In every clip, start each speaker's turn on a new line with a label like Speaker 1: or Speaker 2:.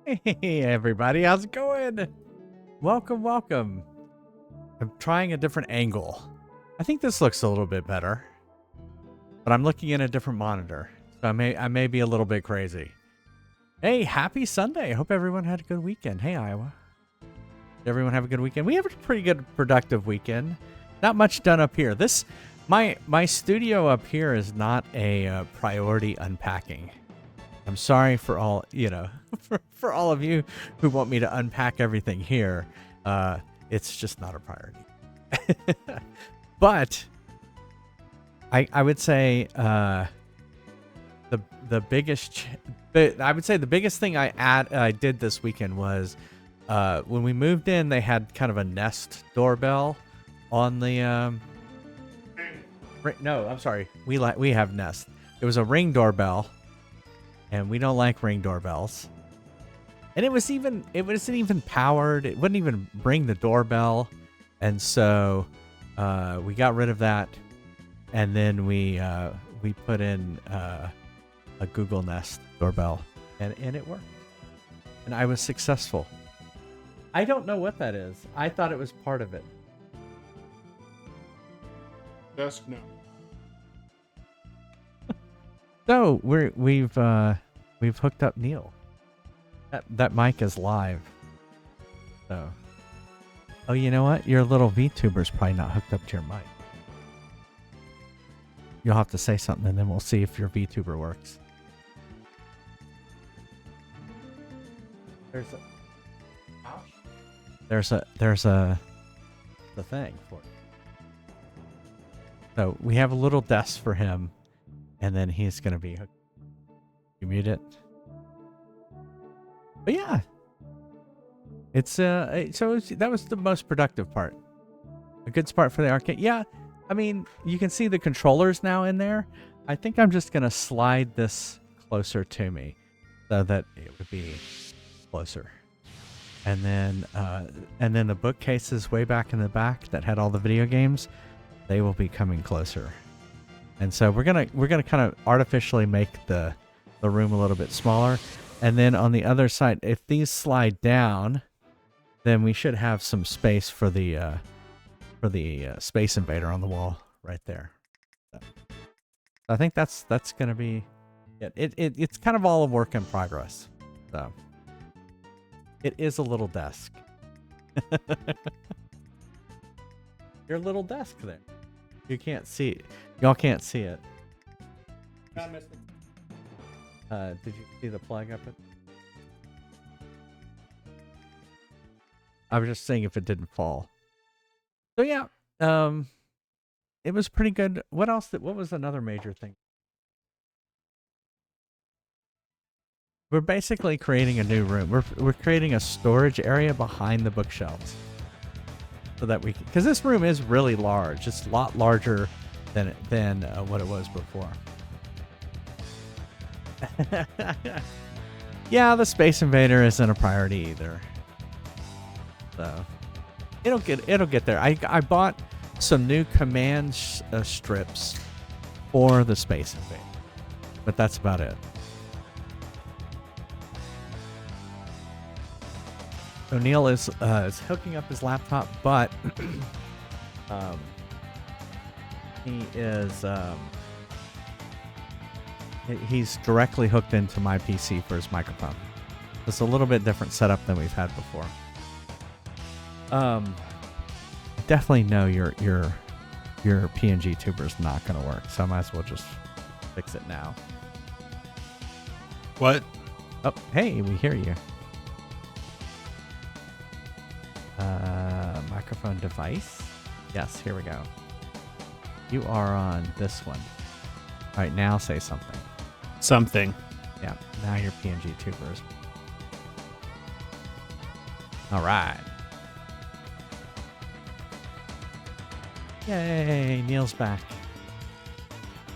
Speaker 1: Hey everybody, how's it going? Welcome. I'm trying a different angle. I think this looks a little bit better, but I'm looking in a different monitor, so I may be a little bit crazy. Hey, happy Sunday! I hope everyone had a good weekend. Hey Iowa, did everyone have a good weekend? We have a pretty good, productive weekend. Not much done up here. My studio up here is not a priority unpacking. I'm sorry for all, for all of you who want me to unpack everything here. It's just not a priority. But I would say the biggest thing I did this weekend was when we moved in, they had kind of a Nest doorbell on the no, I'm sorry. We have Nest. It was a Ring doorbell. And we don't like Ring doorbells. And it wasn't even powered. It wouldn't even ring the doorbell. And so we got rid of that. And then we put in a Google Nest doorbell. And it worked. And I was successful. I don't know what that is. I thought it was part of it.
Speaker 2: Desk no.
Speaker 1: So we've hooked up Neil. That mic is live. So, oh, you know what? Your little VTuber's probably not hooked up to your mic. You'll have to say something, and then we'll see if your VTuber works. There's the thing for it. So we have a little desk for him. And then he's going to be hooked. You mute it. But yeah. That was the most productive part. A good spot for the arcade. Yeah. I mean, you can see the controllers now in there. I think I'm just going to slide this closer to me so that it would be closer. And then the bookcases way back in the back that had all the video games, they will be coming closer. And so we're gonna kind of artificially make the room a little bit smaller, and then on the other side, if these slide down, then we should have some space for the Space Invader on the wall right there. So I think that's gonna be it. It's kind of all a work in progress. So it is a little desk. Your little desk there. You can't see it. Y'all can't see it. Did you see the plug up it? I was just saying if it didn't fall. So yeah, it was pretty good. What else? What was another major thing? We're basically creating a new room. We're creating a storage area behind the bookshelves, so that we can, because this room is really large. It's a lot larger than what it was before. Yeah, the Space Invader isn't a priority either. So it'll get there. I bought some new command strips for the Space Invader, but that's about it. So Neil is hooking up his laptop, but he's directly hooked into my PC for his microphone. It's a little bit different setup than we've had before. I definitely know your PNG tuber's not going to work, so I might as well just fix it now.
Speaker 2: What?
Speaker 1: Oh, hey, we hear you. Microphone device. Yes, here we go. You are on this one. All right, now say something.
Speaker 2: Something.
Speaker 1: Yeah, now your PNG tubers. All right. Yay, Neil's back.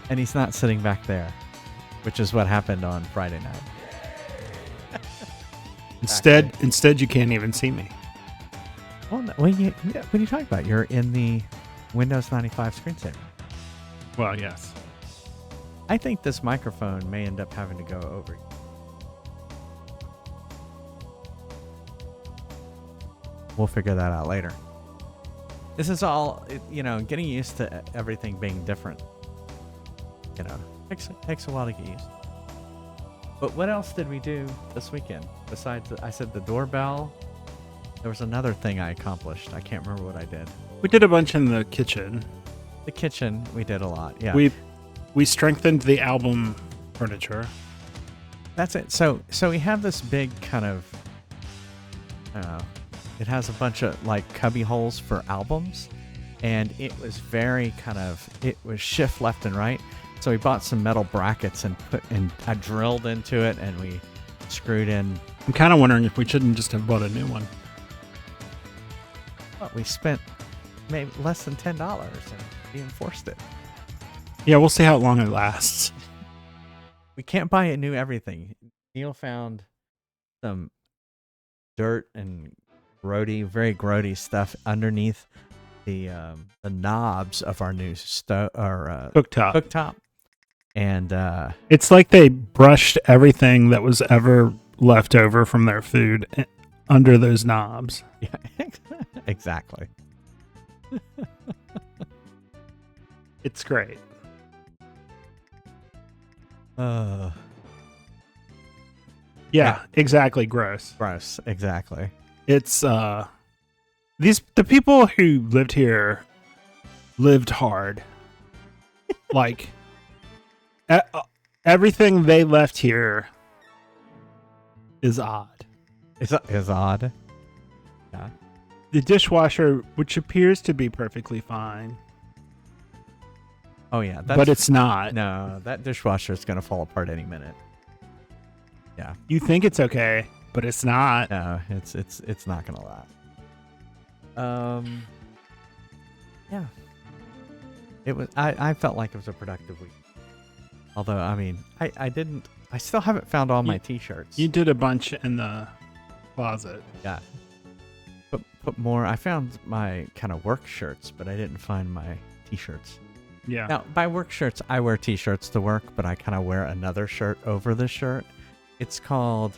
Speaker 1: And he's not sitting back there, which is what happened on Friday night.
Speaker 2: Instead, you can't even see me.
Speaker 1: Well, what are you talking about? You're in the Windows 95 screensaver.
Speaker 2: Well, yes.
Speaker 1: I think this microphone may end up having to go over. we'll figure that out later. This is all, getting used to everything being different. Takes a while to get used to. But what else did we do this weekend? Besides, I said the doorbell. There was another thing I accomplished. I can't remember what I did.
Speaker 2: We did a bunch in the kitchen.
Speaker 1: The kitchen, we did a lot. Yeah.
Speaker 2: We strengthened the album furniture.
Speaker 1: That's it. So we have this big kind of, it has a bunch of like cubby holes for albums, and it was very it was shift left and right. So we bought some metal brackets and I drilled into it, and we screwed in.
Speaker 2: I'm kind of wondering if we shouldn't just have bought a new one.
Speaker 1: Well, we spent maybe less than $10 and reinforced it.
Speaker 2: Yeah, we'll see how long it lasts.
Speaker 1: We can't buy a new everything. Neil found some dirt and very grody stuff underneath the knobs of our new cooktop. And
Speaker 2: it's like they brushed everything that was ever left over from their food under those knobs.
Speaker 1: Yeah, exactly.
Speaker 2: It's great. Yeah, exactly. Gross.
Speaker 1: Gross, exactly.
Speaker 2: It's the people who lived here lived hard. Like everything they left here is odd.
Speaker 1: Is odd. Yeah.
Speaker 2: The dishwasher, which appears to be perfectly fine.
Speaker 1: Oh yeah,
Speaker 2: but it's not.
Speaker 1: No, that dishwasher is gonna fall apart any minute. Yeah.
Speaker 2: You think it's okay, but it's not.
Speaker 1: No, it's not gonna last. Yeah. It was. I felt like it was a productive week. Although, I mean, I still haven't found all my t-shirts.
Speaker 2: You did a bunch in the closet.
Speaker 1: Yeah. Put more. I found my kind of work shirts, but I didn't find my t-shirts.
Speaker 2: Yeah.
Speaker 1: Now, by work shirts, I wear t-shirts to work, but I kind of wear another shirt over the shirt. It's called,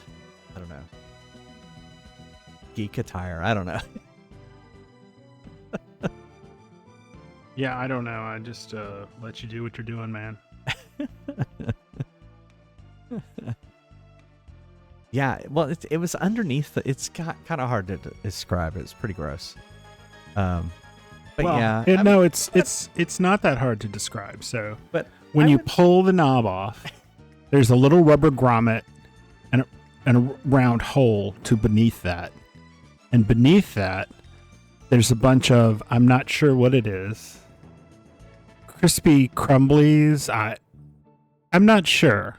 Speaker 1: I don't know, geek attire. I don't know.
Speaker 2: Yeah, I don't know. I just let you do what you're doing, man.
Speaker 1: Yeah, well, it was underneath. It's kind of hard to describe. It's pretty gross. But
Speaker 2: well,
Speaker 1: yeah,
Speaker 2: it's not that hard to describe. So,
Speaker 1: but
Speaker 2: when you pull the knob off, there's a little rubber grommet and a round hole to beneath that, and beneath that, there's a bunch of, I'm not sure what it is, crispy crumblies. I'm not sure.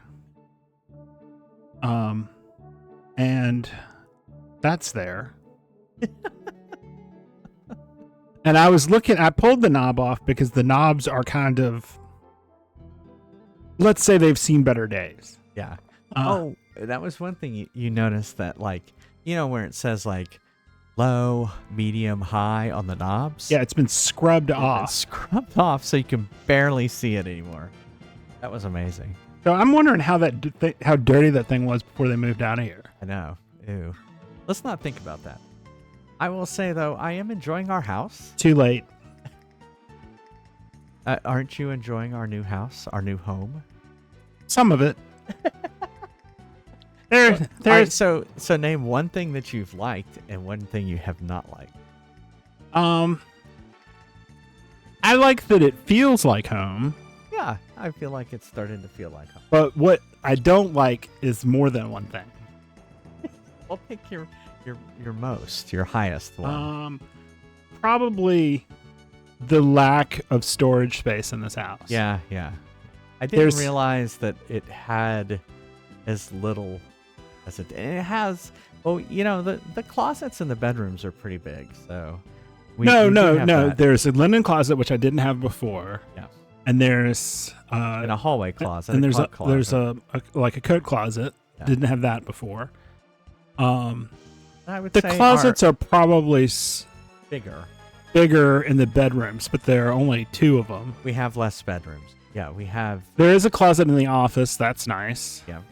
Speaker 2: And that's there. And I pulled the knob off because the knobs are kind of, let's say they've seen better days.
Speaker 1: Yeah. That was one thing you noticed, that, like, where it says like low, medium, high on the knobs.
Speaker 2: Yeah, it's been scrubbed off.
Speaker 1: It's scrubbed off so you can barely see it anymore. That was amazing.
Speaker 2: So I'm wondering how dirty that thing was before they moved out of here.
Speaker 1: I know. Ew. Let's not think about that. I will say, though, I am enjoying our house.
Speaker 2: Too late.
Speaker 1: Aren't you enjoying our new house, our new home?
Speaker 2: Some of it.
Speaker 1: Right, so name one thing that you've liked and one thing you have not liked.
Speaker 2: I like that it feels like home.
Speaker 1: Yeah, I feel like it's starting to feel like home.
Speaker 2: But what I don't like is more than one thing.
Speaker 1: Well, pick your highest one.
Speaker 2: Probably the lack of storage space in this house.
Speaker 1: Yeah. I didn't realize that it had as little as it has. Well, the closets in the bedrooms are pretty big, so
Speaker 2: no. There's a linen closet, which I didn't have before.
Speaker 1: Yeah.
Speaker 2: And there's
Speaker 1: in a hallway closet,
Speaker 2: and there's a coat closet. Yeah. Didn't have that before.
Speaker 1: I would
Speaker 2: the
Speaker 1: say
Speaker 2: closets are probably
Speaker 1: bigger
Speaker 2: in the bedrooms, but there are only 2 of them.
Speaker 1: We have less bedrooms. Yeah, we have.
Speaker 2: There is a closet in the office. That's nice.
Speaker 1: Yeah.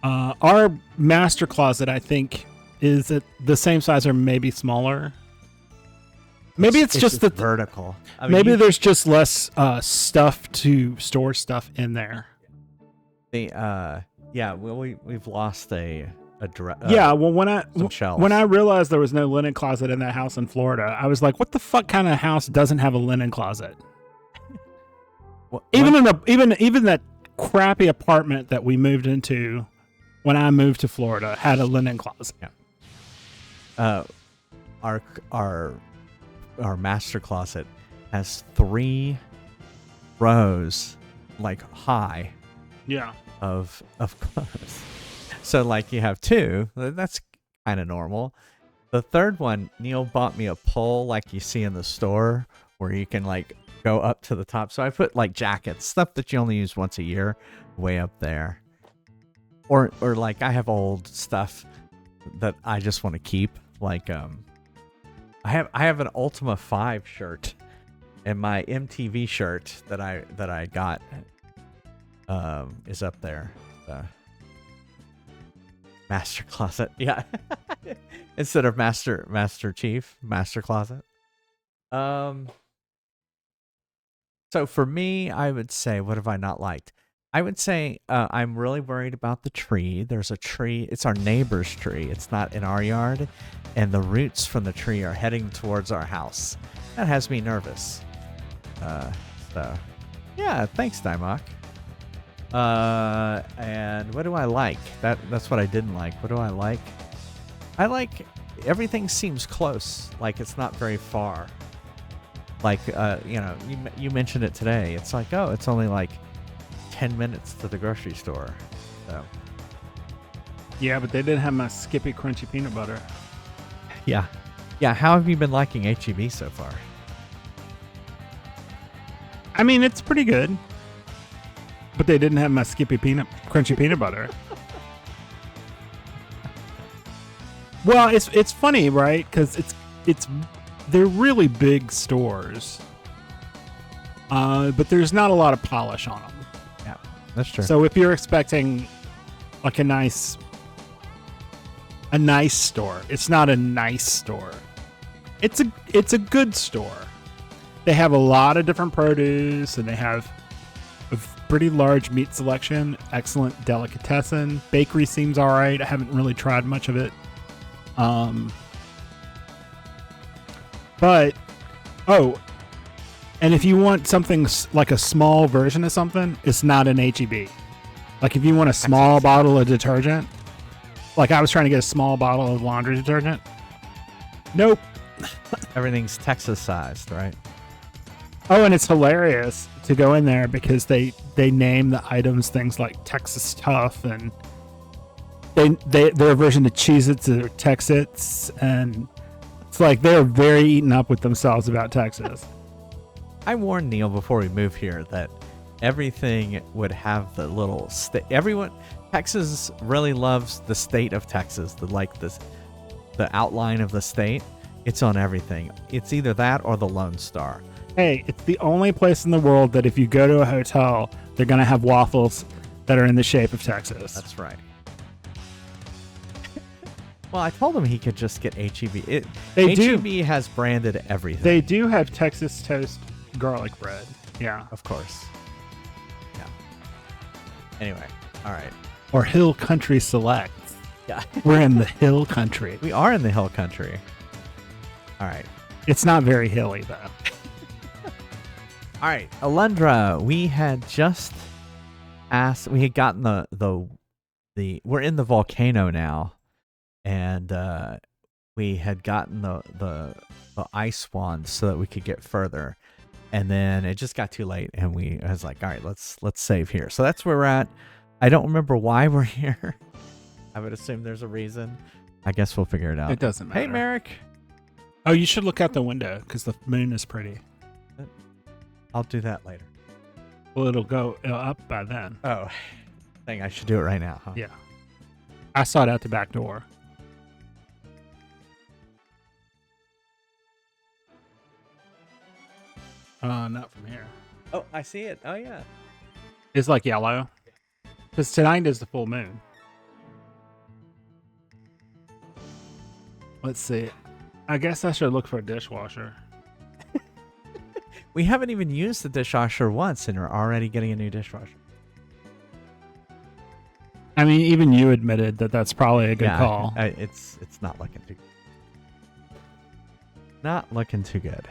Speaker 2: Our master closet, I think, is it the same size or maybe smaller? Maybe it's just the
Speaker 1: vertical. I mean,
Speaker 2: maybe there's just less stuff to store stuff in there.
Speaker 1: Yeah, well, we've lost a
Speaker 2: yeah. Well,
Speaker 1: some shelves.
Speaker 2: when I realized there was no linen closet in that house in Florida, I was like, "What the fuck kind of house doesn't have a linen closet?" Even that crappy apartment that we moved into when I moved to Florida had a linen closet.
Speaker 1: Yeah. Our master closet has 3 rows, like high.
Speaker 2: Yeah.
Speaker 1: Of clothes. So like you have 2. That's kind of normal. The third one, Neil bought me a pole like you see in the store, where you can like go up to the top. So I put like jackets, stuff that you only use once a year, way up there. Or like I have old stuff that I just want to keep. Like I have an Ultima 5 shirt, and my MTV shirt that I got is up there. Master closet. Yeah. Instead of master chief, master closet. So for me, I would say, what have I not liked? I would say I'm really worried about the tree. There's a tree. It's our neighbor's tree. It's not in our yard. And the roots from the tree are heading towards our house. That has me nervous. So, yeah, thanks, Dimok. And what do I like? That's what I didn't like. What do I like? I like everything seems close. Like it's not very far. Like, you mentioned it today. It's like, oh, it's only like 10 minutes to the grocery store. So.
Speaker 2: Yeah, but they didn't have my Skippy Crunchy Peanut Butter.
Speaker 1: Yeah. Yeah, how have you been liking HEB so far?
Speaker 2: I mean, it's pretty good. But they didn't have my Skippy Crunchy Peanut Butter. Well, it's funny, right? Because they're really big stores. But there's not a lot of polish on them.
Speaker 1: Yeah, that's true.
Speaker 2: So if you're expecting like a nice store, it's not a nice store. It's a good store. They have a lot of different produce, and they have a pretty large meat selection, excellent delicatessen. Bakery seems all right. I haven't really tried much of it. And if you want something like a small version of something, it's not an HEB. Like if you want a small bottle of detergent, like I was trying to get a small bottle of laundry detergent. Nope.
Speaker 1: Everything's Texas sized, right?
Speaker 2: Oh, and it's hilarious to go in there because they name the items things like Texas Tough, and their version of Cheez-Its are Tex-Its, and it's like they're very eaten up with themselves about Texas.
Speaker 1: I warned Neil before we moved here that everything would have the little state. Texas really loves the state of Texas, the outline of the state. It's on everything. It's either that or the Lone Star.
Speaker 2: Hey, it's the only place in the world that if you go to a hotel, they're going to have waffles that are in the shape of Texas.
Speaker 1: That's right. Well, I told him he could just get HEB. HEB has branded everything.
Speaker 2: They do have Texas toast garlic bread. Yeah.
Speaker 1: Of course. Yeah. Anyway, all right.
Speaker 2: Or Hill Country Select.
Speaker 1: Yeah.
Speaker 2: We're in the Hill Country.
Speaker 1: We are in the Hill Country. All right.
Speaker 2: It's not very hilly, though.
Speaker 1: All right, Alundra, we had just asked, we had gotten we're in the volcano now, and we had gotten the ice wand so that we could get further, and then it just got too late, and I was like, all right, let's save here. So that's where we're at. I don't remember why we're here. I would assume there's a reason. I guess we'll figure it out.
Speaker 2: It doesn't matter.
Speaker 1: Hey, Merrick.
Speaker 2: Oh, you should look out the window because the moon is pretty.
Speaker 1: I'll do that later.
Speaker 2: Well, it'll go up by then.
Speaker 1: Oh, dang, I should do it right now, huh?
Speaker 2: Yeah. I saw it out the back door. Not from here.
Speaker 1: Oh, I see it. Oh, yeah.
Speaker 2: It's like yellow. Because tonight is the full moon. Let's see. I guess I should look for a dishwasher.
Speaker 1: We haven't even used the dishwasher once, and we're already getting a new dishwasher.
Speaker 2: I mean, even you admitted that that's probably a good call.
Speaker 1: It's not looking too good. Not looking too good.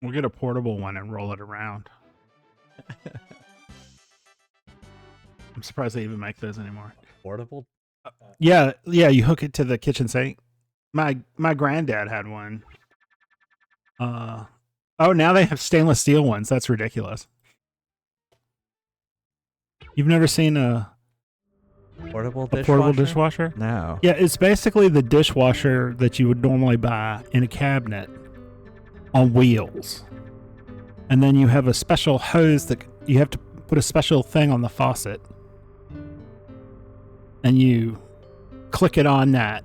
Speaker 2: We'll get a portable one and roll it around. I'm surprised they even make those anymore.
Speaker 1: Portable?
Speaker 2: Yeah, you hook it to the kitchen sink. My granddad had one. Oh, now they have stainless steel ones. That's ridiculous. You've never seen a
Speaker 1: portable
Speaker 2: dishwasher?
Speaker 1: No.
Speaker 2: Yeah, it's basically the dishwasher that you would normally buy in a cabinet on wheels. And then you have a special hose that you have to put a special thing on the faucet. And you click it on that.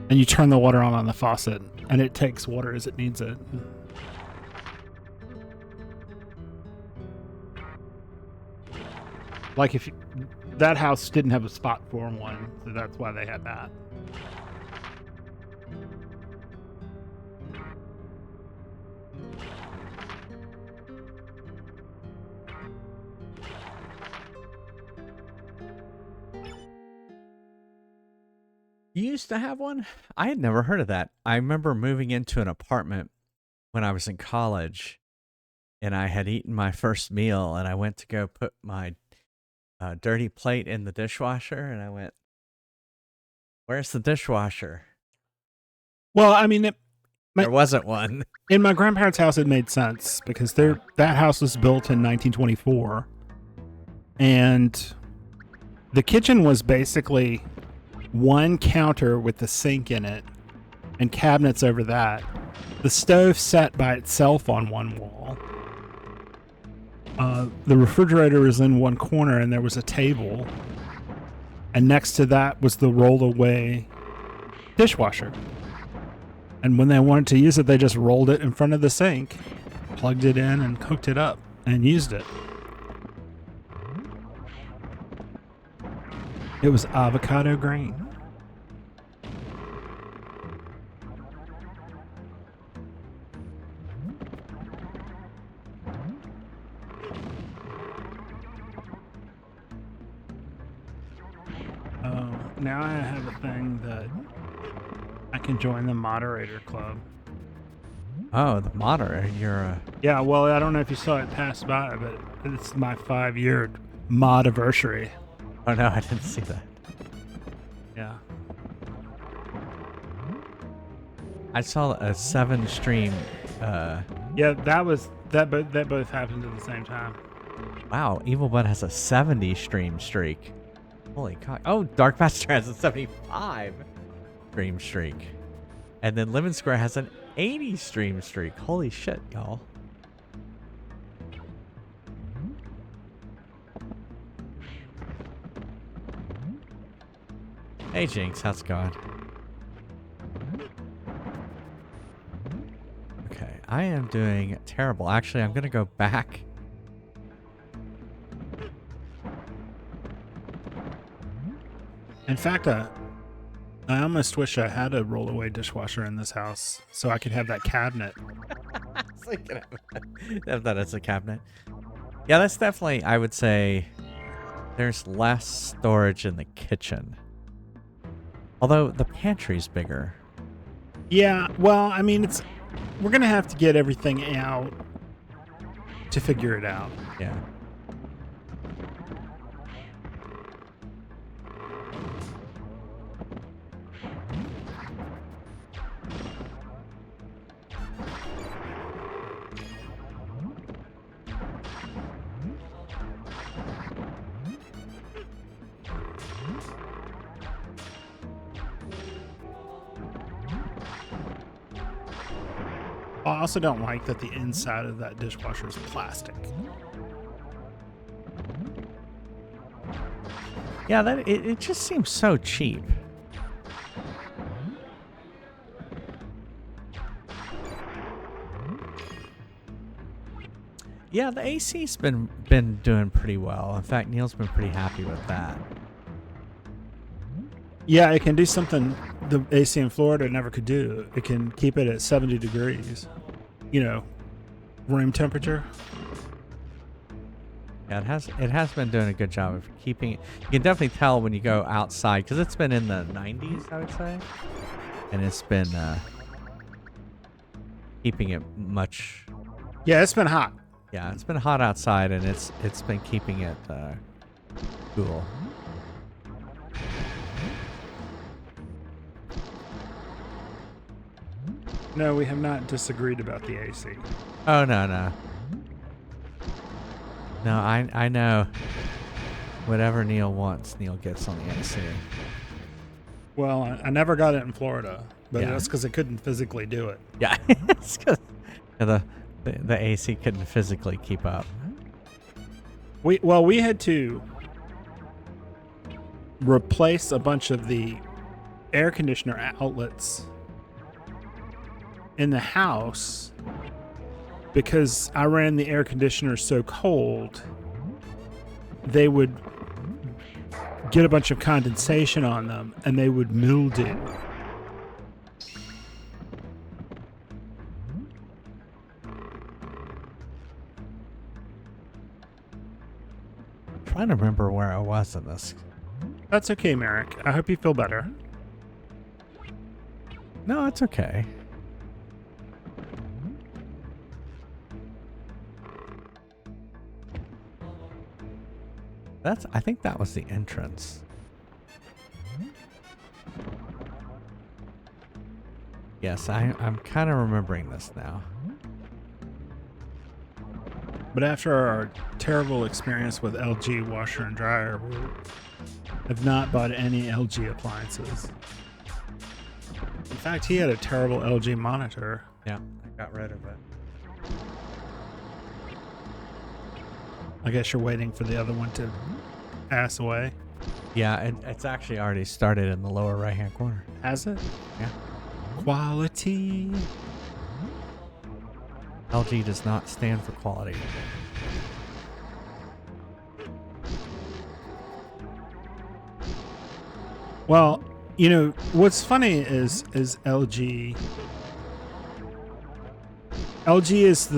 Speaker 2: And you turn the water on the faucet. And it takes water as it needs it. Like if that house didn't have a spot for one, so that's why they had that.
Speaker 1: You used to have one? I had never heard of that. I remember moving into an apartment when I was in college, and I had eaten my first meal, and I went to go put my dirty plate in the dishwasher, and I went, "Where's the dishwasher?"
Speaker 2: Well, I mean,
Speaker 1: there wasn't one.
Speaker 2: In my grandparents' house, it made sense because that house was built in 1924, and the kitchen was basically one counter with the sink in it and cabinets over that. The stove sat by itself on one wall. The refrigerator was in one corner and there was a table. And next to that was the rolled away dishwasher. And when they wanted to use it, they just rolled it in front of the sink, plugged it in and hooked it up and used it. It was avocado green. Now I have a thing that I can join the moderator club.
Speaker 1: Oh, the moderator. You're a...
Speaker 2: Yeah, well, I don't know if you saw it pass by, but it's my 5-year mod-anniversary.
Speaker 1: Oh, no, I didn't see that.
Speaker 2: Yeah.
Speaker 1: I saw a 7-stream...
Speaker 2: Yeah, that both happened at the same time.
Speaker 1: Wow, Evil Bud has a 70-stream streak. Holy cock. Oh, Dark Master has a 75 stream streak. And then Lemon Square has an 80 stream streak. Holy shit, y'all. Hey, Jinx, how's it going? Okay, I am doing terrible. Actually, I'm going to go back.
Speaker 2: In fact, I almost wish I had a roll-away dishwasher in this house so I could have that cabinet.
Speaker 1: So you can have that as a cabinet. Yeah, that's definitely, I would say, there's less storage in the kitchen. Although the pantry's bigger.
Speaker 2: Yeah, well, I mean, we're going to have to get everything out to figure it out.
Speaker 1: Yeah.
Speaker 2: I also don't like that the inside of that dishwasher is plastic.
Speaker 1: Yeah, it just seems so cheap. Yeah, the AC's been doing pretty well. In fact, Neil's been pretty happy with that.
Speaker 2: Yeah, it can do something the AC in Florida never could do. It can keep it at 70 degrees. Room temperature.
Speaker 1: Yeah, it has been doing a good job of keeping it. You can definitely tell when you go outside because it's been in the 90s, I would say, and it's been keeping it much.
Speaker 2: Yeah, it's been hot.
Speaker 1: Yeah, it's been hot outside, and it's been keeping it cool.
Speaker 2: No, we have not disagreed about the AC.
Speaker 1: Oh no. No, I know. Whatever Neil wants, Neil gets on the AC.
Speaker 2: Well, I never got it in Florida, but
Speaker 1: Yeah.
Speaker 2: that's because I couldn't physically do it.
Speaker 1: Yeah, it's 'cause the AC couldn't physically keep up.
Speaker 2: We had to replace a bunch of the air conditioner outlets in the house because I ran the air conditioner so cold they would get a bunch of condensation on them and they would mildew.
Speaker 1: Trying to remember where I was in this.
Speaker 2: That's okay, Merrick. I hope you feel better.
Speaker 1: No, it's okay. I think that was the entrance. Yes, I'm kind of remembering this now.
Speaker 2: But after our terrible experience with LG washer and dryer, we have not bought any LG appliances. In fact, he had a terrible LG monitor.
Speaker 1: Yeah, I got rid of it.
Speaker 2: I guess you're waiting for the other one to pass away.
Speaker 1: Yeah, it's actually already started in the lower right-hand corner.
Speaker 2: Has it?
Speaker 1: Yeah.
Speaker 2: Quality.
Speaker 1: LG does not stand for quality.
Speaker 2: Well, what's funny is LG. LG is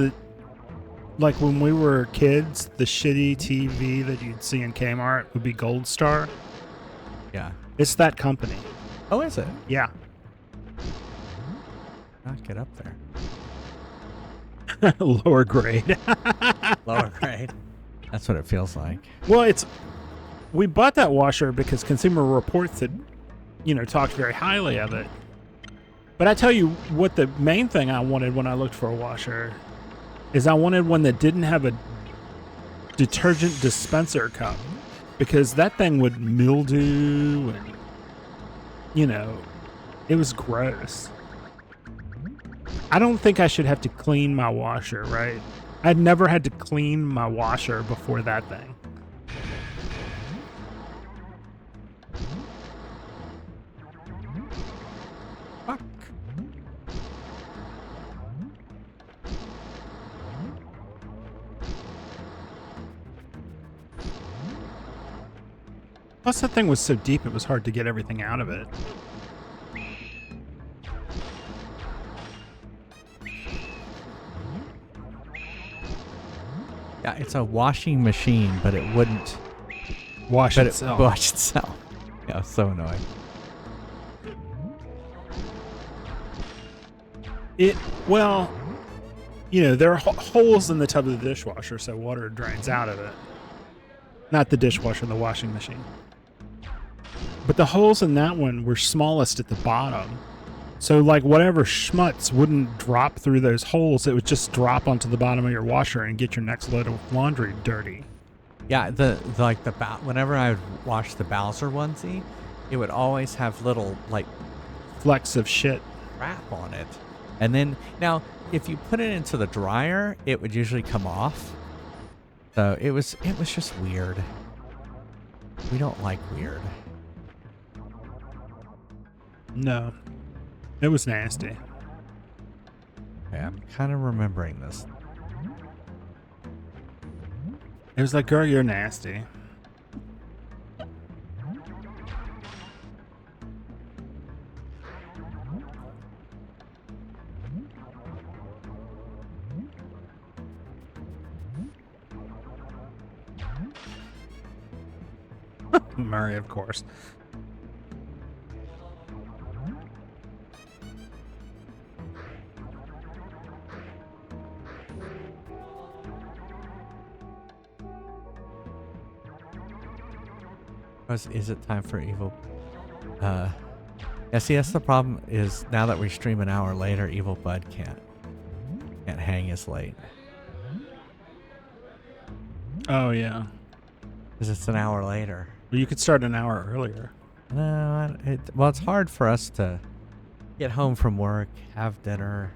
Speaker 2: like when we were kids, the shitty TV that you'd see in Kmart would be Gold Star.
Speaker 1: Yeah.
Speaker 2: It's that company.
Speaker 1: Oh, is it?
Speaker 2: Yeah.
Speaker 1: Not get up there.
Speaker 2: Lower grade.
Speaker 1: Lower grade. That's what it feels like.
Speaker 2: Well, we bought that washer because Consumer Reports had, talked very highly of it. But I tell you what, the main thing I wanted when I looked for a washer is I wanted one that didn't have a detergent dispenser cup, because that thing would mildew and, it was gross. I don't think I should have to clean my washer, right? I'd never had to clean my washer before that thing.
Speaker 1: Fuck.
Speaker 2: Plus, that thing was so deep it was hard to get everything out of it.
Speaker 1: Yeah, it's a washing machine, but it wouldn't
Speaker 2: Wash
Speaker 1: but
Speaker 2: itself.
Speaker 1: it wash itself. Yeah, so annoying.
Speaker 2: There are holes in the tub of the dishwasher, so water drains out of it. Not the dishwasher, the washing machine. But the holes in that one were smallest at the bottom. So, whatever schmutz wouldn't drop through those holes, it would just drop onto the bottom of your washer and get your next load of laundry dirty.
Speaker 1: Yeah, whenever I would wash the Bowser onesie, it would always have little
Speaker 2: Flecks of shit.
Speaker 1: crap on it. And then now if you put it into the dryer, it would usually come off. So it was just weird. We don't like weird.
Speaker 2: No. It was nasty.
Speaker 1: Okay, I'm kind of remembering this.
Speaker 2: It was like, girl, you're nasty. Murray, of course.
Speaker 1: Is it time for Evil? Yeah, see, that's the problem is now that we stream an hour later, Evil Bud can't hang as late.
Speaker 2: Oh, yeah.
Speaker 1: Because it's an hour later.
Speaker 2: Well, you could start an hour earlier.
Speaker 1: No, well, it's hard for us to get home from work, have dinner.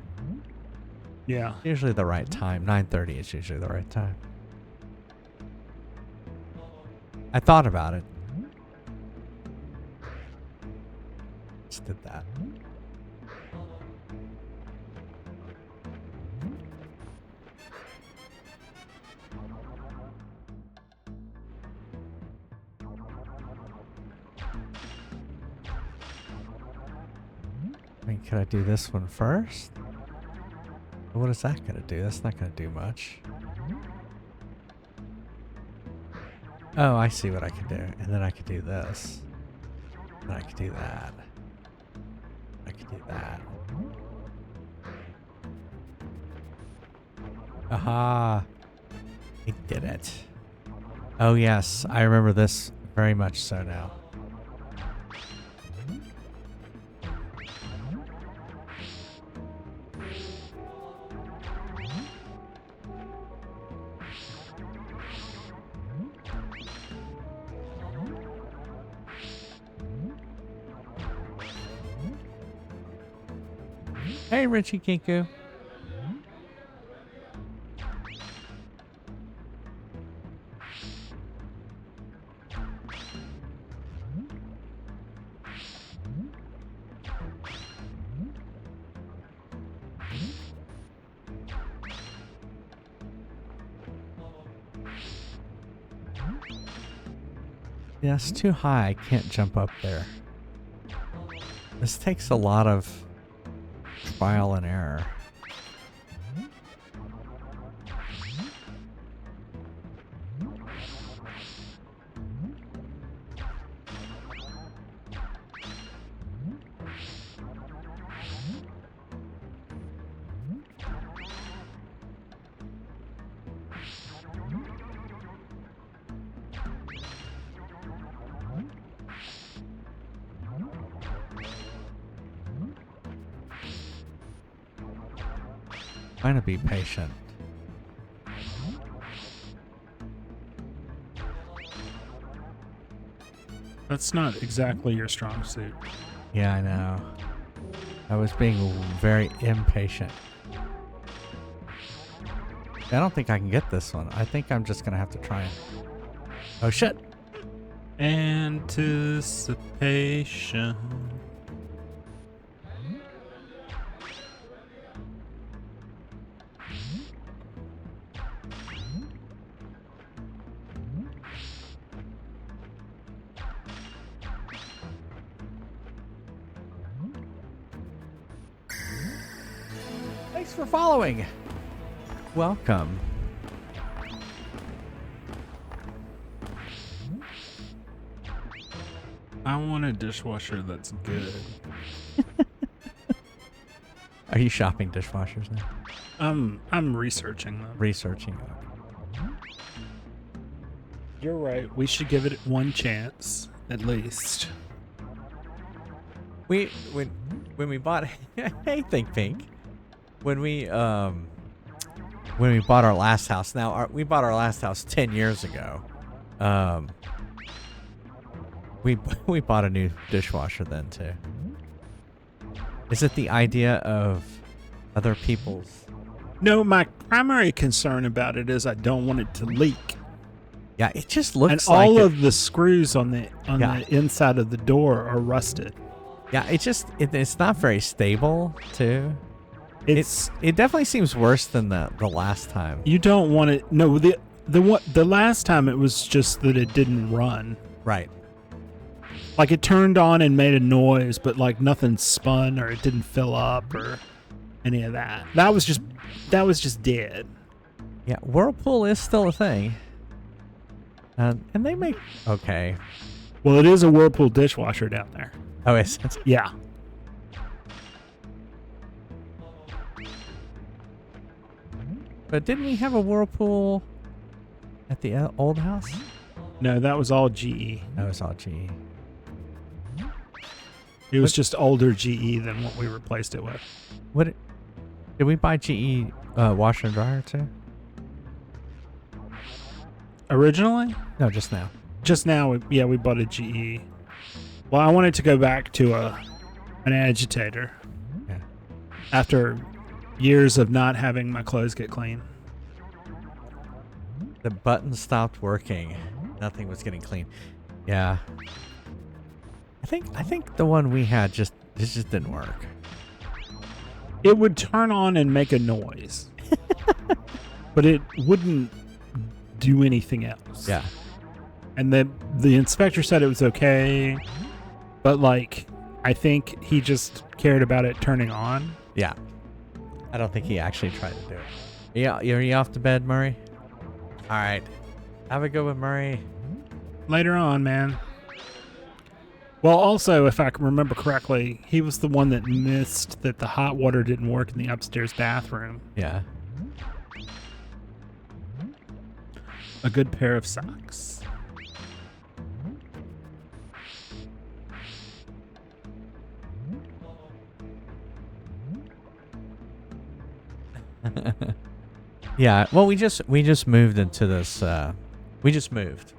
Speaker 2: Yeah.
Speaker 1: It's usually the right time. 9:30 is usually the right time. I thought about it. Just did that. I mean, could I do this one first? What is that gonna do? That's not gonna do much. Oh, I see what I could do. And then I could do this. And I could do that. I could do that. Aha! I did it. Oh yes, I remember this very much so now. Hey, Richie Kinku. Yeah, it's too high. I can't jump up there. This takes a lot of trial and error. Trying to be patient.
Speaker 2: That's not exactly your strong suit.
Speaker 1: Yeah, I know. I was being very impatient. I don't think I can get this one. I think I'm just gonna have to try and... Oh shit!
Speaker 2: Anticipation.
Speaker 1: Thanks for following. Welcome.
Speaker 2: I want a dishwasher that's good.
Speaker 1: Are you shopping dishwashers now?
Speaker 2: I'm researching them.
Speaker 1: Researching.
Speaker 2: You're right. We should give it one chance, at least.
Speaker 1: When we bought hey Think Pink, when we bought our last house. Now we bought our last house 10 years ago. We bought a new dishwasher then too. Is it the idea of other people's?
Speaker 2: No, my primary concern about it is I don't want it to leak.
Speaker 1: Yeah, it just looks
Speaker 2: and
Speaker 1: like
Speaker 2: all of the screws on the
Speaker 1: Yeah.
Speaker 2: inside of the door are rusted.
Speaker 1: Yeah, it's not very stable too.
Speaker 2: It
Speaker 1: definitely seems worse than the last time.
Speaker 2: you don't want it. No, the last time it was just that it didn't run.
Speaker 1: Right.
Speaker 2: Like it turned on and made a noise, but like nothing spun or it didn't fill up or any of that. That was just dead.
Speaker 1: Yeah, Whirlpool is still a thing. And they make... Okay.
Speaker 2: Well, it is a Whirlpool dishwasher down there.
Speaker 1: Oh, is it?
Speaker 2: Yeah.
Speaker 1: But didn't we have a Whirlpool at the old house?
Speaker 2: No, that was all GE.
Speaker 1: That was all GE.
Speaker 2: It was just older GE than what we replaced it with.
Speaker 1: Did we buy GE washer and dryer too?
Speaker 2: Originally?
Speaker 1: No, just now.
Speaker 2: Just now, we bought a GE. Well, I wanted to go back to an agitator.
Speaker 1: Yeah.
Speaker 2: After years of not having my clothes get clean.
Speaker 1: The button stopped working. Nothing was getting clean. Yeah. I think the one we had just didn't work.
Speaker 2: It would turn on and make a noise. But it wouldn't do anything else.
Speaker 1: Yeah.
Speaker 2: And then the inspector said it was okay, but like I think he just cared about it turning on.
Speaker 1: Yeah. I don't think he actually tried to do it. Yeah, are you off to bed, Murray? All right. Have a good one, Murray.
Speaker 2: Later on, man. Well, also, if I can remember correctly, he was the one that missed that the hot water didn't work in the upstairs bathroom.
Speaker 1: Yeah.
Speaker 2: A good pair of socks.
Speaker 1: Yeah, well, we just moved into this. We just moved.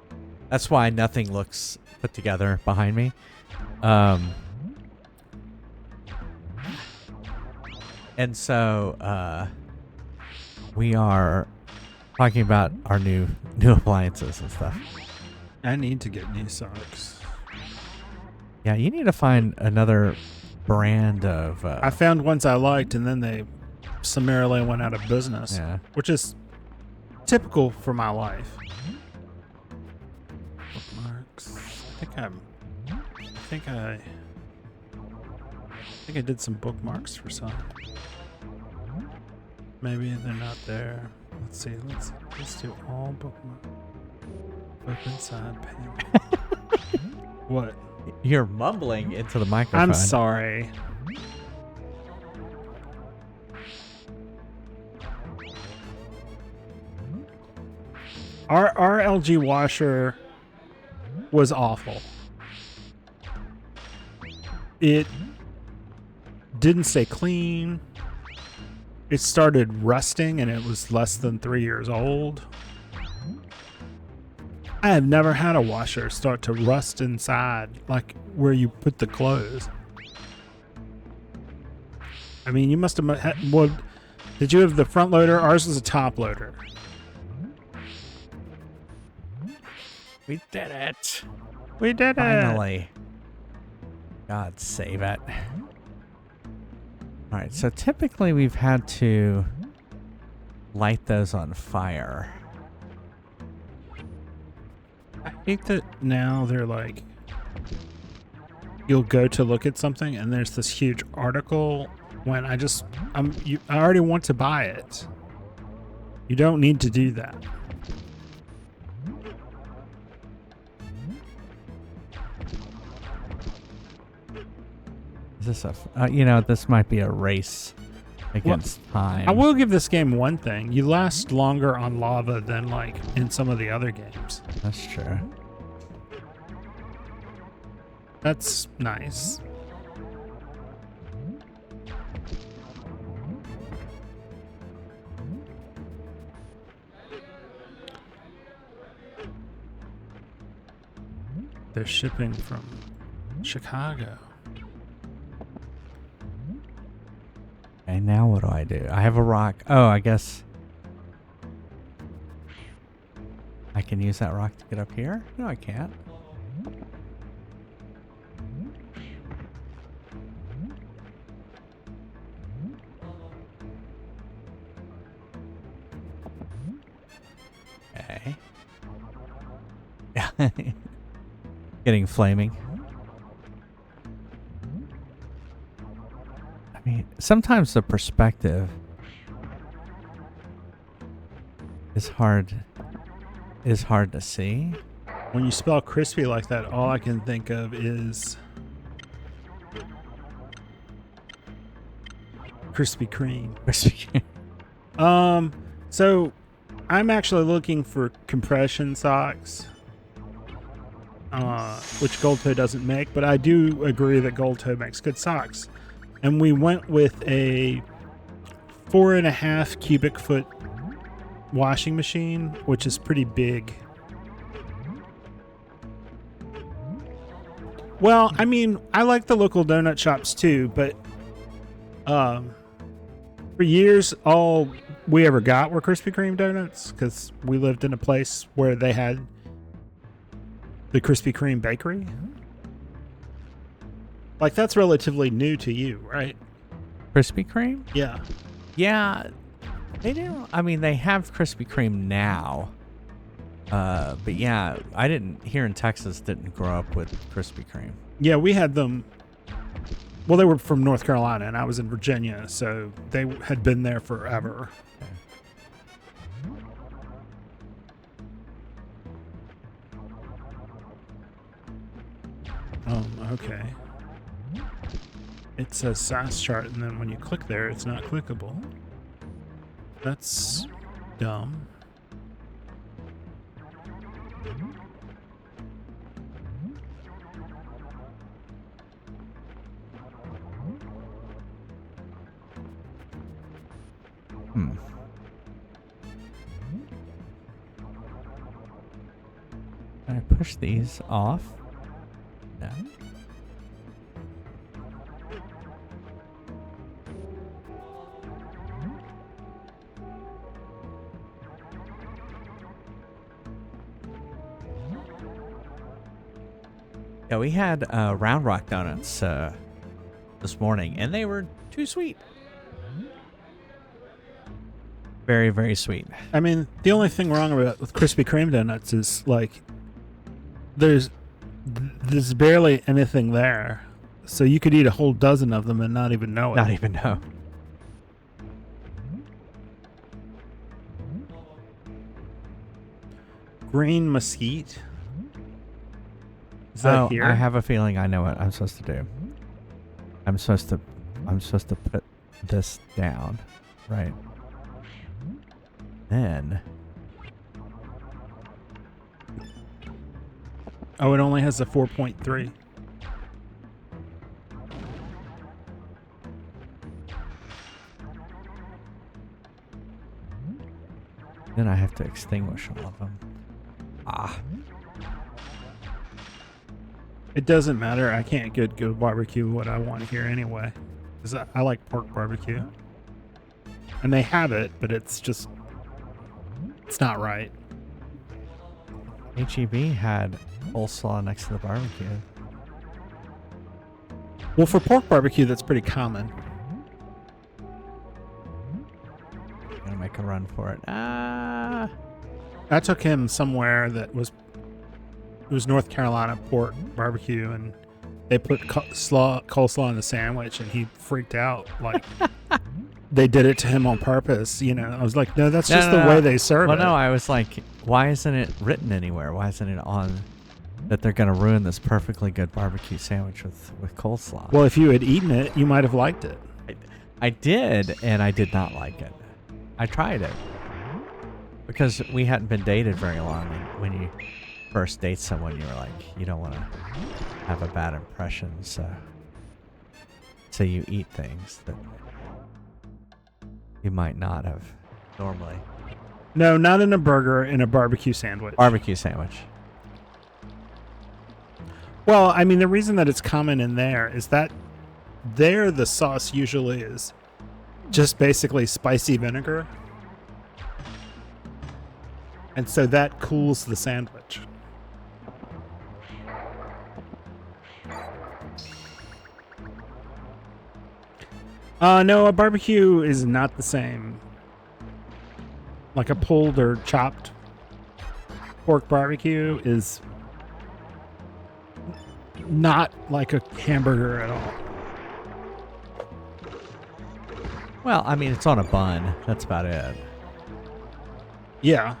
Speaker 1: That's why nothing looks put together behind me. And so we are talking about our new appliances and stuff.
Speaker 2: I need to get new socks.
Speaker 1: Yeah, you need to find another brand of.
Speaker 2: I found ones I liked, and then they summarily went out of business.
Speaker 1: Yeah.
Speaker 2: Which is typical for my life. Bookmarks. I think I did some bookmarks for some. Maybe they're not there. Let's see. Let's do all bookmarks. Open side pane. What?
Speaker 1: You're mumbling into the microphone.
Speaker 2: I'm sorry. Our LG washer was awful. It didn't stay clean. It started rusting and it was less than 3 years old. I have never had a washer start to rust inside, like where you put the clothes. I mean, you must have had, well, did you have the front loader? Ours was a top loader.
Speaker 1: We did it.
Speaker 2: We did it.
Speaker 1: Finally. God save it. All right, so typically we've had to light those on fire.
Speaker 2: I hate that now they're like, you'll go to look at something and there's this huge article when I already want to buy it. You don't need to do that.
Speaker 1: Is this this might be a race against time.
Speaker 2: I will give this game one thing. You last longer on lava than like in some of the other games.
Speaker 1: That's true.
Speaker 2: That's nice. They're shipping from Chicago.
Speaker 1: Okay, now what do I do? I have a rock. Oh, I guess I can use that rock to get up here? No, I can't. Okay. Getting flaming. I mean, sometimes the perspective is hard to see.
Speaker 2: When you spell crispy like that, all I can think of is Krispy Kreme.
Speaker 1: Krispy
Speaker 2: So I'm actually looking for compression socks, which Gold Toe doesn't make, but I do agree that Gold Toe makes good socks. And we went with a 4.5 cubic foot washing machine, which is pretty big. Well, I mean, I like the local donut shops too, but for years, all we ever got were Krispy Kreme donuts because we lived in a place where they had the Krispy Kreme bakery. Like, that's relatively new to you, right?
Speaker 1: Krispy Kreme?
Speaker 2: Yeah.
Speaker 1: Yeah, they do. I mean, they have Krispy Kreme now. But yeah, I didn't, here in Texas, didn't grow up with Krispy Kreme.
Speaker 2: Yeah, we had them. Well, they were from North Carolina, and I was in Virginia, so they had been there forever. Okay. It says size chart, and then when you click there, it's not clickable. That's dumb.
Speaker 1: Can I push these off? No. Yeah, we had Round Rock donuts this morning, and they were too sweet. Very, very sweet.
Speaker 2: I mean, the only thing wrong with Krispy Kreme donuts is, like, there's barely anything there. So you could eat a whole dozen of them and not even know it.
Speaker 1: Not even know.
Speaker 2: Green mesquite? Is that here?
Speaker 1: I have a feeling I know what I'm supposed to do. I'm supposed to put this down, right? Then
Speaker 2: oh, it only has a 4.3.
Speaker 1: Then I have to extinguish all of them.
Speaker 2: It doesn't matter. I can't go barbecue what I want here anyway. 'Cause I like pork barbecue. And they have it, but it's not right.
Speaker 1: HEB had coleslaw next to the barbecue.
Speaker 2: Well, for pork barbecue, that's pretty common.
Speaker 1: Gonna make a run for it.
Speaker 2: I took him somewhere that was North Carolina pork barbecue, and they put coleslaw in the sandwich, and he freaked out like they did it to him on purpose. You know, I was like, no, that's just the way they serve it.
Speaker 1: Well, no, I was like, why isn't it written anywhere? Why isn't it on that they're gonna ruin this perfectly good barbecue sandwich with coleslaw?
Speaker 2: Well, if you had eaten it, you might have liked it.
Speaker 1: I did, and I did not like it. I tried it because we hadn't been dated very long, and when you first date someone, you were like, you don't want to have a bad impression, so you eat things that you might not have normally.
Speaker 2: No, not in a burger, in a barbecue sandwich.
Speaker 1: Barbecue sandwich.
Speaker 2: Well, I mean, the reason that it's common in there is that there the sauce usually is just basically spicy vinegar. And so that cools the sandwich. No, a barbecue is not the same. Like a pulled or chopped pork barbecue is not like a hamburger at all.
Speaker 1: Well, I mean, it's on a bun. That's about it.
Speaker 2: Yeah.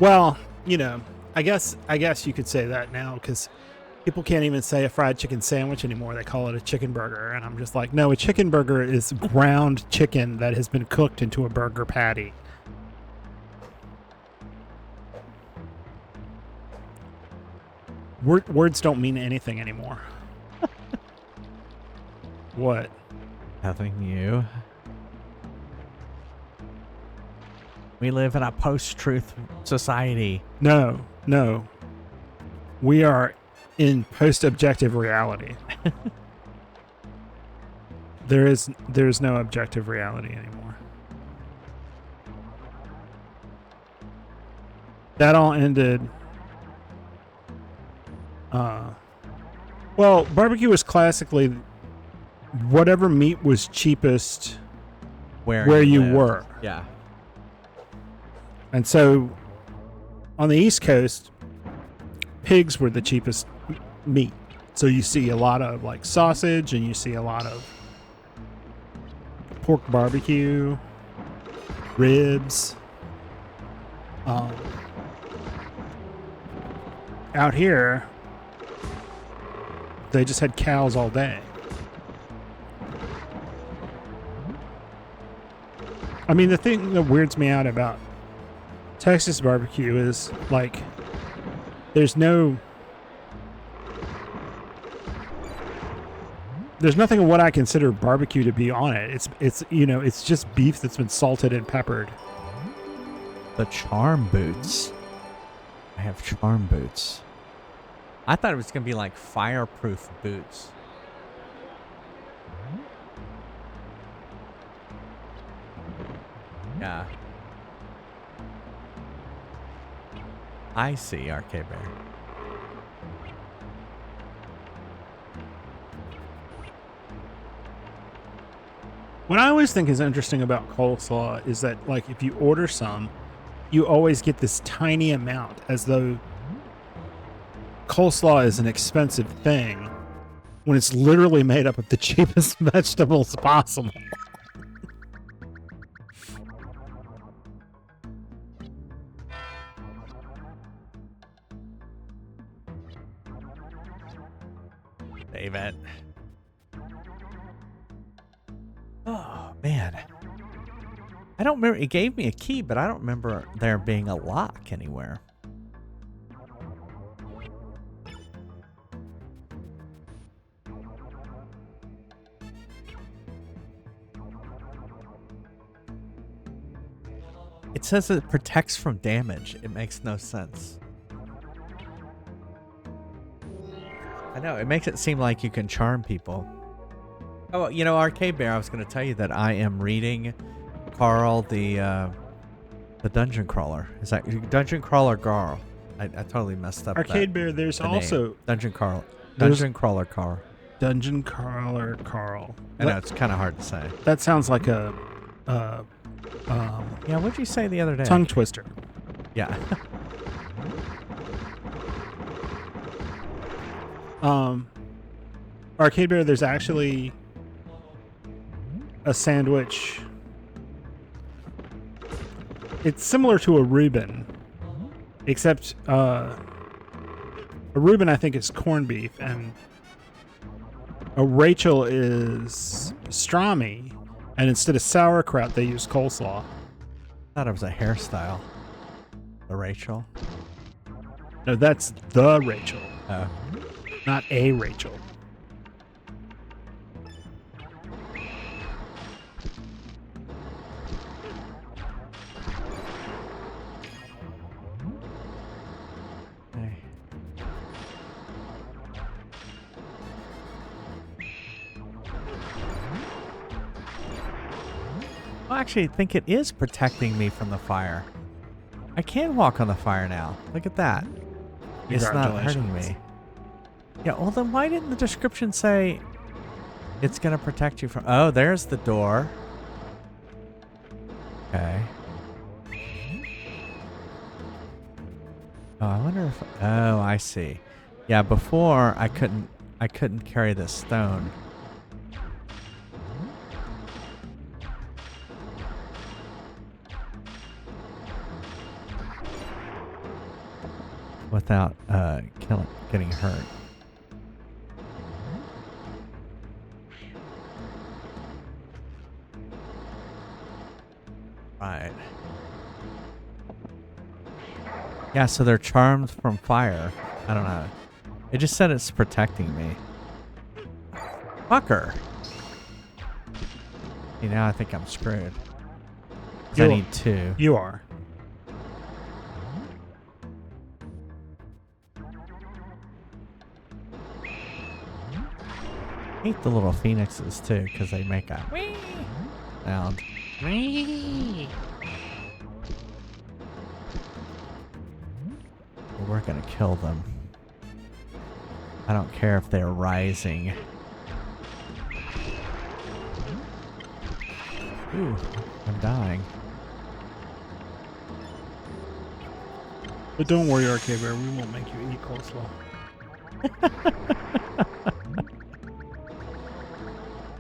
Speaker 2: Well, you know, I guess you could say that now because people can't even say a fried chicken sandwich anymore. They call it a chicken burger, and I'm just like, no, a chicken burger is ground chicken that has been cooked into a burger patty. Words don't mean anything anymore. What?
Speaker 1: Nothing new. We live in a post-truth society.
Speaker 2: No. We are in post-objective reality. There's no objective reality anymore. That all ended. Well, barbecue was classically whatever meat was cheapest where you were.
Speaker 1: Yeah.
Speaker 2: And so on the East Coast, pigs were the cheapest meat. So you see a lot of like sausage and you see a lot of pork barbecue, ribs. Out here, they just had cows all day. I mean, the thing that weirds me out about Texas barbecue is like there's nothing of what I consider barbecue to be on it. It's just beef that's been salted and peppered.
Speaker 1: The charm boots. I have charm boots. I thought it was going to be like fireproof boots. Yeah. I see, Arcade Bear.
Speaker 2: What I always think is interesting about coleslaw is that, like, if you order some, you always get this tiny amount, as though coleslaw is an expensive thing, when it's literally made up of the cheapest vegetables possible.
Speaker 1: David. Oh, man. I don't remember. It gave me a key, but I don't remember there being a lock anywhere. It says it protects from damage. It makes no sense. I know, it makes it seem like you can charm people. Oh, you know, Arcade Bear, I was going to tell you that I am reading Carl the Dungeon Crawler. Is that Dungeon Crawler Carl? I totally messed up.
Speaker 2: Arcade Bear, there's also
Speaker 1: Dungeon Crawler. Dungeon Crawler Carl.
Speaker 2: Dungeon Crawler Carl.
Speaker 1: I know, it's kind of hard to say.
Speaker 2: That sounds like a
Speaker 1: yeah, what'd you say the other day?
Speaker 2: Tongue twister.
Speaker 1: Yeah.
Speaker 2: Arcade Bear, there's actually a sandwich. It's similar to a Reuben, except a Reuben I think is corned beef, and a Rachel is pastrami, and instead of sauerkraut they use coleslaw.
Speaker 1: I thought it was a hairstyle. The Rachel.
Speaker 2: No, that's the Rachel.
Speaker 1: Oh.
Speaker 2: Not a Rachel.
Speaker 1: Hey. I actually think it is protecting me from the fire. I can walk on the fire now. Look at that. It's not hurting me. Yeah, well then why didn't the description say it's going to protect you from... Oh, there's the door. Okay. Oh, I wonder if... Oh, I see. Yeah, before I couldn't carry this stone. without getting hurt. Right. Yeah, so they're charmed from fire. I don't know. It just said it's protecting me. Fucker. See, now I think I'm screwed. 'Cause I need 2.
Speaker 2: You are.
Speaker 1: I hate the little phoenixes too, because they make a wee sound. Wee. Well, we're gonna kill them. I don't care if they're rising. Ooh, I'm dying.
Speaker 2: But don't worry, Arcade Bear, we won't make you eat coleslaw.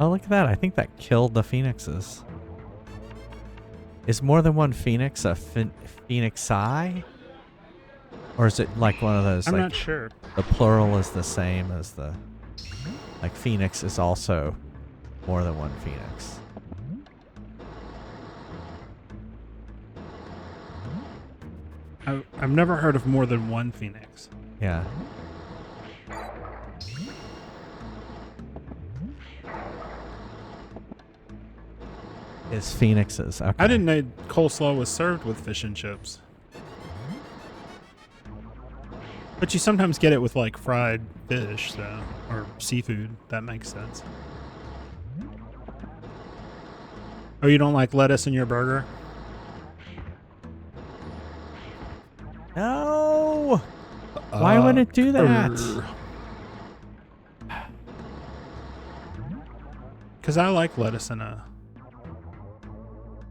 Speaker 1: Oh, look at that. I think that killed the phoenixes. Is more than one phoenix a phoenix eye? Or is it like one of those?
Speaker 2: I'm
Speaker 1: like,
Speaker 2: not sure.
Speaker 1: The plural is the same as the... Like phoenix is also more than one phoenix.
Speaker 2: I've never heard of more than one phoenix.
Speaker 1: Yeah. Is phoenixes. Okay.
Speaker 2: I didn't know coleslaw was served with fish and chips. But you sometimes get it with like fried fish, so, or seafood. That makes sense. Oh, you don't like lettuce in your burger?
Speaker 1: No! Why would it do that?
Speaker 2: Because I like lettuce in a...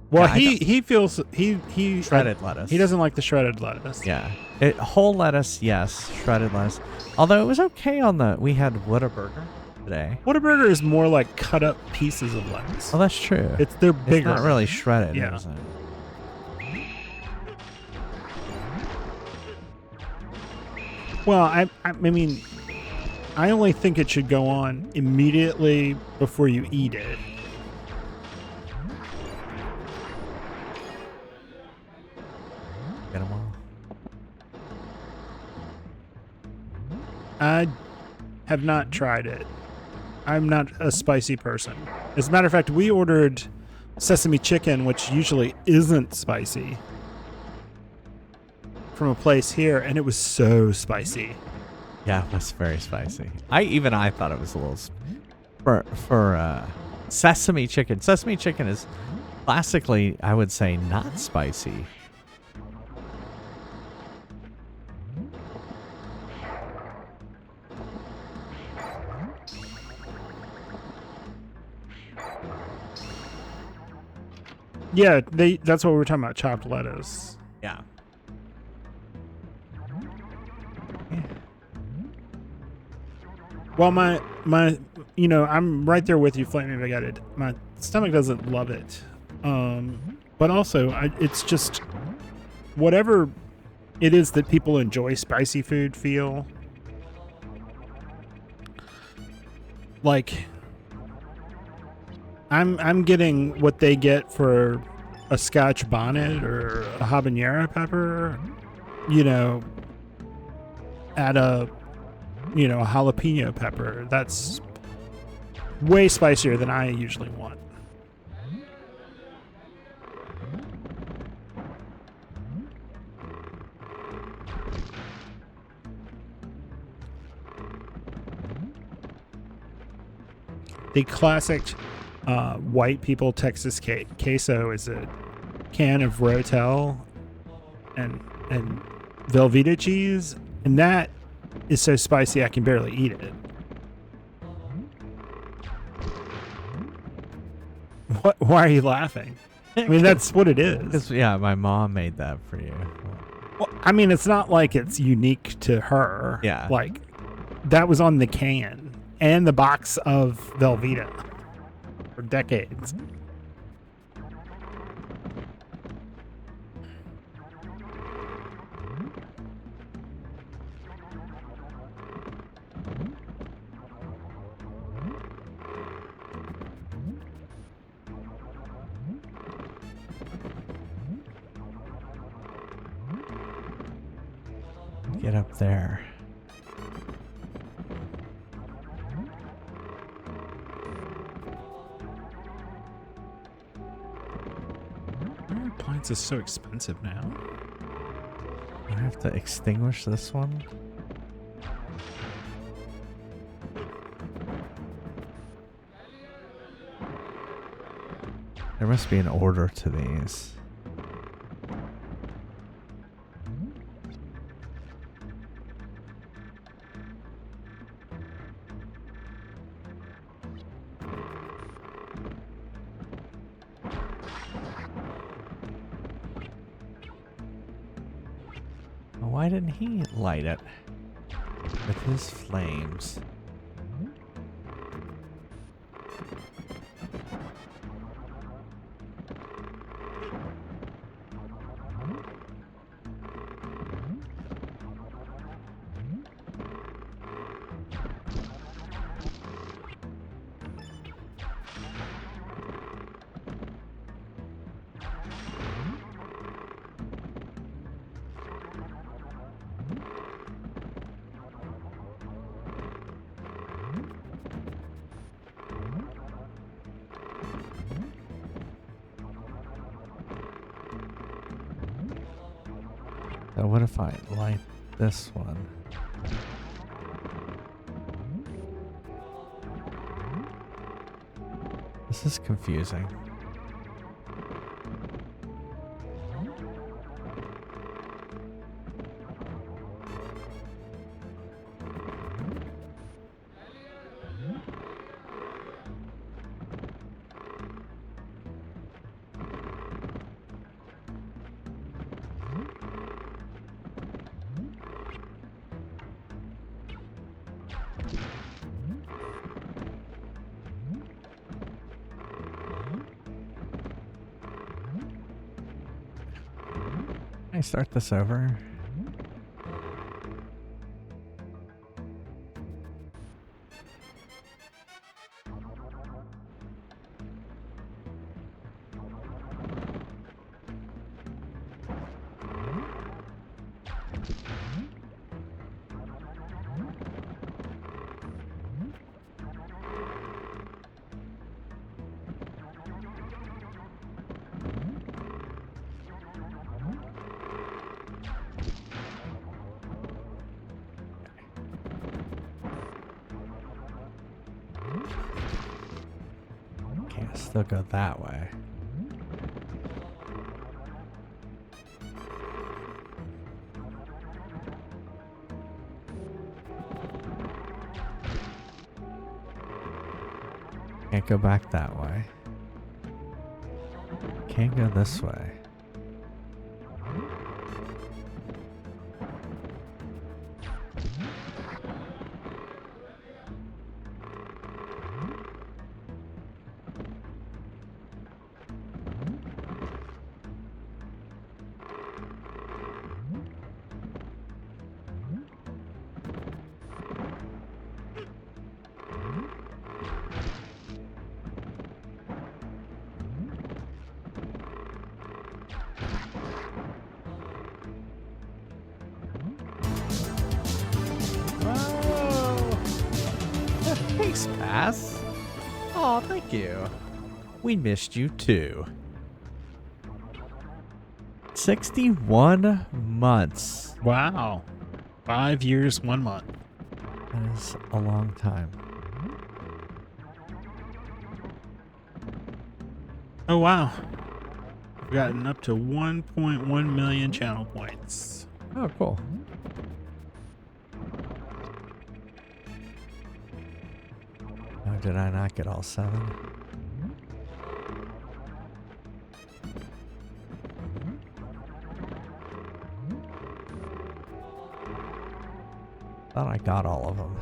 Speaker 2: Well,
Speaker 1: Yeah,
Speaker 2: he feels... he
Speaker 1: Shredded lettuce.
Speaker 2: He doesn't like the shredded lettuce.
Speaker 1: Yeah. Whole lettuce, yes. Shredded lettuce. Although it was okay on the... We had Whataburger today.
Speaker 2: Whataburger is more like cut up pieces of lettuce.
Speaker 1: Oh, that's true.
Speaker 2: They're bigger.
Speaker 1: It's not really shredded,
Speaker 2: Yeah.
Speaker 1: is it?
Speaker 2: Well, I mean, I only think it should go on immediately before you eat it.
Speaker 1: Get them all.
Speaker 2: I have not tried it. I'm not a spicy person. As a matter of fact, we ordered sesame chicken, which usually isn't spicy, from a place here, and it was so spicy.
Speaker 1: Yeah, it was very spicy. I thought it was a little... For sesame chicken. Sesame chicken is classically, I would say, not spicy.
Speaker 2: Yeah, that's what we were talking about, chopped lettuce.
Speaker 1: Yeah.
Speaker 2: Well, my I'm right there with you, Flaming Baguette. My stomach doesn't love it. But also, it's just whatever it is that people enjoy spicy food feel. Like, I'm getting what they get for a Scotch bonnet or a habanero pepper, at a jalapeno pepper. That's way spicier than I usually want. The classic white people Texas queso is a can of Rotel and Velveeta cheese, and that is so spicy I can barely eat it. Why are you laughing? I mean, that's what it is.
Speaker 1: Yeah, my mom made that for you.
Speaker 2: Well, I mean, it's not like it's unique to her.
Speaker 1: Yeah.
Speaker 2: Like, that was on the can and the box of Velveeta for decades.
Speaker 1: get up there?
Speaker 2: Why are appliances so expensive now?
Speaker 1: I have to extinguish this one. There must be an order to these. Why didn't he light it with his flames? So what if I light this one? This is confusing. Can I start this over? Can't still go that way. Can't go back that way. Can't go this way. Thanks, Pass. Oh, thank you. We missed you too. 61 months.
Speaker 2: Wow. 5 years, 1 month.
Speaker 1: That is a long time.
Speaker 2: Oh, wow. We've gotten up to 1.1 million channel points.
Speaker 1: Oh, cool. Oh, did I not get all 7? Thought I got all of them.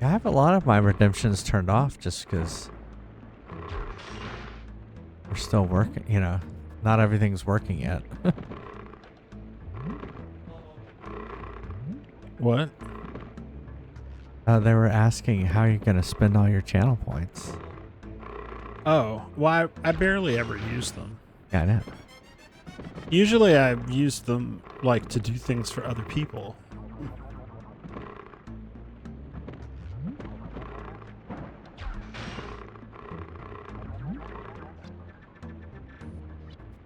Speaker 1: I have a lot of my redemptions turned off just because we're still working, you know, not everything's working yet.
Speaker 2: What?
Speaker 1: They were asking how you're going to spend all your channel points.
Speaker 2: Oh, well, I barely ever use them.
Speaker 1: Yeah, I know.
Speaker 2: Usually I use them like to do things for other people.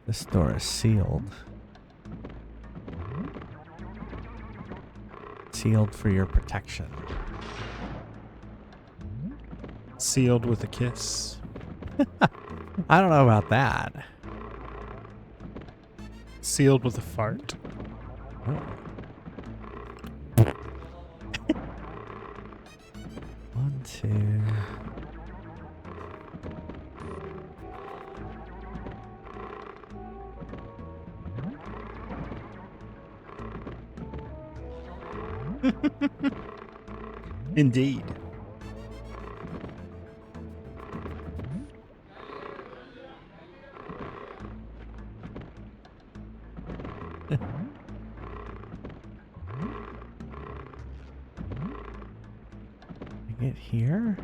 Speaker 1: This door is sealed. Sealed for your protection.
Speaker 2: Sealed with a kiss.
Speaker 1: I don't know about that.
Speaker 2: Sealed with a fart.
Speaker 1: Oh. 1, 2.
Speaker 2: Indeed.
Speaker 1: Get here.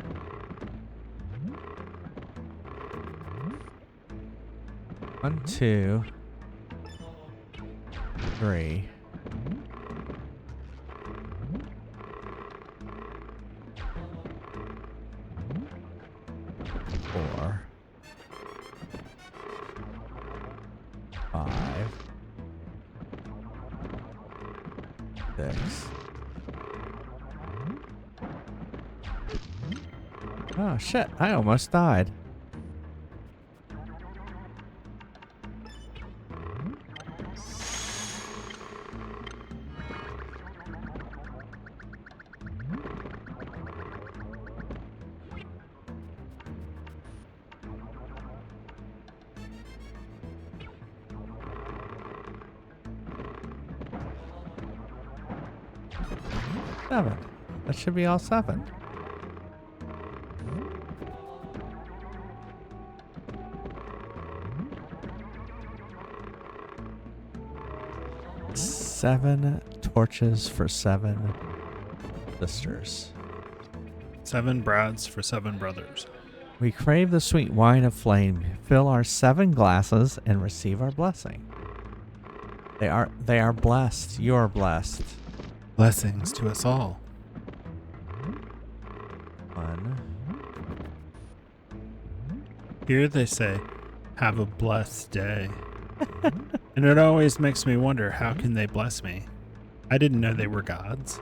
Speaker 1: One, 2, 3. Four. 5. 6. Oh shit, I almost died. Seven. That should be all 7. Seven torches for 7 sisters.
Speaker 2: 7 brads for 7 brothers.
Speaker 1: We crave the sweet wine of flame. Fill our 7 glasses and receive our blessing. They are blessed. You are blessed.
Speaker 2: Blessings to us all.
Speaker 1: 1.
Speaker 2: Here they say, have a blessed day. And it always makes me wonder, how can they bless me? I didn't know they were gods.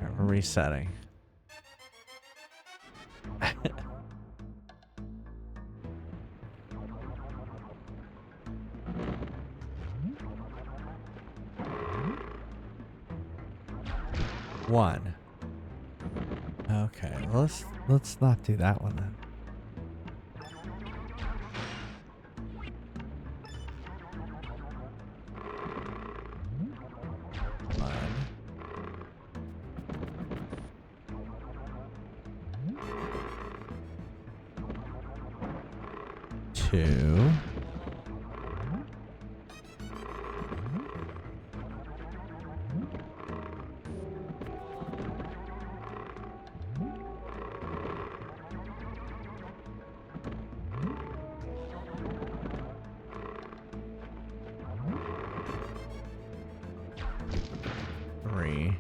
Speaker 1: Alright, we're resetting. One. Okay, well, let's not do that one then. One. 2. 3.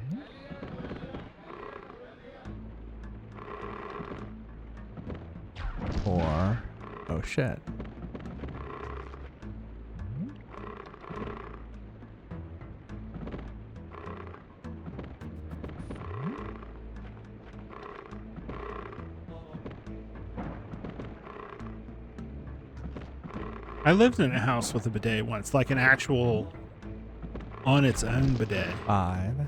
Speaker 1: 4. Oh shit.
Speaker 2: 'I lived in a house with a bidet once, like an actual on its own bidet.
Speaker 1: 5.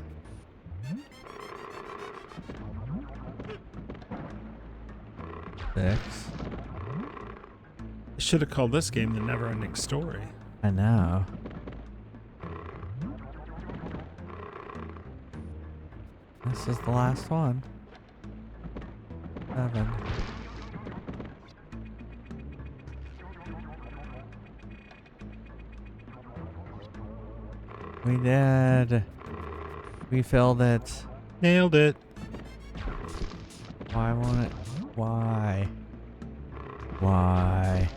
Speaker 1: 6.
Speaker 2: I should have called this game The Never Ending Story.
Speaker 1: I know. This is the last one. 7. We did. We filled it.
Speaker 2: Nailed it.
Speaker 1: Why won't it? Why? Why?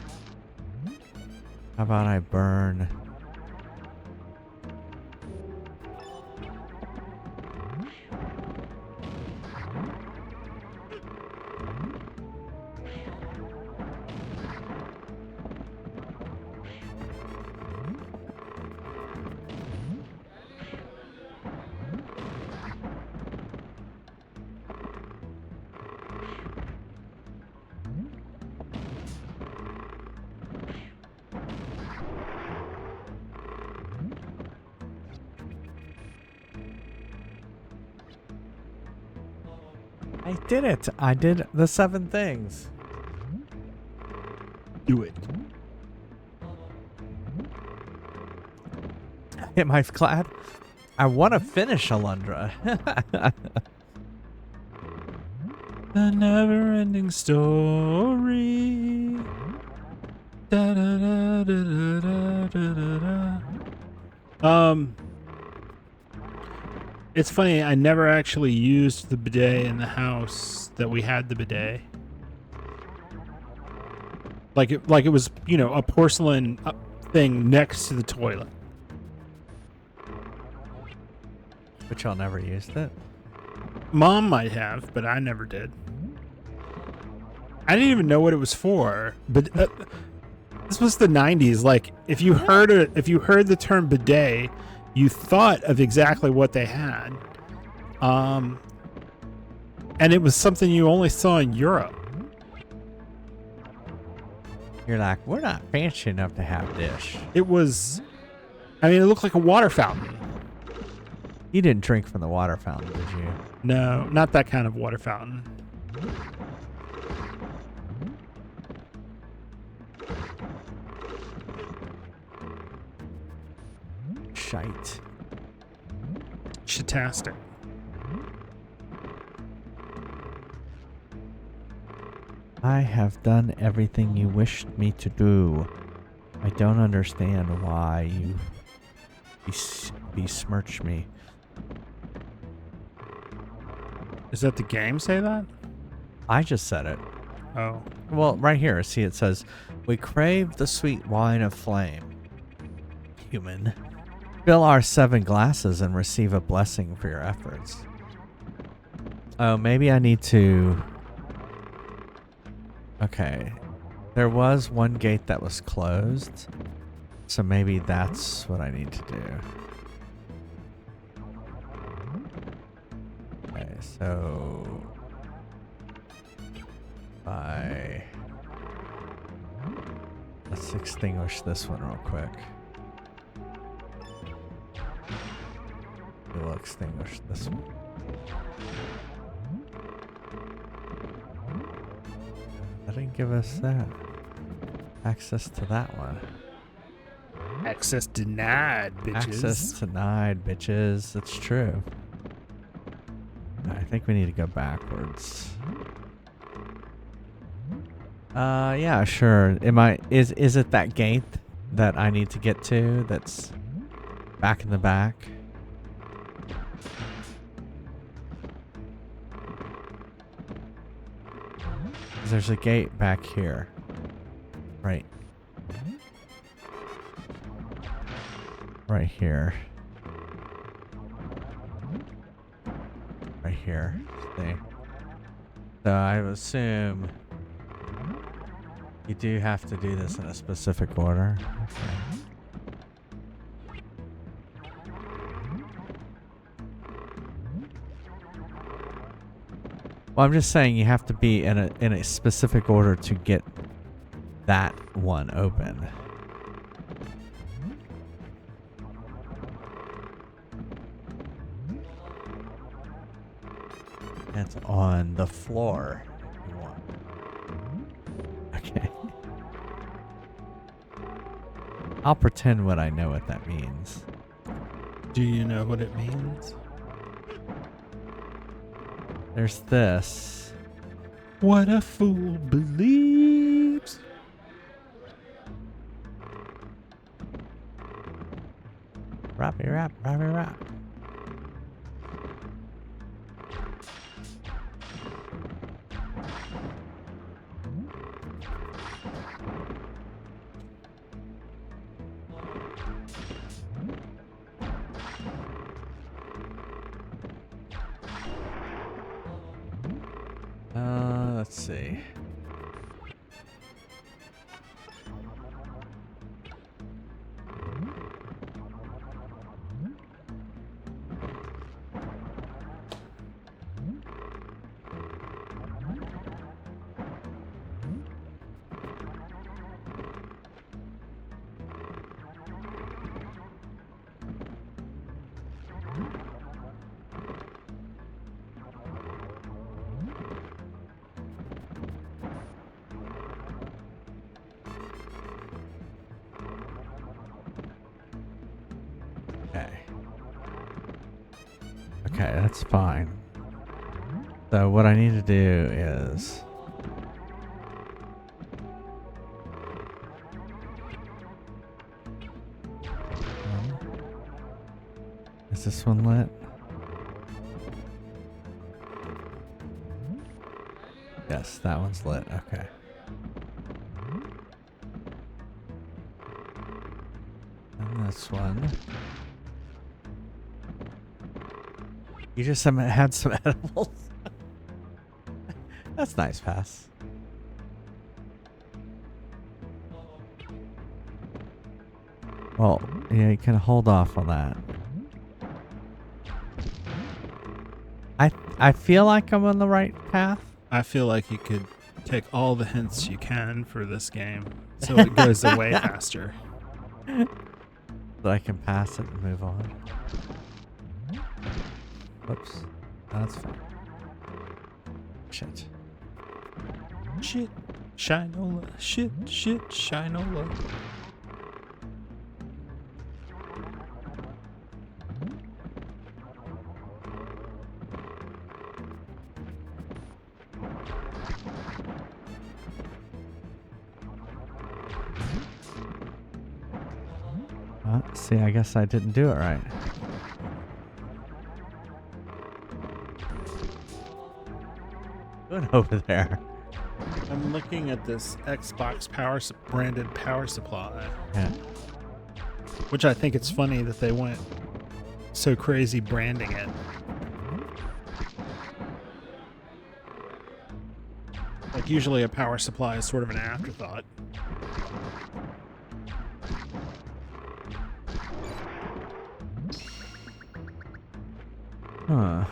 Speaker 1: How about I burn? I did it. I did the 7 things.
Speaker 2: Do it.
Speaker 1: Am I glad? I want to finish Alundra.
Speaker 2: The never-ending story. Da, da, da, da, da, da, da, da. It's funny. I never actually used the bidet in the house that we had the bidet. Like it was, you know, a porcelain thing next to the toilet.
Speaker 1: But y'all never used it?
Speaker 2: Mom might have, but I never did. I didn't even know what it was for. But this was the 90s. Like if you heard the term bidet, you thought of exactly what they had. And it was something you only saw in Europe.
Speaker 1: You're like, we're not fancy enough to have this.
Speaker 2: It was, I mean, it looked like a water fountain.
Speaker 1: You didn't drink from the water fountain, did you?
Speaker 2: No, not that kind of water fountain.
Speaker 1: Shite.
Speaker 2: Shitastic.
Speaker 1: I have done everything you wished me to do. I don't understand why you besmirch me.
Speaker 2: Does that the game say that?
Speaker 1: I just said it.
Speaker 2: Oh.
Speaker 1: Well, right here, see it says, we crave the sweet wine of flame. Human. Fill our 7 glasses and receive a blessing for your efforts. Oh, maybe I need to... Okay. There was one gate that was closed. So maybe that's what I need to do. Okay, so... Let's extinguish this one real quick. We'll extinguish this one. That didn't give us that. Access to that one.
Speaker 2: Access denied, bitches.
Speaker 1: Access denied, bitches. It's true. I think we need to go backwards. Yeah, sure. Is it that gate that I need to get to that's back in the back? There's a gate back here. Right. Right here. Right here. See? So I assume you do have to do this in a specific order. Okay. Well, I'm just saying you have to be in a specific order to get that one open. That's on the floor. If you want. Okay. I'll pretend what I know what that means.
Speaker 2: Do you know what it means?
Speaker 1: There's this.
Speaker 2: What a fool believes.
Speaker 1: Rappy rap, rappy rap. Let's see. Okay, that's fine. So what I need to do is... Is this one lit? Yes, that one's lit. Okay. And this one. You just had some edibles. That's nice, Pass. Well, yeah, you can hold off on that. I feel like I'm on the right path.
Speaker 2: I feel like you could take all the hints you can for this game so it goes away faster.
Speaker 1: But I can pass it and move on. Whoops. That's fine. Shit.
Speaker 2: Shit. Shinola. Shit. Shit. Shinola.
Speaker 1: See, I guess I didn't do it right. Good over there.
Speaker 2: I'm looking at this Xbox branded power supply.
Speaker 1: Yeah.
Speaker 2: Which I think it's funny that they went so crazy branding it. Like usually a power supply is sort of an afterthought.
Speaker 1: Huh.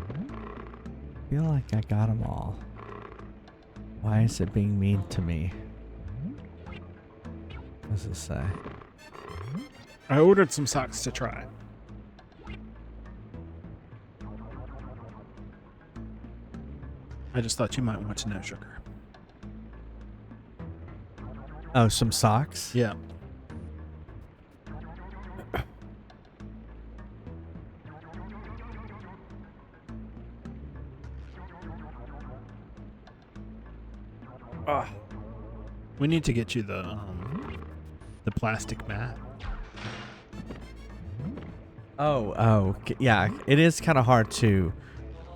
Speaker 1: I feel like I got them all. Why is it being mean to me? What does it say?
Speaker 2: I ordered some socks to try. I just thought you might want to know, sugar.
Speaker 1: Oh, some socks?
Speaker 2: Yeah. We need to get you the plastic mat.
Speaker 1: Yeah. It is kind of hard to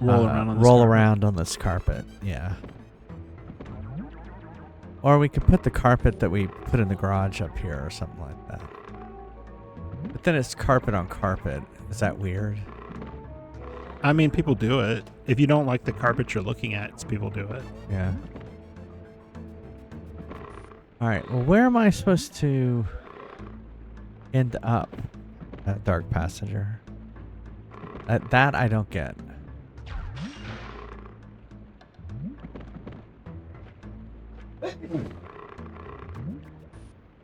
Speaker 2: roll
Speaker 1: around on this carpet. Yeah. Or we could put the carpet that we put in the garage up here or something like that. But then it's carpet on carpet. Is that weird?
Speaker 2: I mean, people do it. If you don't like the carpet you're looking at, people do it.
Speaker 1: Yeah. All right. Well, where am I supposed to end up at Dark Passenger? That I don't get.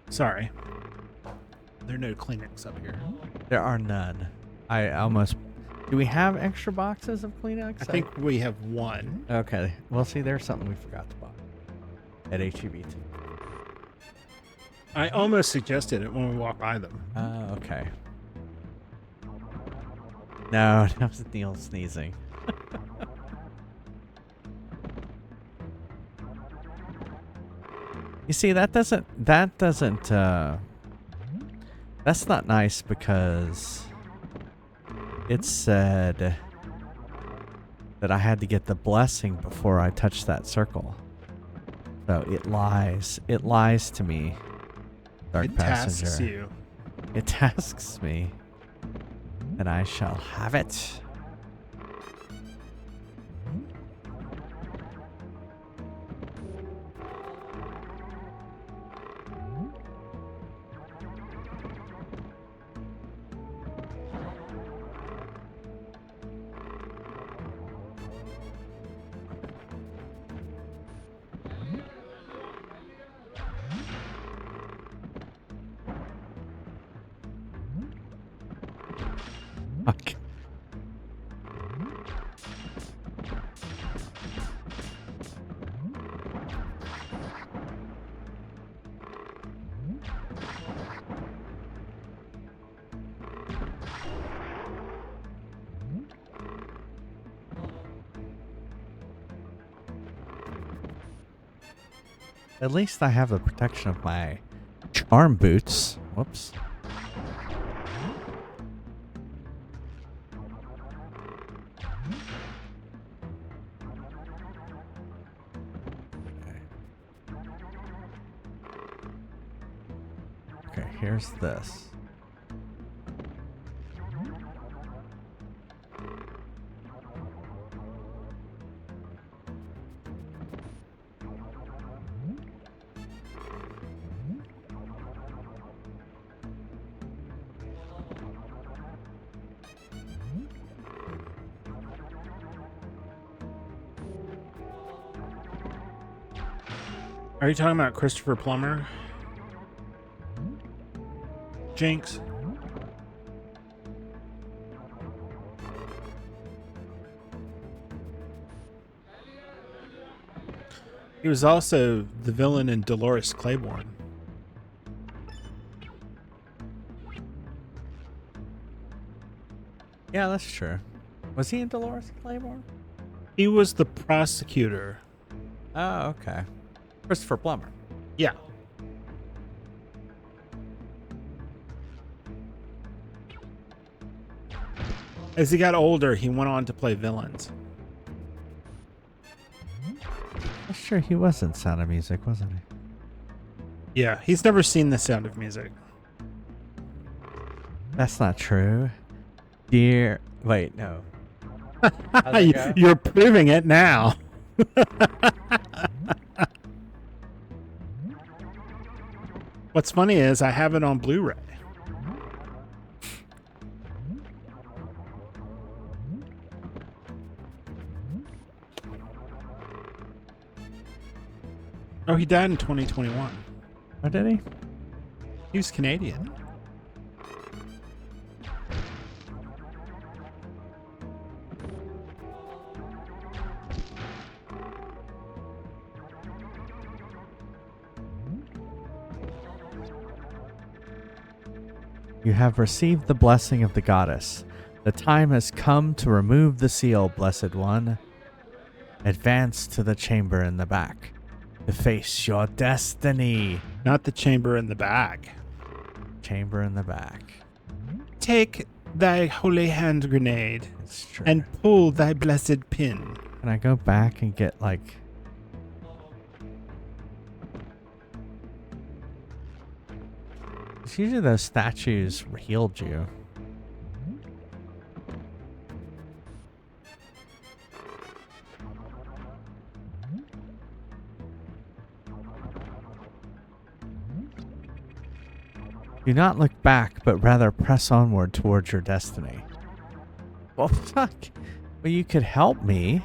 Speaker 2: Sorry. There are no Kleenex up here.
Speaker 1: There are none. I almost... Do we have extra boxes of Kleenex?
Speaker 2: I think we have one.
Speaker 1: Okay. Well, see, there's something we forgot to buy at HEB.
Speaker 2: I almost suggested it when we walked by them.
Speaker 1: Oh, okay. No, that was Neil sneezing. You see, that's not nice because it said that I had to get the blessing before I touched that circle. So it lies. It lies to me, Dark
Speaker 2: It
Speaker 1: Passenger.
Speaker 2: tasks you.
Speaker 1: It tasks me. And I shall have it. Fuck. At least I have the protection of my charm boots. Whoops. Okay, here's this.
Speaker 2: Are you talking about Christopher Plummer? Jinx. He was also the villain in Dolores Claiborne.
Speaker 1: Yeah, that's true. Was he in Dolores Claiborne?
Speaker 2: He was the prosecutor.
Speaker 1: Oh, okay. Christopher Plummer.
Speaker 2: Yeah. As he got older, he went on to play villains.
Speaker 1: I'm sure he was in Sound of Music, wasn't he?
Speaker 2: Yeah, he's never seen The Sound of Music.
Speaker 1: That's not true. Dear... Wait, no. How'd it go?
Speaker 2: You're proving it now. What's funny is I have it on Blu-ray. Oh, he died in 2021.
Speaker 1: Oh, did he?
Speaker 2: He was Canadian.
Speaker 1: You have received the blessing of the goddess. The time has come to remove the seal, blessed one. Advance to the chamber in the back to face your destiny.
Speaker 2: Not the chamber in the back.
Speaker 1: Chamber in the back.
Speaker 2: Take thy holy hand grenade
Speaker 1: It's true.
Speaker 2: and pull thy blessed pin.
Speaker 1: Can I go back and get like... It's usually those statues healed you. Do not look back, but rather press onward towards your destiny. Well, fuck. Well, you could help me.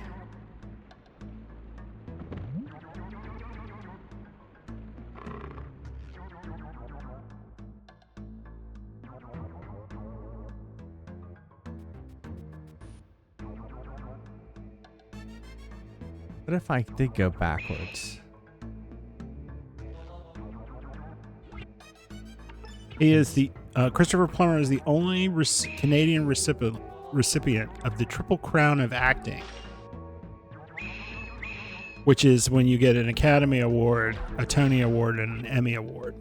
Speaker 1: What if I did go backwards?
Speaker 2: He is the Christopher Plummer is the only Canadian recipient of the Triple Crown of Acting, which is when you get an Academy Award, a Tony Award, and an Emmy Award.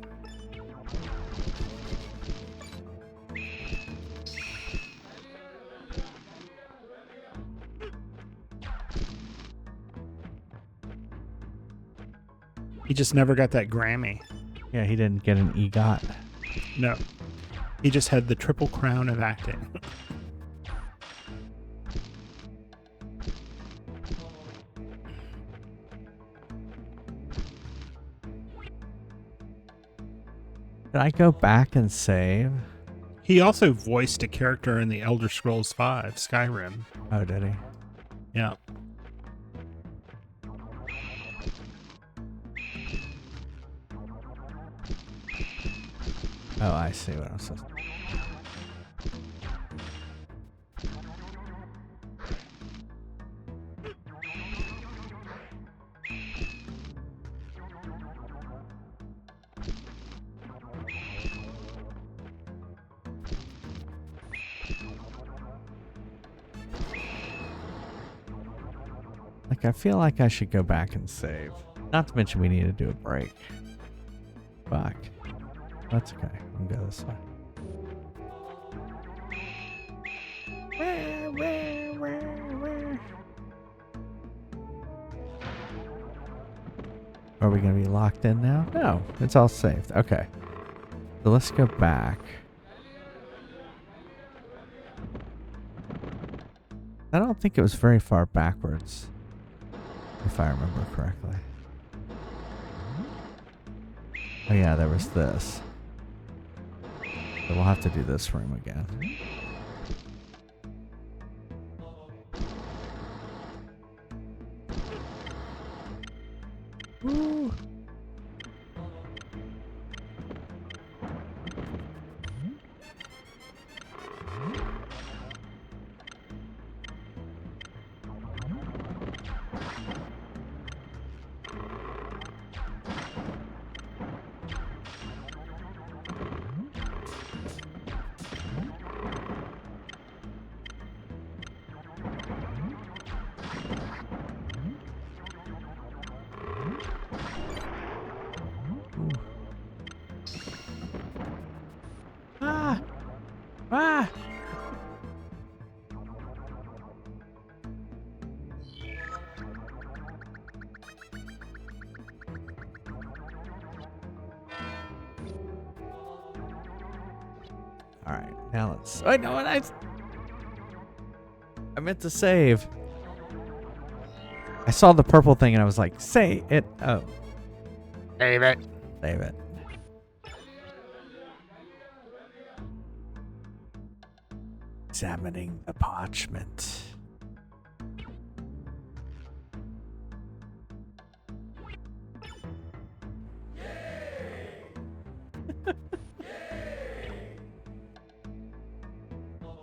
Speaker 2: He just never got that Grammy.
Speaker 1: Yeah, he didn't get an EGOT.
Speaker 2: No. He just had the triple crown of acting.
Speaker 1: Did I go back and save?
Speaker 2: He also voiced a character in the Elder Scrolls V, Skyrim.
Speaker 1: Oh, did he?
Speaker 2: Yeah.
Speaker 1: Oh, I see what I'm supposed to do. Like, I feel like I should go back and save. Not to mention we need to do a break. Fuck. That's okay. We can go this way. Are we going to be locked in now? No, it's all saved. Okay. So let's go back. I don't think it was very far backwards, if I remember correctly. Oh yeah, there was this. So we'll have to do this room again. Woo. Ah! Ah! All right, now let's. Wait, no, I meant to save. I saw the purple thing and I was like, "Say it." Oh,
Speaker 2: Save it.
Speaker 1: save it. Examining the parchment.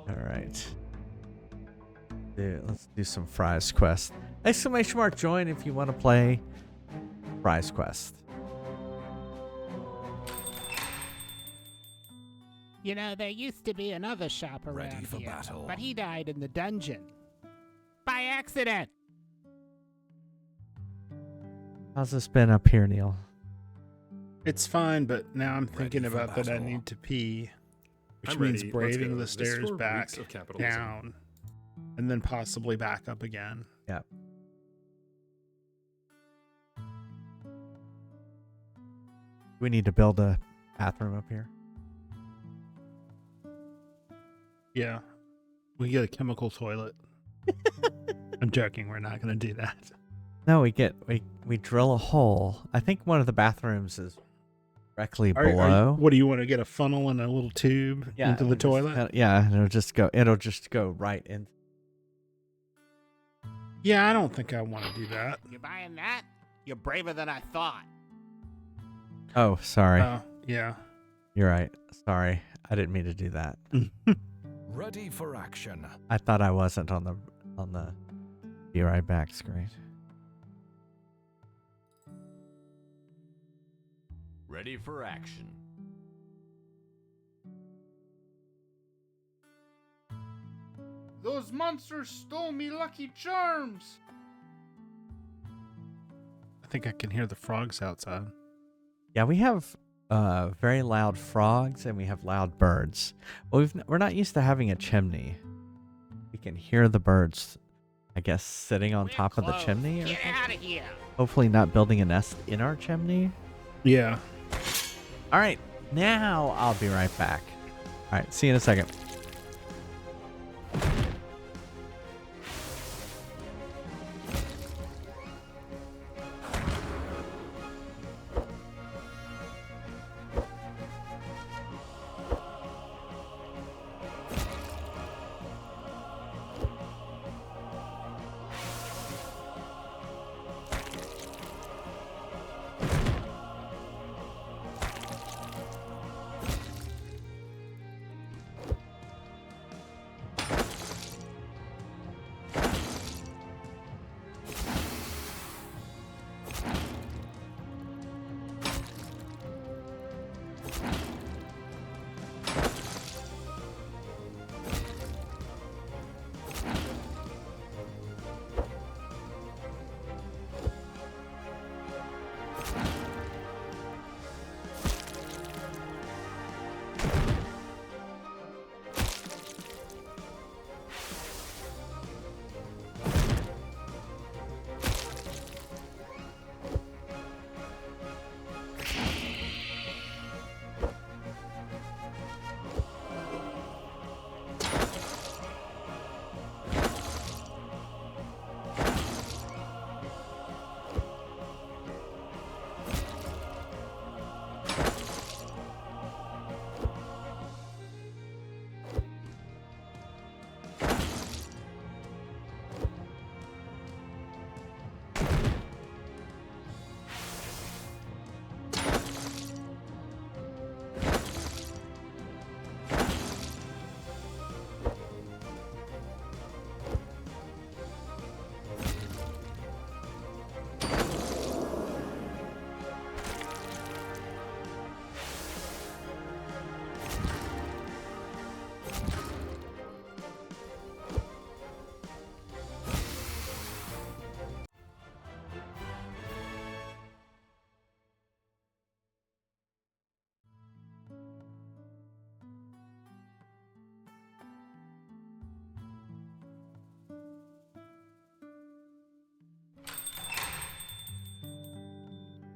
Speaker 1: All right. Let's do some Fries Quest. Exclamation mark join if you want to play Fries Quest.
Speaker 3: You know, there used to be another shop around
Speaker 4: Ready for
Speaker 3: here,
Speaker 4: battle.
Speaker 3: but he died in the dungeon. By accident!
Speaker 1: How's this been up here, Neil?
Speaker 2: It's fine, but now I'm thinking
Speaker 4: Ready for
Speaker 2: about that I
Speaker 4: battle.
Speaker 2: need to pee, which
Speaker 4: I'm
Speaker 2: means
Speaker 4: ready. Let's
Speaker 2: braving
Speaker 4: go.
Speaker 2: the
Speaker 4: This
Speaker 2: stairs
Speaker 4: 4
Speaker 2: back
Speaker 4: weeks of capitalism.
Speaker 2: down, and then possibly back up again.
Speaker 1: Yep. We need to build a bathroom up here.
Speaker 2: Yeah. We get a chemical toilet. I'm joking. We're not going to do that.
Speaker 1: No, we drill a hole. I think one of the bathrooms is directly below.
Speaker 2: What do you want to get a funnel and a little tube into the toilet?
Speaker 1: Yeah, it'll just go right in.
Speaker 2: Yeah, I don't think I want to do that.
Speaker 3: You buying that? You're braver than I thought.
Speaker 1: Oh, sorry.
Speaker 2: Yeah.
Speaker 1: You're right. Sorry. I didn't mean to do that.
Speaker 4: Ready for action.
Speaker 1: I thought I wasn't on the be right back screen.
Speaker 4: Ready for action.
Speaker 5: Those monsters stole me Lucky Charms!
Speaker 2: think I can hear the frogs outside.
Speaker 1: Yeah, we have very loud frogs and we have loud birds. But we're not used to having a chimney. We can hear the birds, I guess, sitting on
Speaker 3: We're
Speaker 1: top of the
Speaker 3: closed.
Speaker 1: chimney. Or
Speaker 3: Get
Speaker 1: something.
Speaker 3: out of here.
Speaker 1: Hopefully not building a nest in our chimney.
Speaker 2: Yeah.
Speaker 1: All right, now I'll be right back. All right, see you in a second.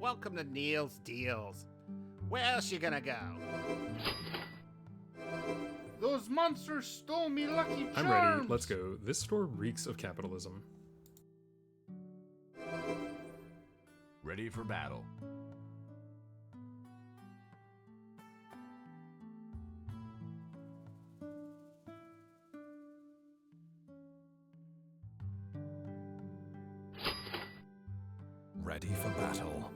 Speaker 3: Welcome to Neil's Deals. Where else you gonna go? Those monsters stole me Lucky Charms.
Speaker 5: I'm ready. Let's go. This store reeks of capitalism.
Speaker 4: Ready for battle. Ready for battle.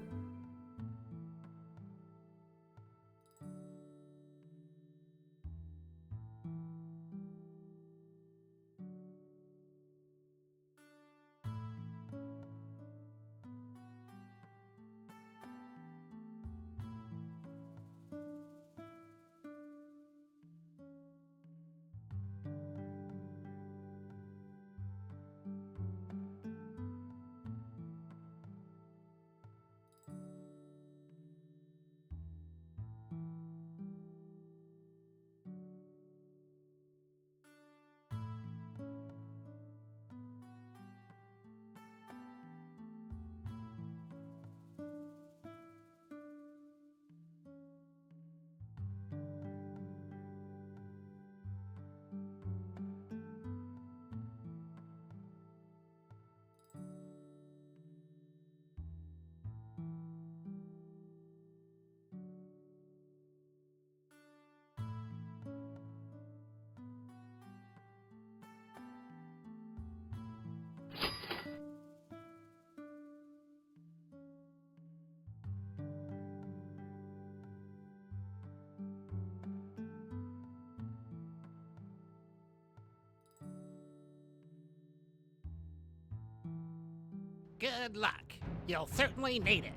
Speaker 3: Good luck. You'll certainly need it.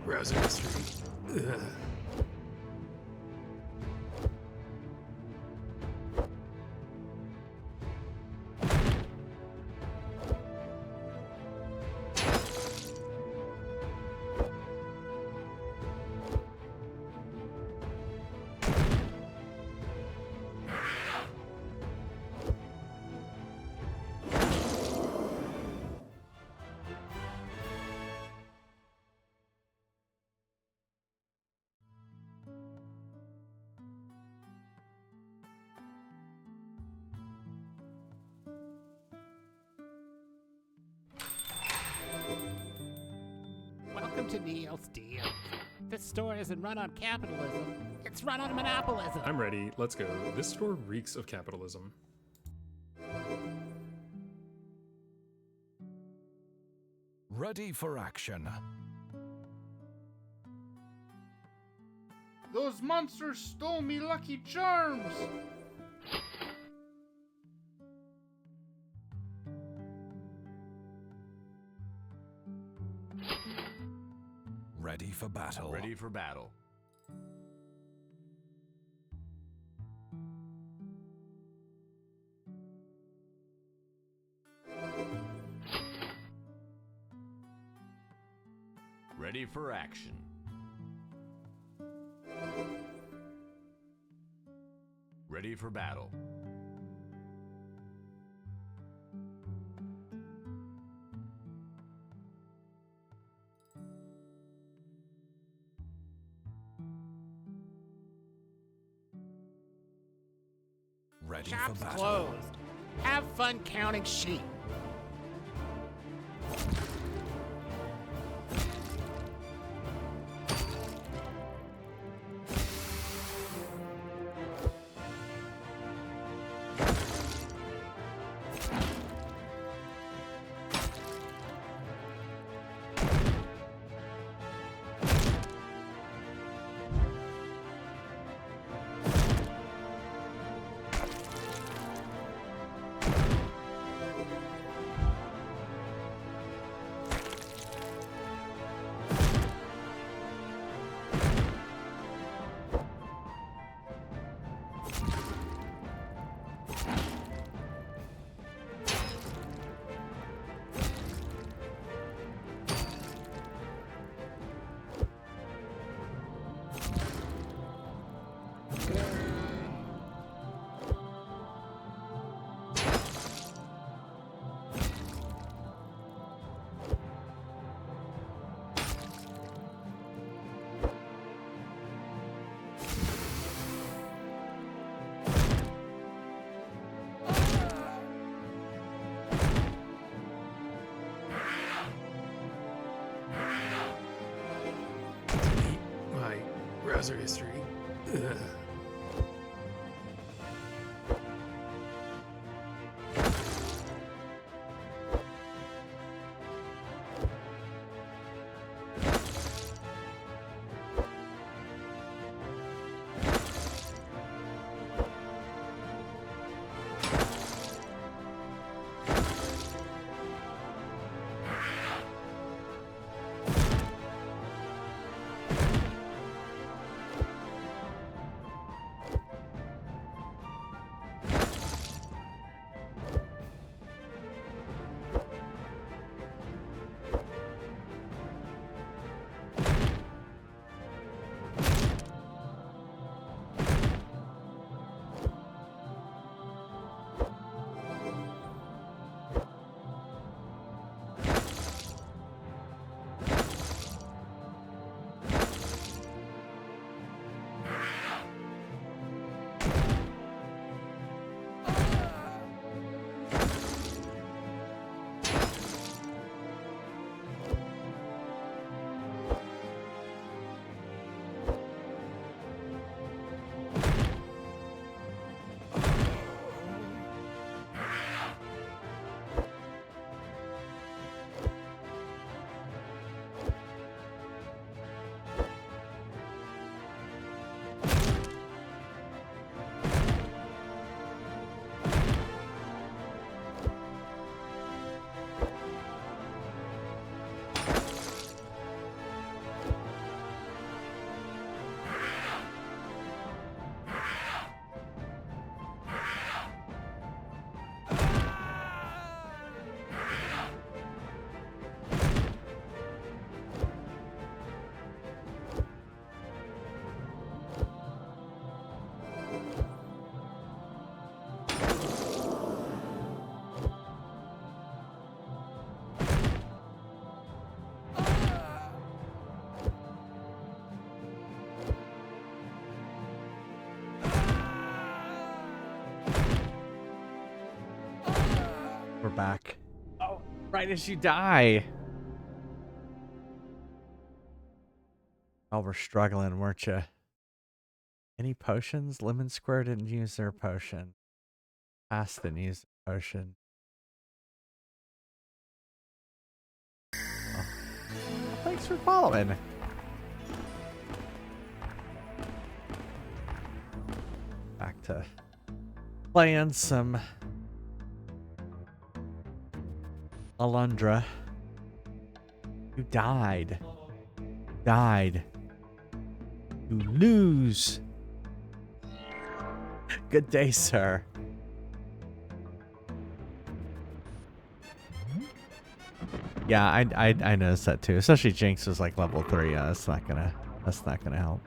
Speaker 5: browser history. Ugh.
Speaker 3: Welcome to Neil's Deals. This store isn't run on capitalism, it's run on monopolism.
Speaker 5: I'm ready. Let's go. This store reeks of capitalism.
Speaker 4: Ready for action.
Speaker 6: Those monsters stole me Lucky Charms!
Speaker 4: Ready for battle.
Speaker 7: Ready for battle. Ready for action. Ready for battle.
Speaker 4: Ready
Speaker 3: Shop's
Speaker 4: for battle.
Speaker 3: closed. Have fun counting sheep.
Speaker 5: My browser history. Ugh.
Speaker 1: we're back. Oh, right as you die. Oh, we're struggling, weren't you? Any potions? Lemon Square didn't use their potion. Pass didn't use the potion. Oh. Thanks for following. Back to playing some Alundra. You died. Died. You lose. Good day, sir. Yeah, I noticed that too. Especially Jinx was like level 3. Yeah, that's not gonna help.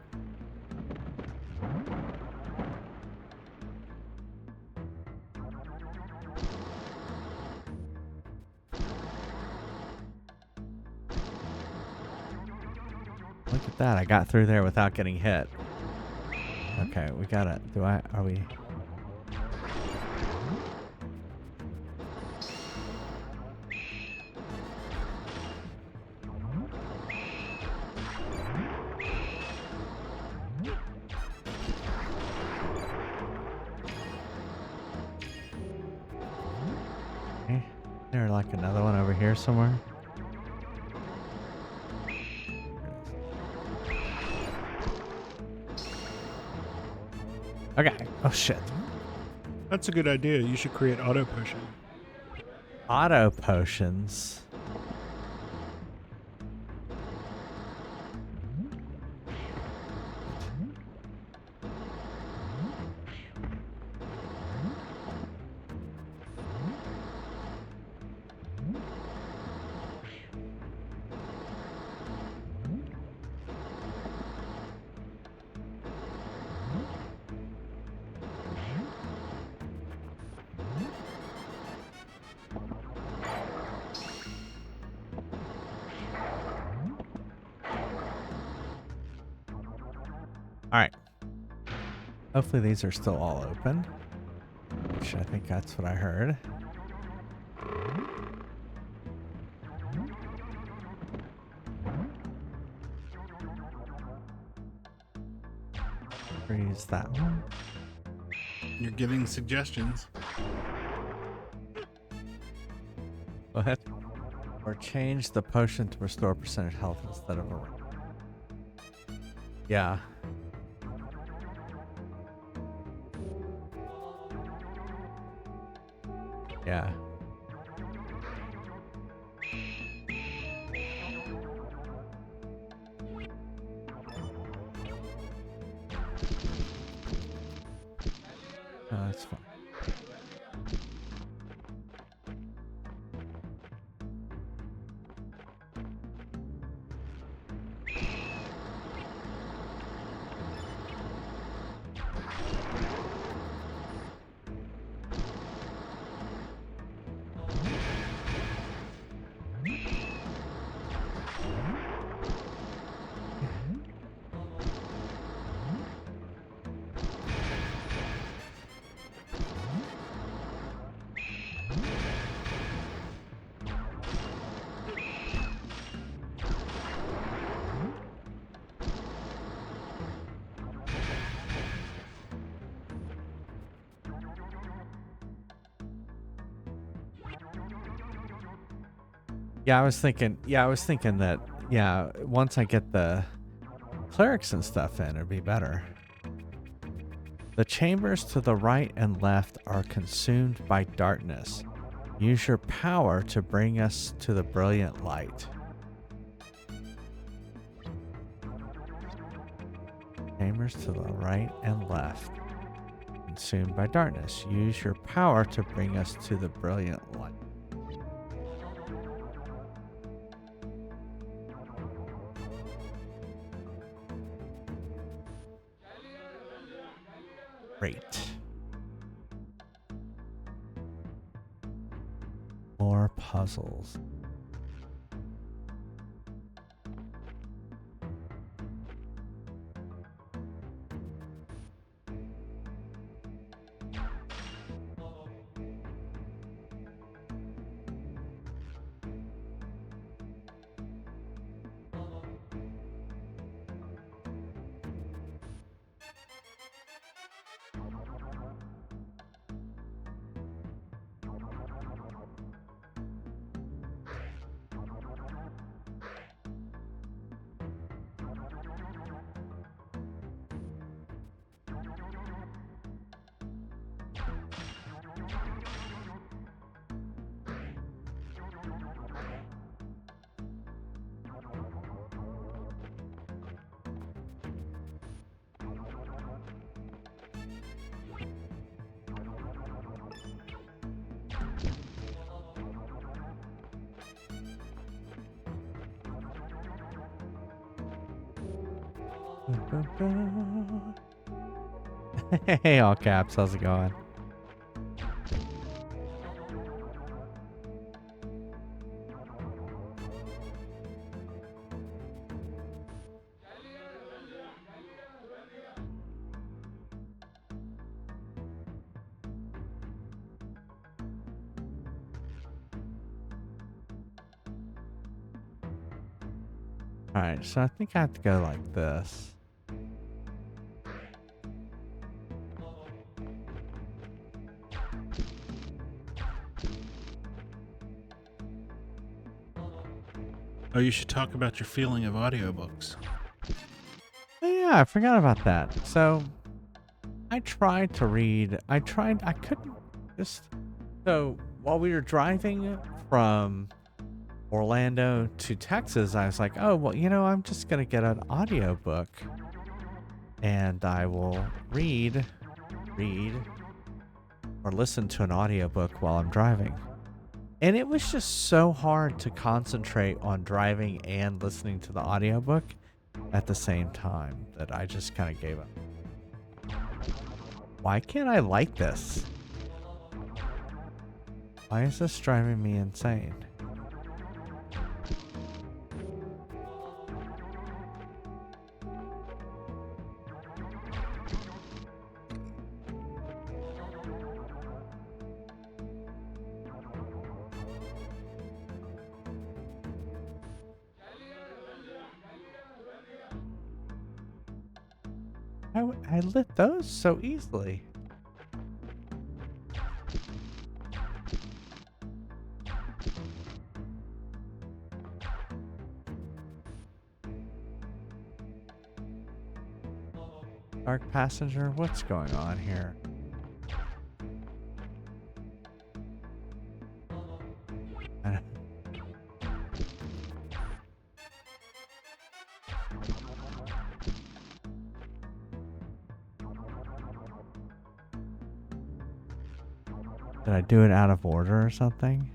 Speaker 1: Look at that. I got through there without getting hit. Okay, we gotta... Are we... Okay. Is there like another one over here somewhere? Okay. Oh shit.
Speaker 2: That's a good idea. You should create auto potion.
Speaker 1: Auto potions. Alright. Hopefully these are still all open. Which I think that's what I heard. Freeze that one.
Speaker 2: You're giving suggestions.
Speaker 1: Go ahead. Or change the potion to restore percentage health instead of a... Yeah. Yeah. Oh, that's fine. Yeah, I was thinking that, yeah, once I get the clerics and stuff in, it'd be better. The chambers to the right and left are consumed by darkness. Use your power to bring us to the brilliant light. Chambers to the right and left, consumed by darkness. Use your power to bring us to the brilliant light. Great. More puzzles. Hey, all caps. How's it going? Alright, so I think I have to go like this.
Speaker 2: Oh, you should talk about your feeling of audiobooks.
Speaker 1: Oh, yeah, I forgot about that. So, I tried to read. I couldn't just. So, while we were driving from Orlando to Texas, I was like, oh, well, I'm just going to get an audiobook and I will read, or listen to an audiobook while I'm driving. And it was just so hard to concentrate on driving and listening to the audiobook at the same time that I just kind of gave up. Why can't I like this? Why is this driving me insane? I lit those so easily. Dark passenger, what's going on here? Did I do it out of order or something?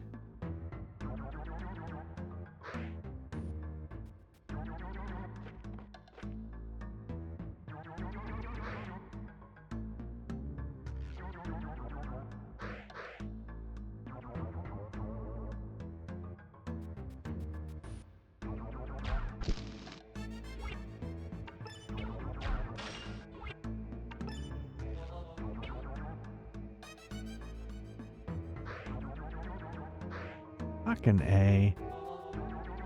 Speaker 1: Fucking A.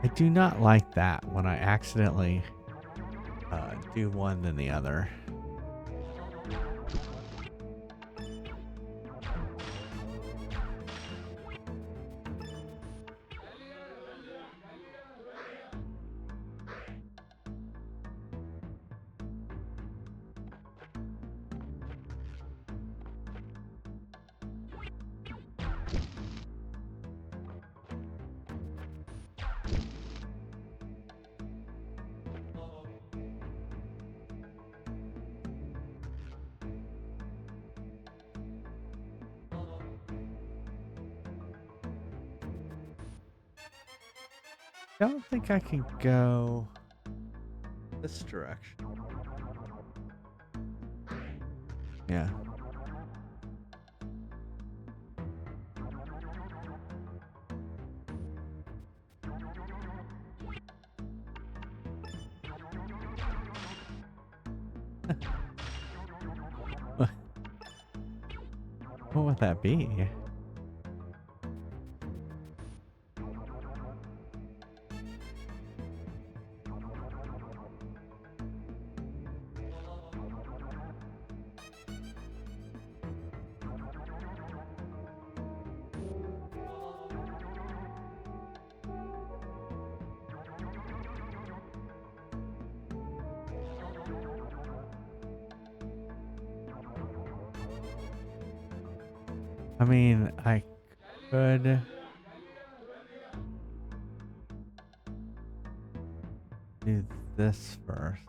Speaker 1: I do not like that when I accidentally do one then the other. I don't think I can go this direction. Yeah. What would that be? I mean, I could do this first.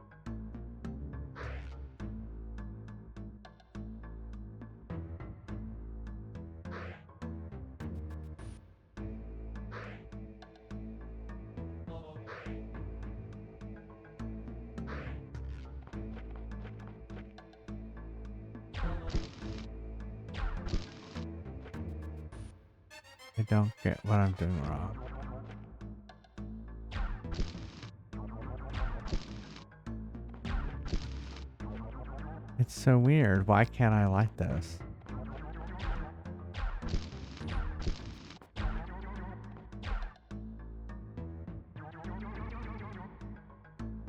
Speaker 1: don't get what I'm doing wrong. It's so weird. Why can't I light those?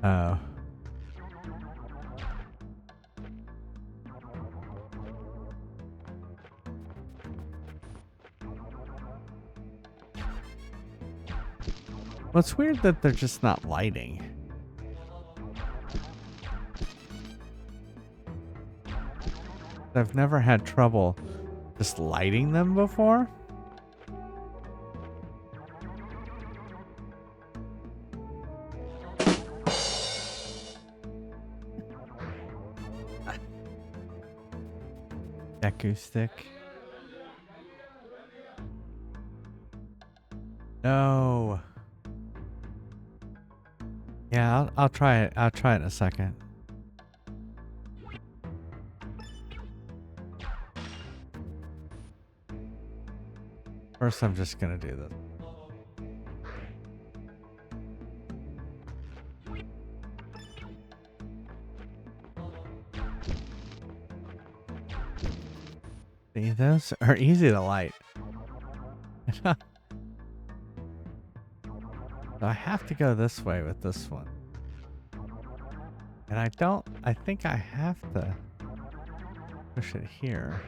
Speaker 1: Oh. Well, it's weird that they're just not lighting. I've never had trouble just lighting them before. Acoustic. No. Yeah, I'll try it. I'll try it in a second. First, I'm just gonna do this. See, those are easy to light. So I have to go this way with this one. And I think I have to push it here.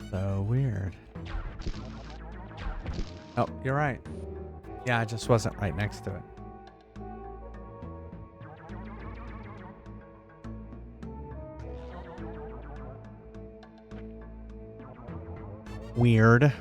Speaker 1: So weird. Oh, you're right. Yeah, I just wasn't right next to it. Weird.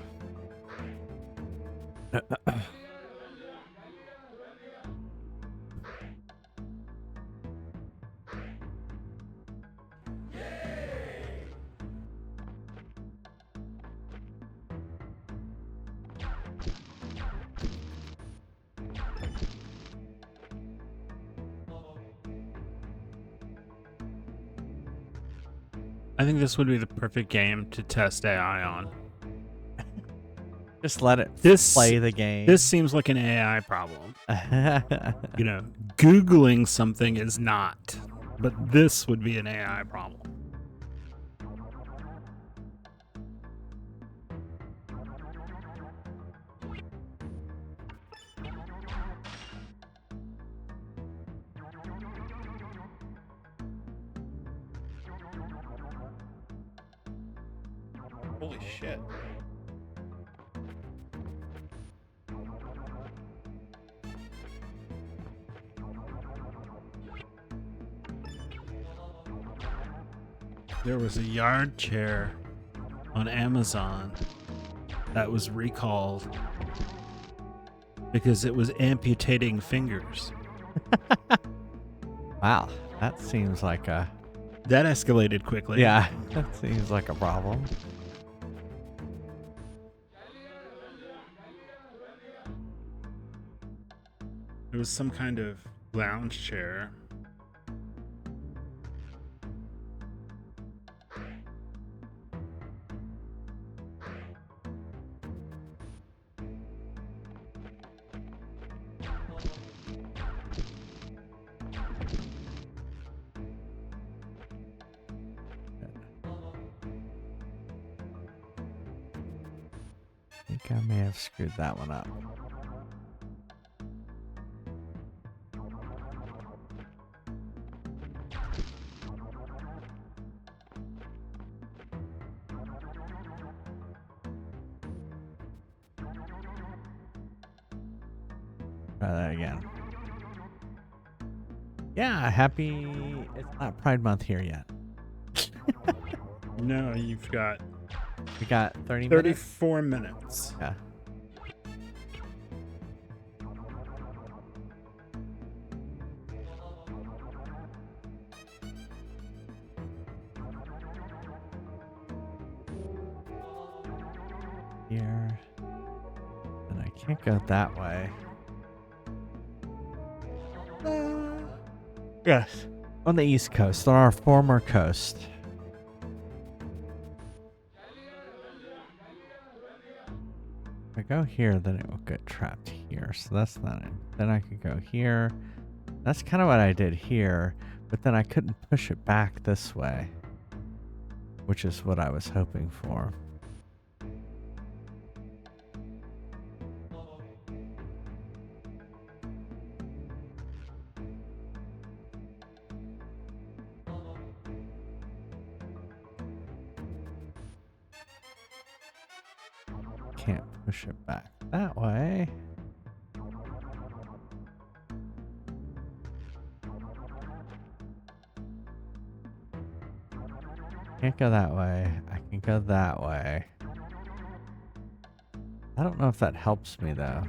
Speaker 2: I think this would be the perfect game to test AI on.
Speaker 1: Just let it
Speaker 2: This-
Speaker 1: play the game.
Speaker 2: This seems like an AI problem. You know, Googling something is not, but this would be an AI problem. Holy shit. There was a yard chair on Amazon that was recalled because it was amputating fingers.
Speaker 1: Wow, that seems like a...
Speaker 2: That escalated quickly.
Speaker 1: Yeah, that seems like a problem.
Speaker 2: It was some kind of lounge chair.
Speaker 1: I think I may have screwed that one up. Try that again. Yeah, happy... It's not Pride Month here yet.
Speaker 2: No, you've got
Speaker 1: We got 30 minutes?
Speaker 2: 34 minutes.
Speaker 1: Yeah. here. And I can't go that way. Yes. On the East Coast, on our former coast. If I go here, then it will get trapped here. So that's not it. Then I could go here. That's kind of what I did here. But then I couldn't push it back this way. Which is what I was hoping for. Can't push it back that way. Can't go that way. I can go that way. I don't know if that helps me though.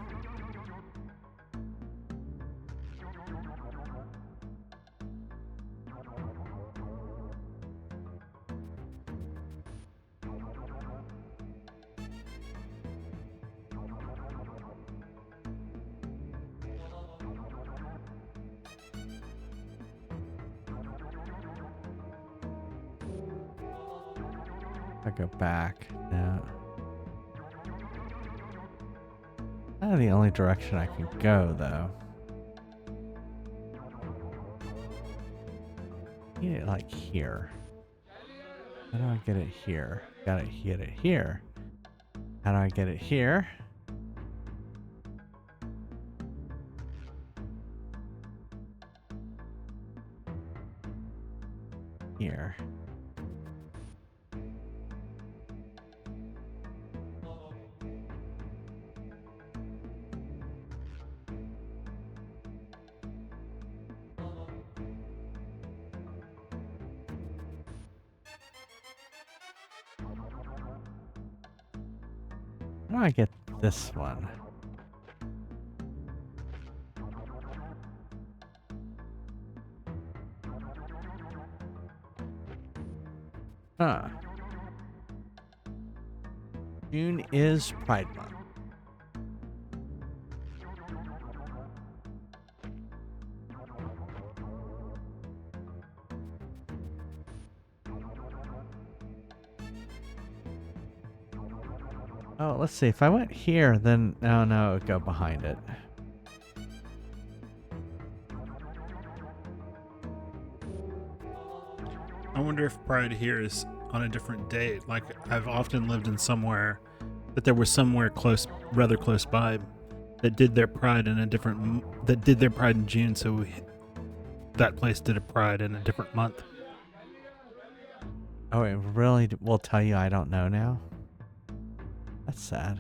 Speaker 1: I go back now. Kind of the only direction I can go, though. Need it like here. How do I get it here? Gotta get it here. How do I get it here? Here. How do I get this one? Huh. June is Pride Month. Oh, let's see. If I went here, then... Oh, no, it would go behind it.
Speaker 2: I wonder if Pride here is on a different date. Like, I've often lived in somewhere that there was somewhere close, rather close by, that did their Pride in a different... that did their Pride in June, so that place did a Pride in a different month.
Speaker 1: Oh, it really will tell you I don't know now? That's sad.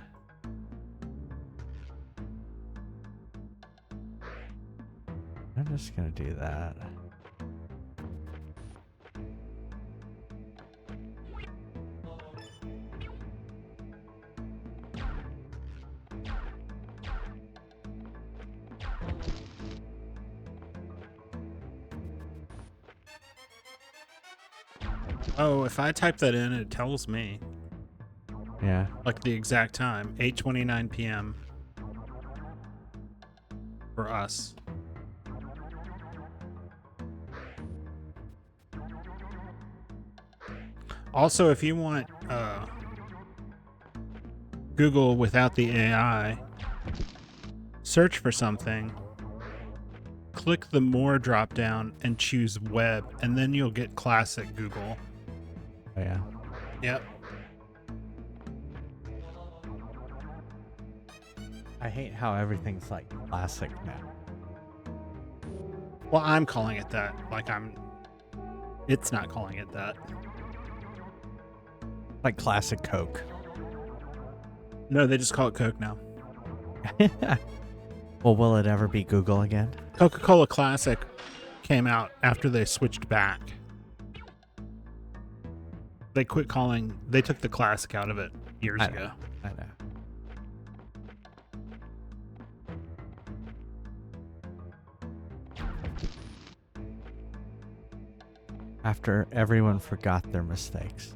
Speaker 1: I'm just gonna do that.
Speaker 2: Oh, if I type that in, it tells me.
Speaker 1: Yeah.
Speaker 2: Like the exact time, 8:29 p.m. for us. Also, if you want Google without the AI, search for something, click the More drop down and choose Web, and then you'll get classic Google.
Speaker 1: Oh, yeah.
Speaker 2: Yep.
Speaker 1: I hate how everything's like classic now.
Speaker 2: Well, I'm calling it that. It's not calling it that.
Speaker 1: Like classic Coke.
Speaker 2: No, they just call it Coke now.
Speaker 1: Well, will it ever be Google again?
Speaker 2: Coca-Cola Classic came out after they switched back. They quit calling, they took the classic out of it years ago.
Speaker 1: I know. After everyone forgot their mistakes.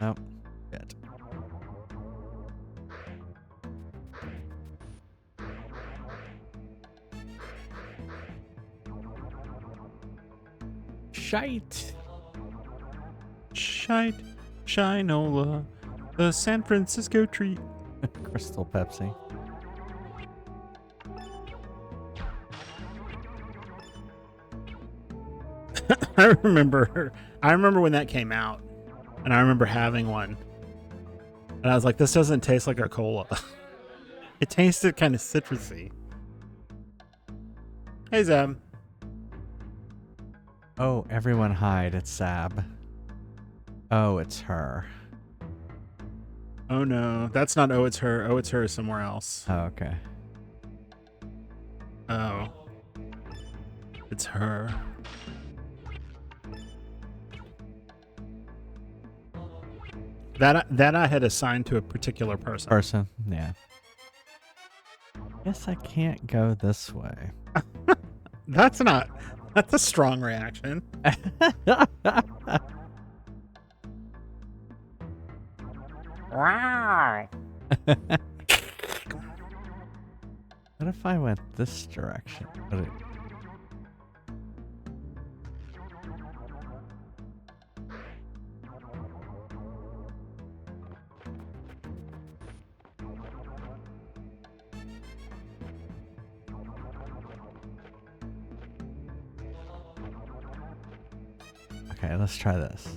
Speaker 1: Nope. Good. Shite.
Speaker 2: Shite, Shinola, the San Francisco treat.
Speaker 1: Crystal Pepsi.
Speaker 2: I remember when that came out, and I remember having one, and I was like, "This doesn't taste like a cola." It tasted kind of citrusy. Hey, Zeb.
Speaker 1: Oh, everyone hide. It's Sab. Oh, it's her.
Speaker 2: Oh no, that's not. Oh, it's her. Oh, it's her somewhere else.
Speaker 1: Oh, okay.
Speaker 2: Oh, it's her. That I had assigned to a particular person.
Speaker 1: Yeah. Guess I can't go this way.
Speaker 2: That's a strong reaction.
Speaker 3: Wow.
Speaker 1: What if I went this direction? Okay, let's try this.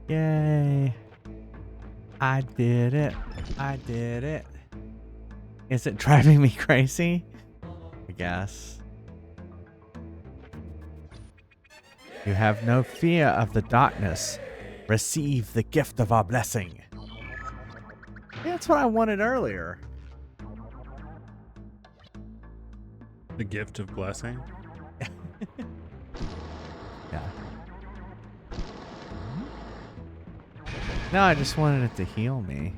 Speaker 1: Yay. I did it. I did it. Is it driving me crazy? I guess. You have no fear of the darkness. Receive the gift of our blessing. Yeah, that's what I wanted earlier.
Speaker 2: The gift of blessing.
Speaker 1: Yeah. No, I just wanted it to heal me.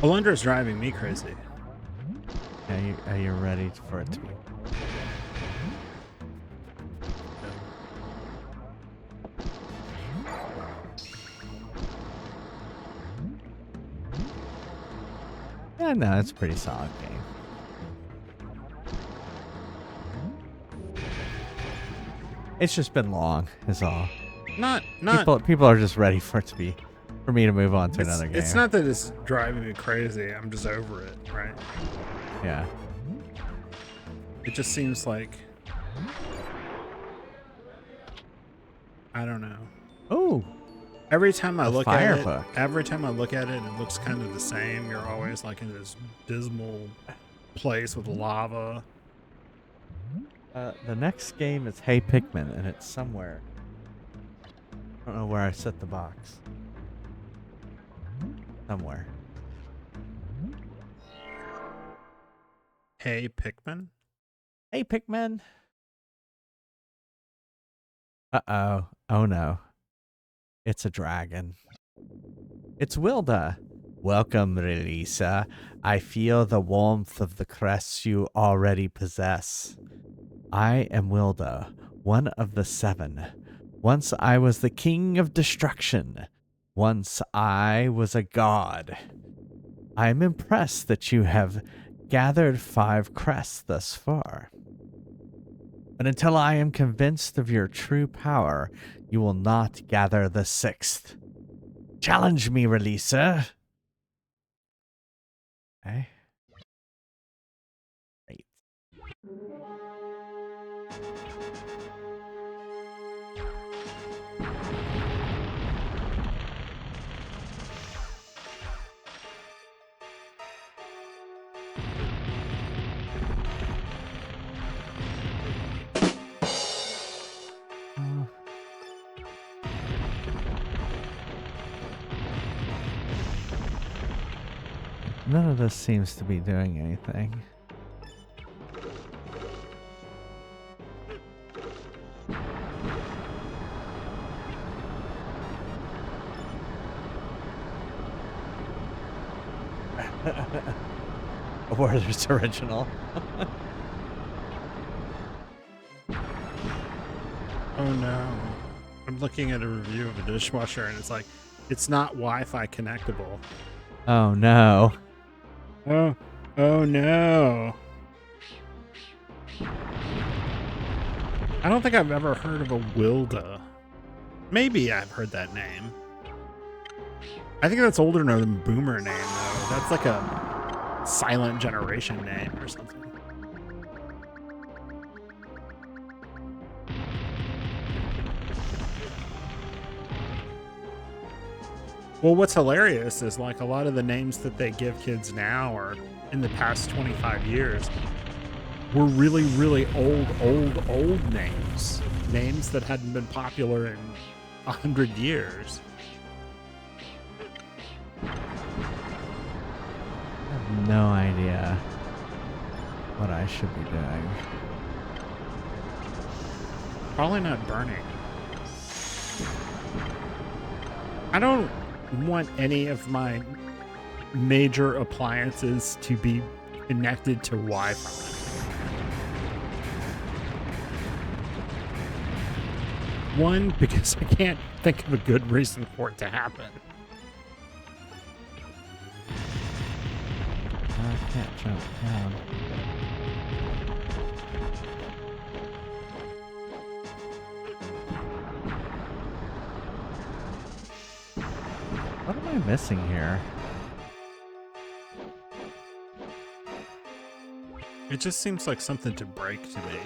Speaker 2: Alundra's driving me crazy.
Speaker 1: Are you ready for it to be? Yeah, no, it's a pretty solid game. It's just been long, is all.
Speaker 2: Not.
Speaker 1: People are just ready for it to be, for me to move on to another game.
Speaker 2: It's not that it's driving me crazy. I'm just over it, right?
Speaker 1: Yeah.
Speaker 2: It just seems like, I don't know.
Speaker 1: Oh,
Speaker 2: Every time I look
Speaker 1: fire
Speaker 2: at it,
Speaker 1: book.
Speaker 2: it looks kind of the same. You're always like in this dismal place with lava.
Speaker 1: the next game is Hey Pikmin, and it's somewhere. I don't know where I set the box. Somewhere.
Speaker 2: Hey, Pikmin.
Speaker 1: Hey Pikmin. Uh-oh. Oh no. It's a dragon. It's Wilda. Welcome, Relisa. I feel the warmth of the crests you already possess. I am Wilda, one of the 7. Once I was the king of destruction. Once I was a god. I am impressed that you have gathered 5 crests thus far. But until I am convinced of your true power, you will not gather the 6th. Challenge me, Relisa. Okay. Great. None of this seems to be doing anything. Werther's original.
Speaker 2: Oh no. I'm looking at a review of a dishwasher and it's like, it's not Wi-Fi connectable.
Speaker 1: Oh no.
Speaker 2: Oh no. I don't think I've ever heard of a Wilda. Maybe I've heard that name. I think that's older than Boomer name though. That's like a silent generation name or something. Well, what's hilarious is like a lot of the names that they give kids now or in the past 25 years were really, really old names. Names that hadn't been popular in 100 years.
Speaker 1: I have no idea what I should be doing.
Speaker 2: Probably not burning. I don't want any of my major appliances to be connected to Wi-Fi. One, because I can't think of a good reason for it to happen.
Speaker 1: I can't jump down. What am I missing here?
Speaker 2: It just seems like something to break to me.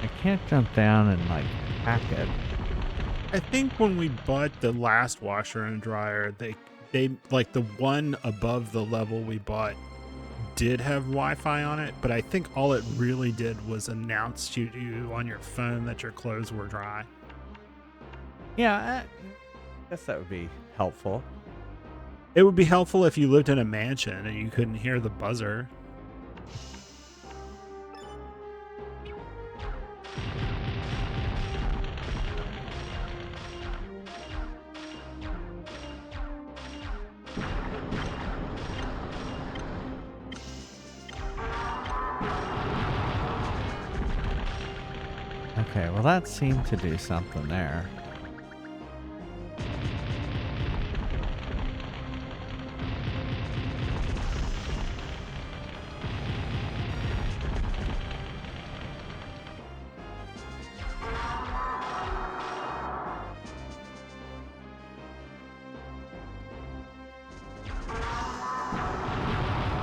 Speaker 1: I can't jump down and like hack it.
Speaker 2: I think when we bought the last washer and dryer, they like the one above the level we bought did have Wi-Fi on it, but I think all it really did was announce to you on your phone that your clothes were dry.
Speaker 1: Yeah, I guess that would be helpful.
Speaker 2: It would be helpful if you lived in a mansion and you couldn't hear the buzzer.
Speaker 1: Okay, well that seemed to do something there.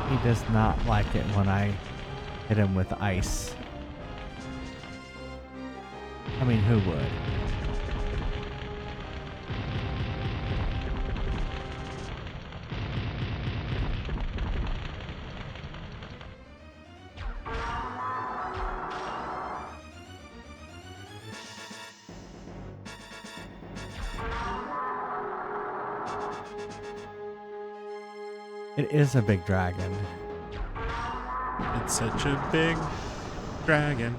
Speaker 1: He does not like it when I hit him with ice. I mean, who would? It is a big dragon.
Speaker 2: It's such a big dragon.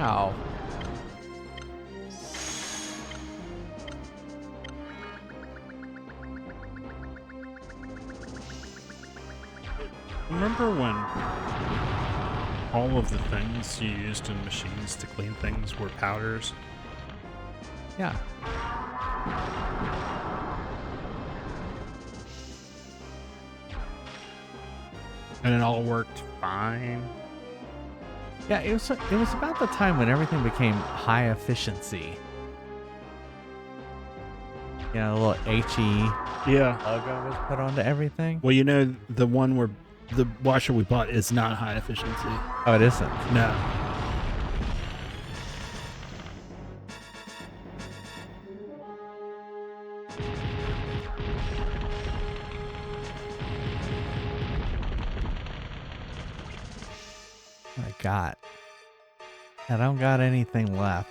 Speaker 1: Ow.
Speaker 2: Remember when all of the things you used in machines to clean things were powders?
Speaker 1: Yeah.
Speaker 2: And it all worked fine?
Speaker 1: Yeah, it was about the time when everything became high efficiency. You know, the little HE
Speaker 2: Yeah.
Speaker 1: logo was put onto everything.
Speaker 2: Well, you know, the one where the washer we bought is not high efficiency.
Speaker 1: Oh, it isn't.
Speaker 2: No.
Speaker 1: What I got. I don't got anything left.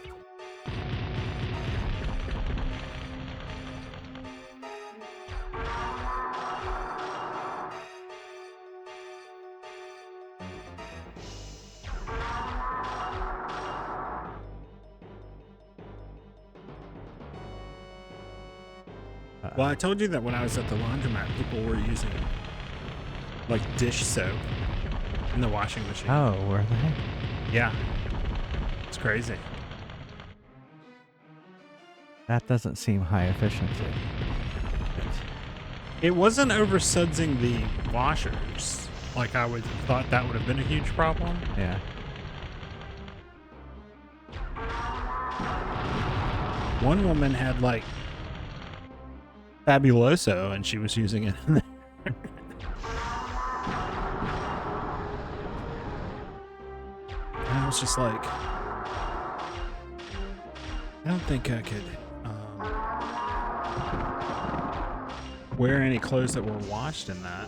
Speaker 2: Well, I told you that when I was at the laundromat, people were using like dish soap in the washing machine.
Speaker 1: Oh, were they?
Speaker 2: Yeah. It's crazy.
Speaker 1: That doesn't seem high efficiency.
Speaker 2: It wasn't oversudsing the washers. Like I would thought that would have been a huge problem.
Speaker 1: Yeah.
Speaker 2: One woman had like Fabuloso and she was using it in there. And I was just like, I don't think I could wear any clothes that were washed in that.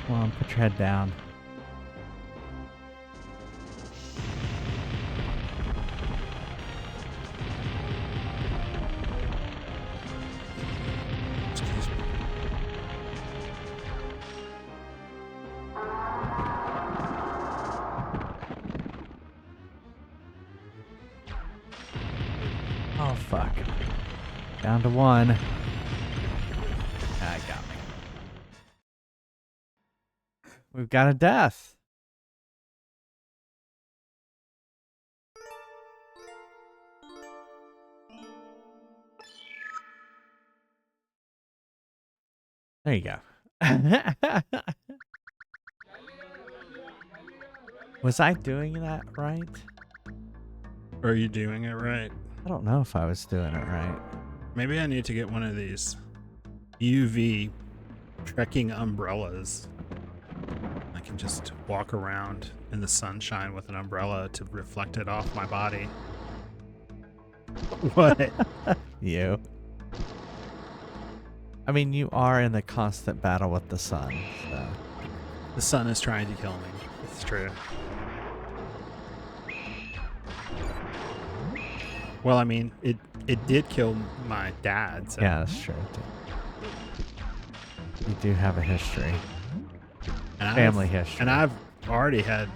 Speaker 1: Come on, put your head down.
Speaker 2: Excuse me.
Speaker 1: Oh, fuck. Down to one. Ah, got me. We've got a death. There you go. Was I doing that right?
Speaker 2: Are you doing it right?
Speaker 1: I don't know if I was doing it right.
Speaker 2: Maybe I need to get one of these UV trekking umbrellas. I can just walk around in the sunshine with an umbrella to reflect it off my body. What?
Speaker 1: You. I mean, you are in the constant battle with the sun, so.
Speaker 2: The sun is trying to kill me. It's true. Well, I mean, it did kill my dad. So.
Speaker 1: Yeah, that's true. You do have a history.
Speaker 2: And
Speaker 1: Family history.
Speaker 2: And I've already had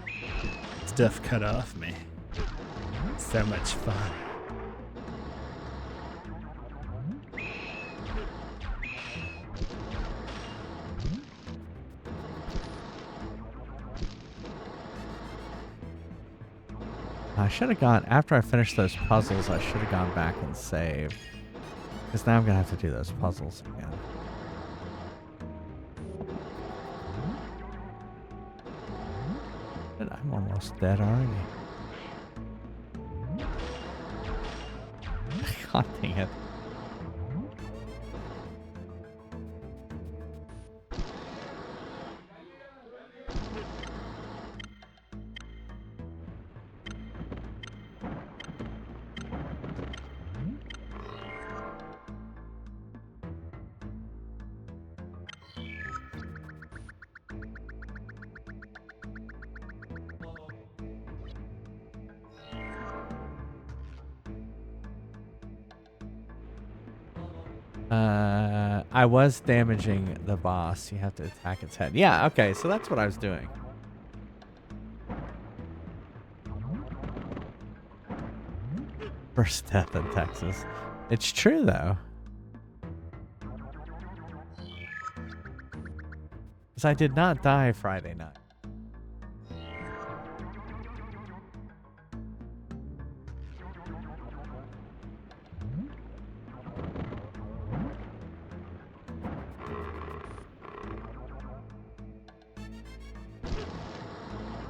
Speaker 2: stuff cut off me. So much fun.
Speaker 1: I should have gone, after I finished those puzzles, I should have gone back and saved. Because now I'm going to have to do those puzzles again. But I'm almost dead already. God dang it. I was damaging the boss. You have to attack its head. Yeah, okay, so that's what I was doing. First death in Texas. It's true, though. Because I did not die Friday night.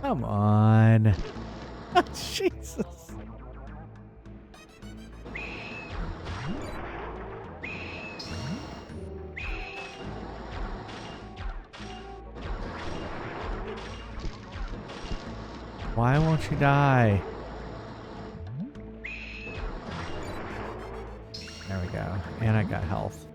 Speaker 1: Come on. Jesus. Why won't you die? There we go. And I got health.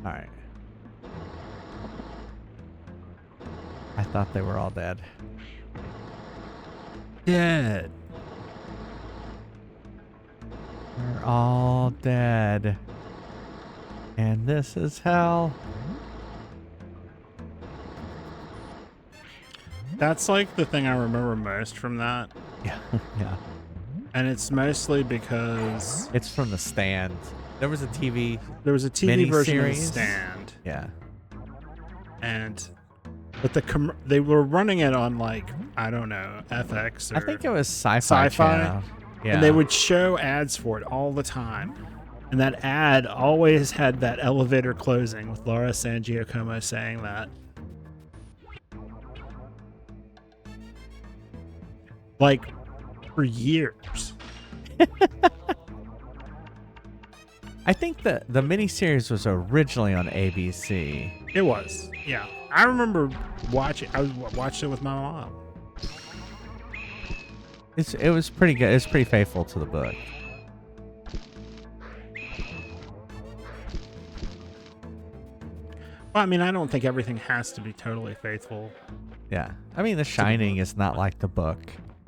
Speaker 1: Alright. I thought they were all dead.
Speaker 2: Dead.
Speaker 1: They're all dead. And this is hell.
Speaker 2: That's like the thing I remember most from that.
Speaker 1: Yeah. Yeah.
Speaker 2: And it's mostly because
Speaker 1: It's from The Stand. There was a TV.
Speaker 2: there was a TV version of The
Speaker 1: Miniseries?
Speaker 2: Stand,
Speaker 1: Yeah.
Speaker 2: but they were running it on like, I don't know, FX or
Speaker 1: I think it was Sci-Fi.
Speaker 2: Sci-Fi?
Speaker 1: Channel. Yeah.
Speaker 2: and they would show ads for it all the time. And that ad always had that elevator closing with Laura San Giacomo saying that. Like, for years.
Speaker 1: I think the miniseries was originally on ABC.
Speaker 2: It was. Yeah. I remember watching it with my mom.
Speaker 1: It was pretty good. It's pretty faithful to the book.
Speaker 2: Well, I mean, I don't think everything has to be totally faithful.
Speaker 1: Yeah. I mean, The Shining is not like the book.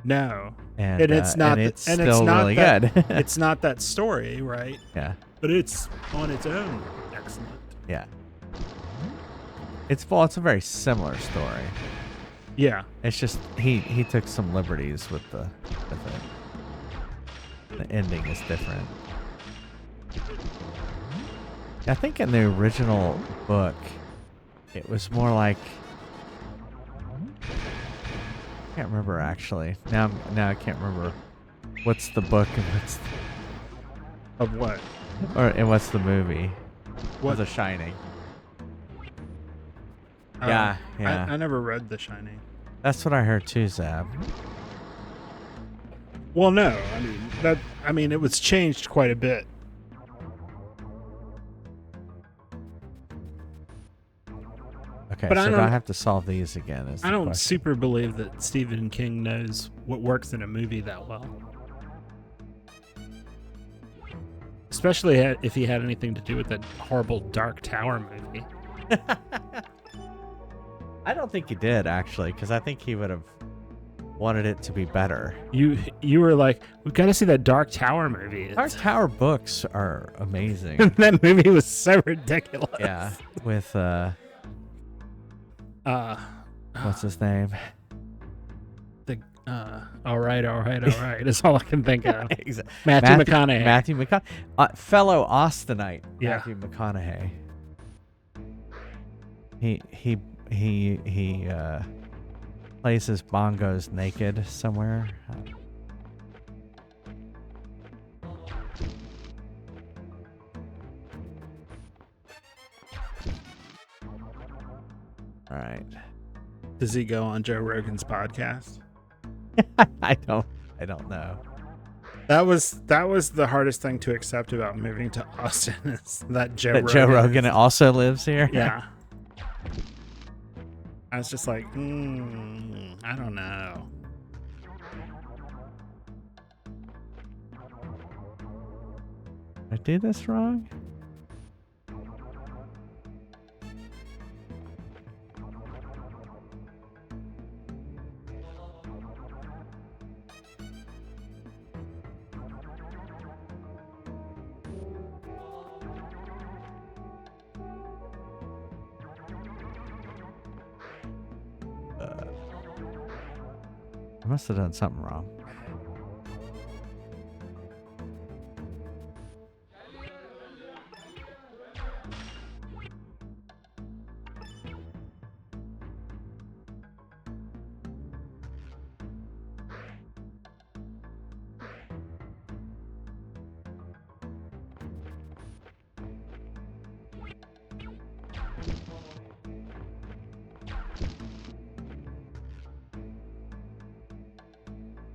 Speaker 2: No.
Speaker 1: And
Speaker 2: it's not.
Speaker 1: and it's
Speaker 2: and
Speaker 1: still
Speaker 2: it's not
Speaker 1: really
Speaker 2: that,
Speaker 1: good.
Speaker 2: It's not that story, right?
Speaker 1: Yeah.
Speaker 2: But it's on its own excellent.
Speaker 1: Yeah. It's a very similar story.
Speaker 2: Yeah.
Speaker 1: It's just he took some liberties with it. The ending is different. I think in the original book, it was more like I can't remember actually. Now I can't remember what's the book and
Speaker 2: Of what?
Speaker 1: what's the movie.
Speaker 2: What?
Speaker 1: The Shining. Yeah.
Speaker 2: I never read The Shining.
Speaker 1: That's what I heard too, Zab.
Speaker 2: Well, no. I mean, it was changed quite a bit.
Speaker 1: Okay,
Speaker 2: But I
Speaker 1: so do
Speaker 2: don't-
Speaker 1: I have to solve these again? Is
Speaker 2: I
Speaker 1: the
Speaker 2: don't
Speaker 1: question.
Speaker 2: super believe that Stephen King knows what works in a movie that well. Especially if he had anything to do with that horrible Dark Tower movie.
Speaker 1: I don't think he did actually, because I think he would have wanted it to be better.
Speaker 2: You were like, we've got to see that Dark Tower movie.
Speaker 1: Dark Tower books are amazing.
Speaker 2: That movie was so ridiculous.
Speaker 1: Yeah, with what's his name?
Speaker 2: All right. That's all I can think of.
Speaker 1: Exactly.
Speaker 2: Matthew McConaughey.
Speaker 1: Matthew McConaughey, fellow Austinite.
Speaker 2: Yeah.
Speaker 1: Matthew McConaughey. He plays his bongos naked somewhere. All right.
Speaker 2: Does he go on Joe Rogan's podcast?
Speaker 1: I don't know.
Speaker 2: That was the hardest thing to accept about moving to Austin is that Joe
Speaker 1: Rogan also lives here.
Speaker 2: Yeah. I was just like, I don't know.
Speaker 1: I did this wrong? I must have done something wrong.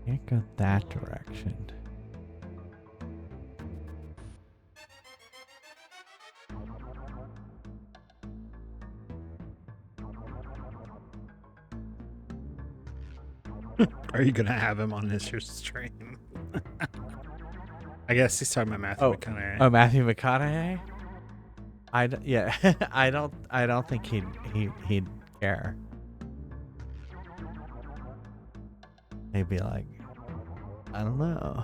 Speaker 1: Can't go that direction.
Speaker 2: Are you gonna have him on this your stream? I guess he's talking about Matthew McConaughey.
Speaker 1: Oh, Matthew McConaughey. Yeah. I don't think he'd care. He'd be like, I don't know.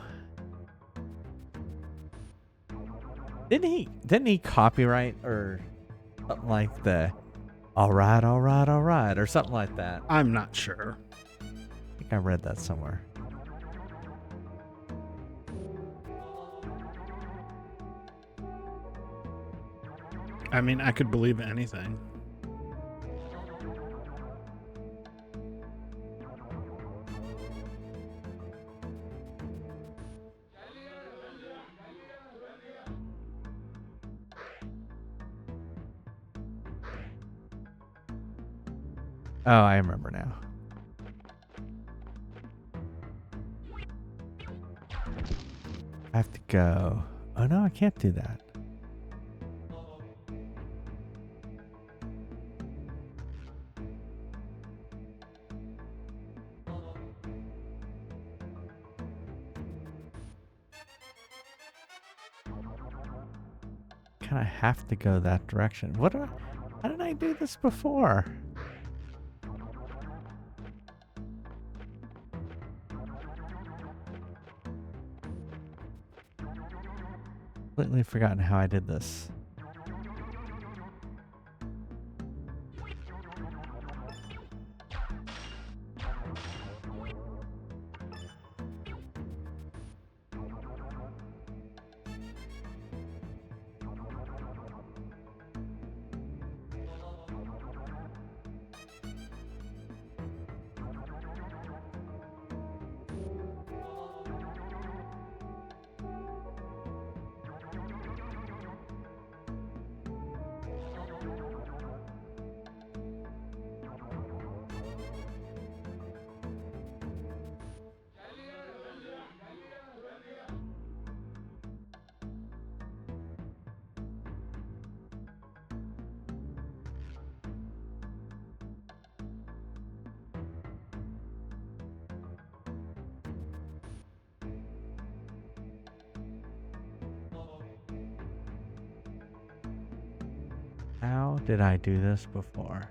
Speaker 1: Didn't he copyright or something like the all right or something like that?
Speaker 2: I'm not sure.
Speaker 1: I think I read that somewhere.
Speaker 2: I mean, I could believe anything.
Speaker 1: Oh, I remember now. I have to go. Oh no, I can't do that. Kind of have to go that direction. How did I do this before? Completely forgotten how I did this. How did I do this before?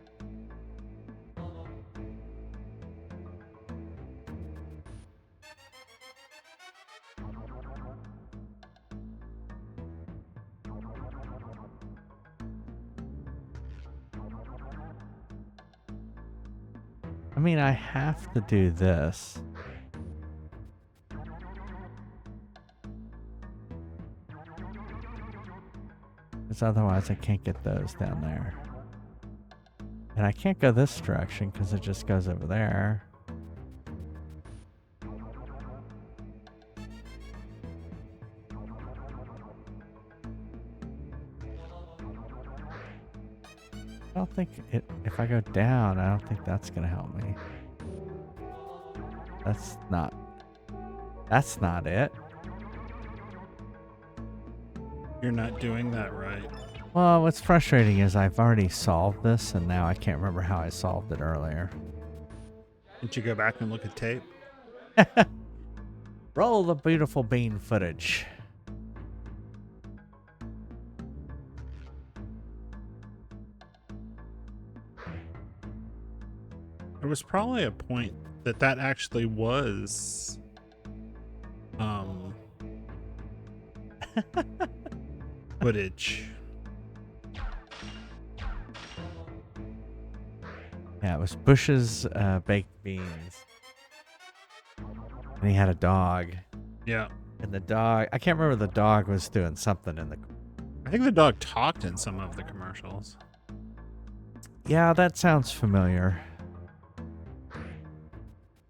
Speaker 1: I mean, I have to do this. Because otherwise I can't get those down there. And I can't go this direction because it just goes over there. I don't think if I go down, I don't think that's gonna help me. That's not it.
Speaker 2: You're not doing that right.
Speaker 1: Well, what's frustrating is I've already solved this and now I can't remember how I solved it earlier.
Speaker 2: Didn't you go back and look at tape?
Speaker 1: Roll the beautiful bean footage.
Speaker 2: There was probably a point that actually was footage.
Speaker 1: Yeah, it was Bush's baked beans. And he had a dog.
Speaker 2: Yeah.
Speaker 1: And the dog, I can't remember, the dog was doing something in the.
Speaker 2: I think the dog talked in some of the commercials.
Speaker 1: Yeah, that sounds familiar.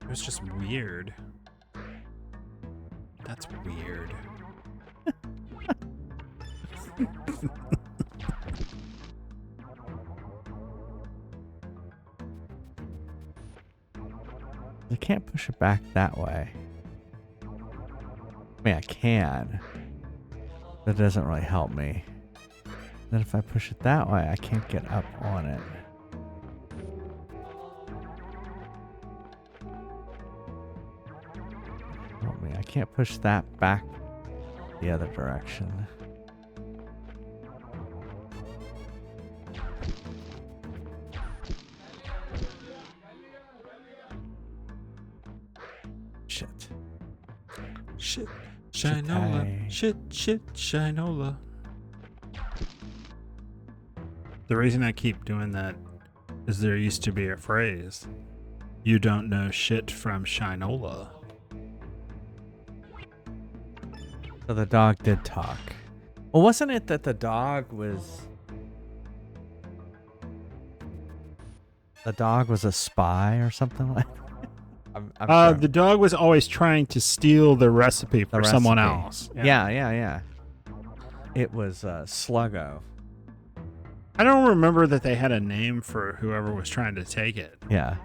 Speaker 2: It was just weird. That's weird.
Speaker 1: I can't push it back that way. I mean, I can. That doesn't really help me. Then if I push it that way, I can't get up on it. Help me. I can't push that back the other direction. Shit.
Speaker 2: Shit. Shinola.
Speaker 1: Okay.
Speaker 2: Shit. Shinola. The reason I keep doing that is there used to be a phrase. You don't know shit from Shinola.
Speaker 1: So the dog did talk. Well, wasn't it that the dog was... The dog was a spy or something like I'm sure.
Speaker 2: The dog was always trying to steal the recipe for someone
Speaker 1: recipe.
Speaker 2: else.
Speaker 1: Yeah. It was Sluggo.
Speaker 2: I don't remember that they had a name for whoever was trying to take it.
Speaker 1: Yeah.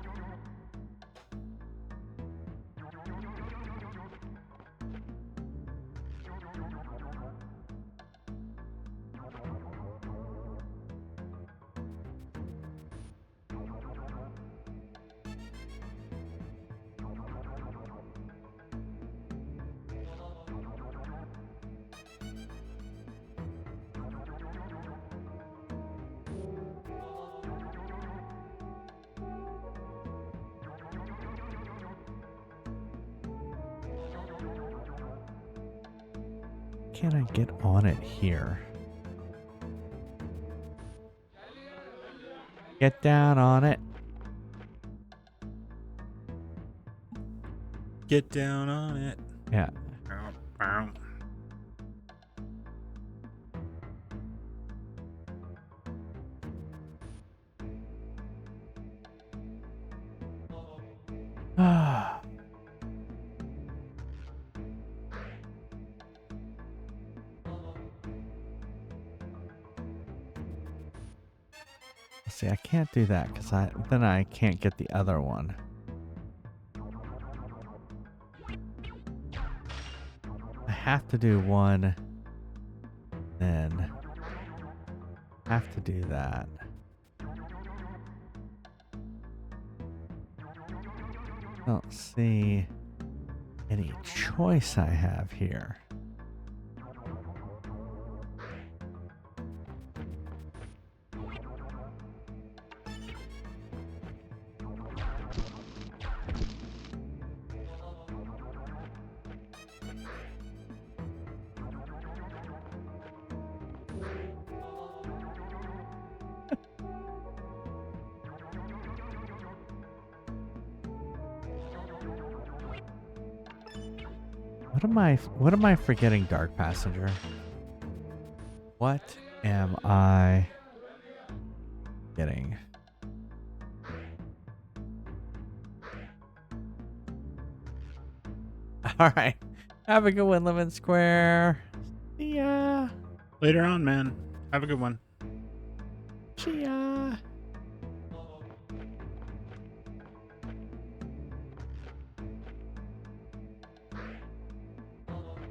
Speaker 1: Can I get on it here? Get down on it.
Speaker 2: Get down on it.
Speaker 1: Yeah. See, I can't do that because then I can't get the other one. I have to do one, then have to do that. Don't see any choice I have here. What am I forgetting, Dark Passenger? What am I getting? All right. Have a good one, Lemon Square. See ya.
Speaker 2: Later on, man. Have a good one.
Speaker 1: See ya.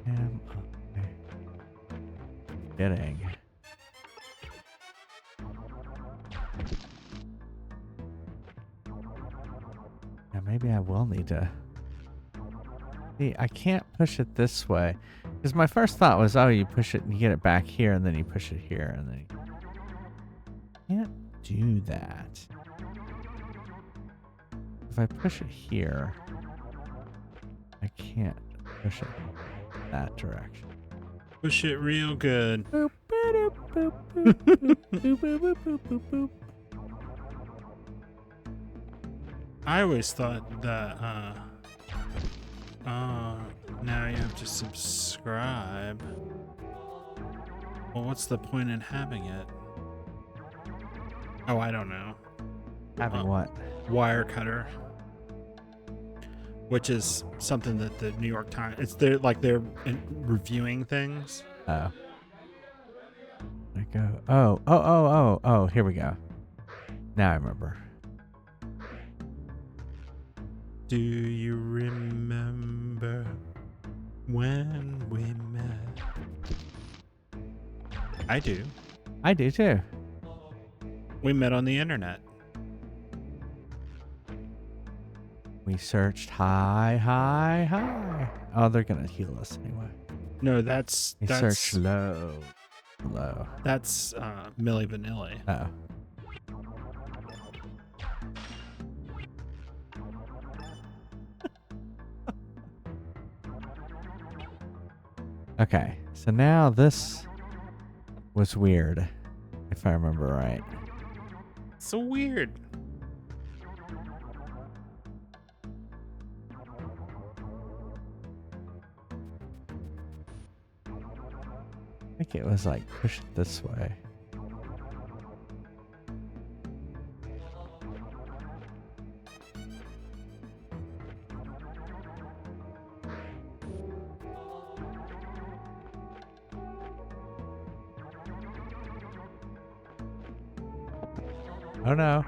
Speaker 1: Am I getting? Yeah, maybe I will need to. See, I can't push it this way. Because my first thought was, oh, you push it and you get it back here, and then you push it here, and then you can't do that. If I push it here, I can't push it that direction.
Speaker 2: Push it real good.
Speaker 1: Boop, boop, boop, boop, boop, boop, boop, boop, boop, boop.
Speaker 2: I always thought that Now you have to subscribe. Well, what's the point in having it? Oh, I don't know.
Speaker 1: Having what?
Speaker 2: Wirecutter, which is something that the New York Times, they're reviewing things.
Speaker 1: Oh. I go. Oh. Here we go. Now I remember.
Speaker 2: Do you remember when we met? I do.
Speaker 1: I do too.
Speaker 2: We met on the internet.
Speaker 1: We searched high. Oh, they're gonna heal us anyway.
Speaker 2: No, that's
Speaker 1: We searched low.
Speaker 2: That's Milli Vanilli.
Speaker 1: Oh. Okay, so now this was weird, if I remember right.
Speaker 2: So weird.
Speaker 1: I think it was like push it this way. Oh no.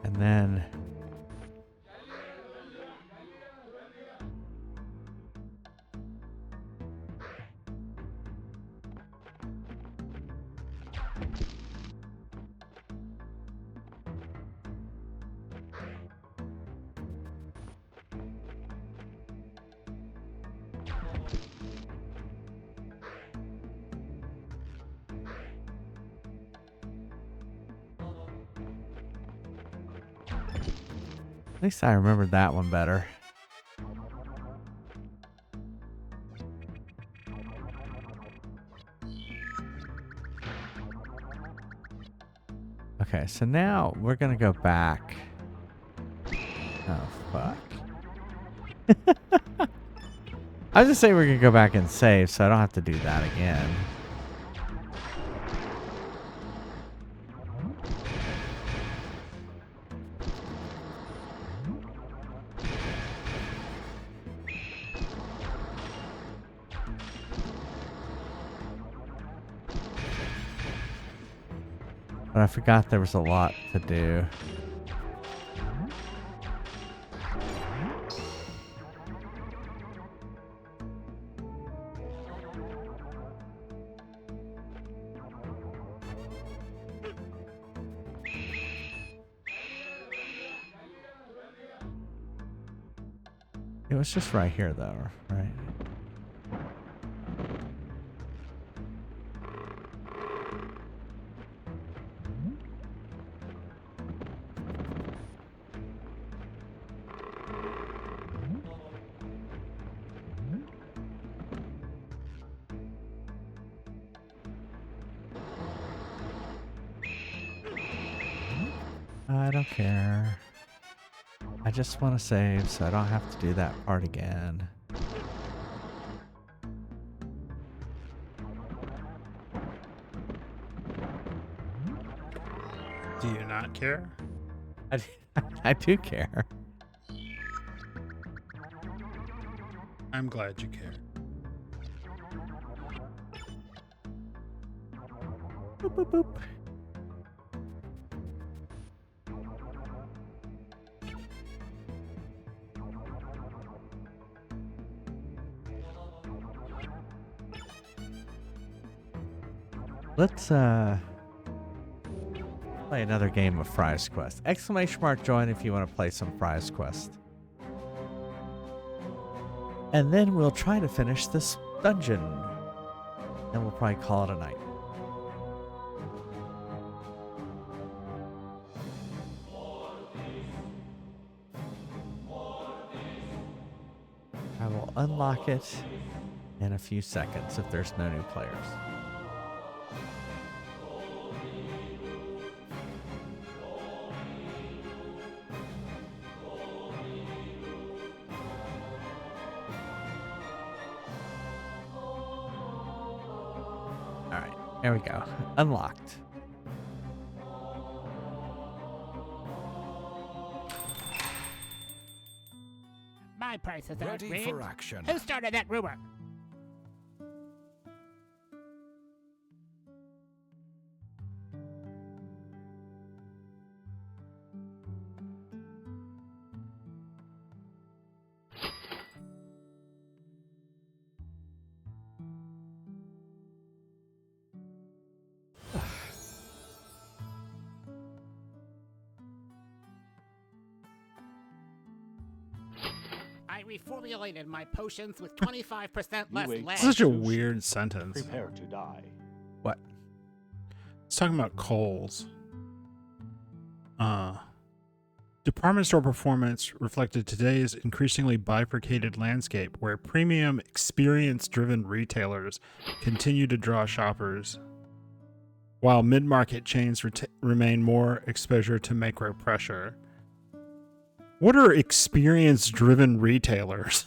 Speaker 1: And then at least I remembered that one better. Okay, so now we're gonna go back. Oh, fuck. I was just saying we're gonna go back and save, so I don't have to do that again. But I forgot there was a lot to do. It was just right here though, right? I don't care. I just want to save so I don't have to do that part again.
Speaker 2: Do you not care?
Speaker 1: I do care.
Speaker 2: I'm glad you care.
Speaker 1: Boop, boop, boop. Let's play another game of Fries Quest. Exclamation mark join if you want to play some Fries Quest. And then we'll try to finish this dungeon. And we'll probably call it a night. I will unlock it in a few seconds if there's no new players. There we go. Unlocked.
Speaker 3: My prices aren't
Speaker 4: Ready
Speaker 3: rigged.
Speaker 4: for action.
Speaker 3: Who started that rumor? I reformulated my potions with 25% less
Speaker 8: wait.
Speaker 3: lead.
Speaker 2: Such a weird sentence.
Speaker 8: Prepare to die.
Speaker 1: What?
Speaker 2: It's talking about coals. Department store performance reflected today's increasingly bifurcated landscape where premium experience-driven retailers continue to draw shoppers, while mid-market chains remain more exposure to macro pressure. What are experience-driven retailers?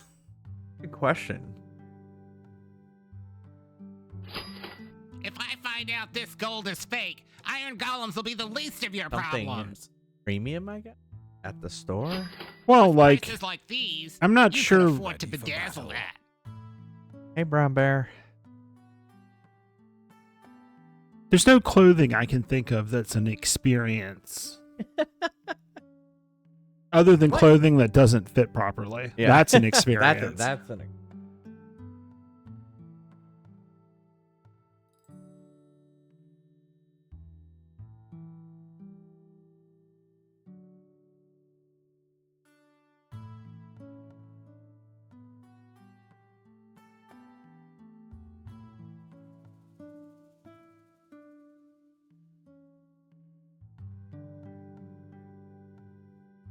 Speaker 1: Good question.
Speaker 3: If I find out this gold is fake, iron golems will be the least of your
Speaker 1: Something
Speaker 3: problems.
Speaker 1: premium, I guess? At the store?
Speaker 2: Well, like,
Speaker 3: Prices like these,
Speaker 2: I'm not
Speaker 3: you
Speaker 2: sure.
Speaker 3: can afford to
Speaker 4: Ready for
Speaker 3: bedazzle
Speaker 4: battle.
Speaker 3: that.
Speaker 1: Hey, Brown Bear.
Speaker 2: There's no clothing I can think of that's an experience. Other than clothing that doesn't fit properly.
Speaker 1: Yeah.
Speaker 2: That's an experience.
Speaker 1: That's an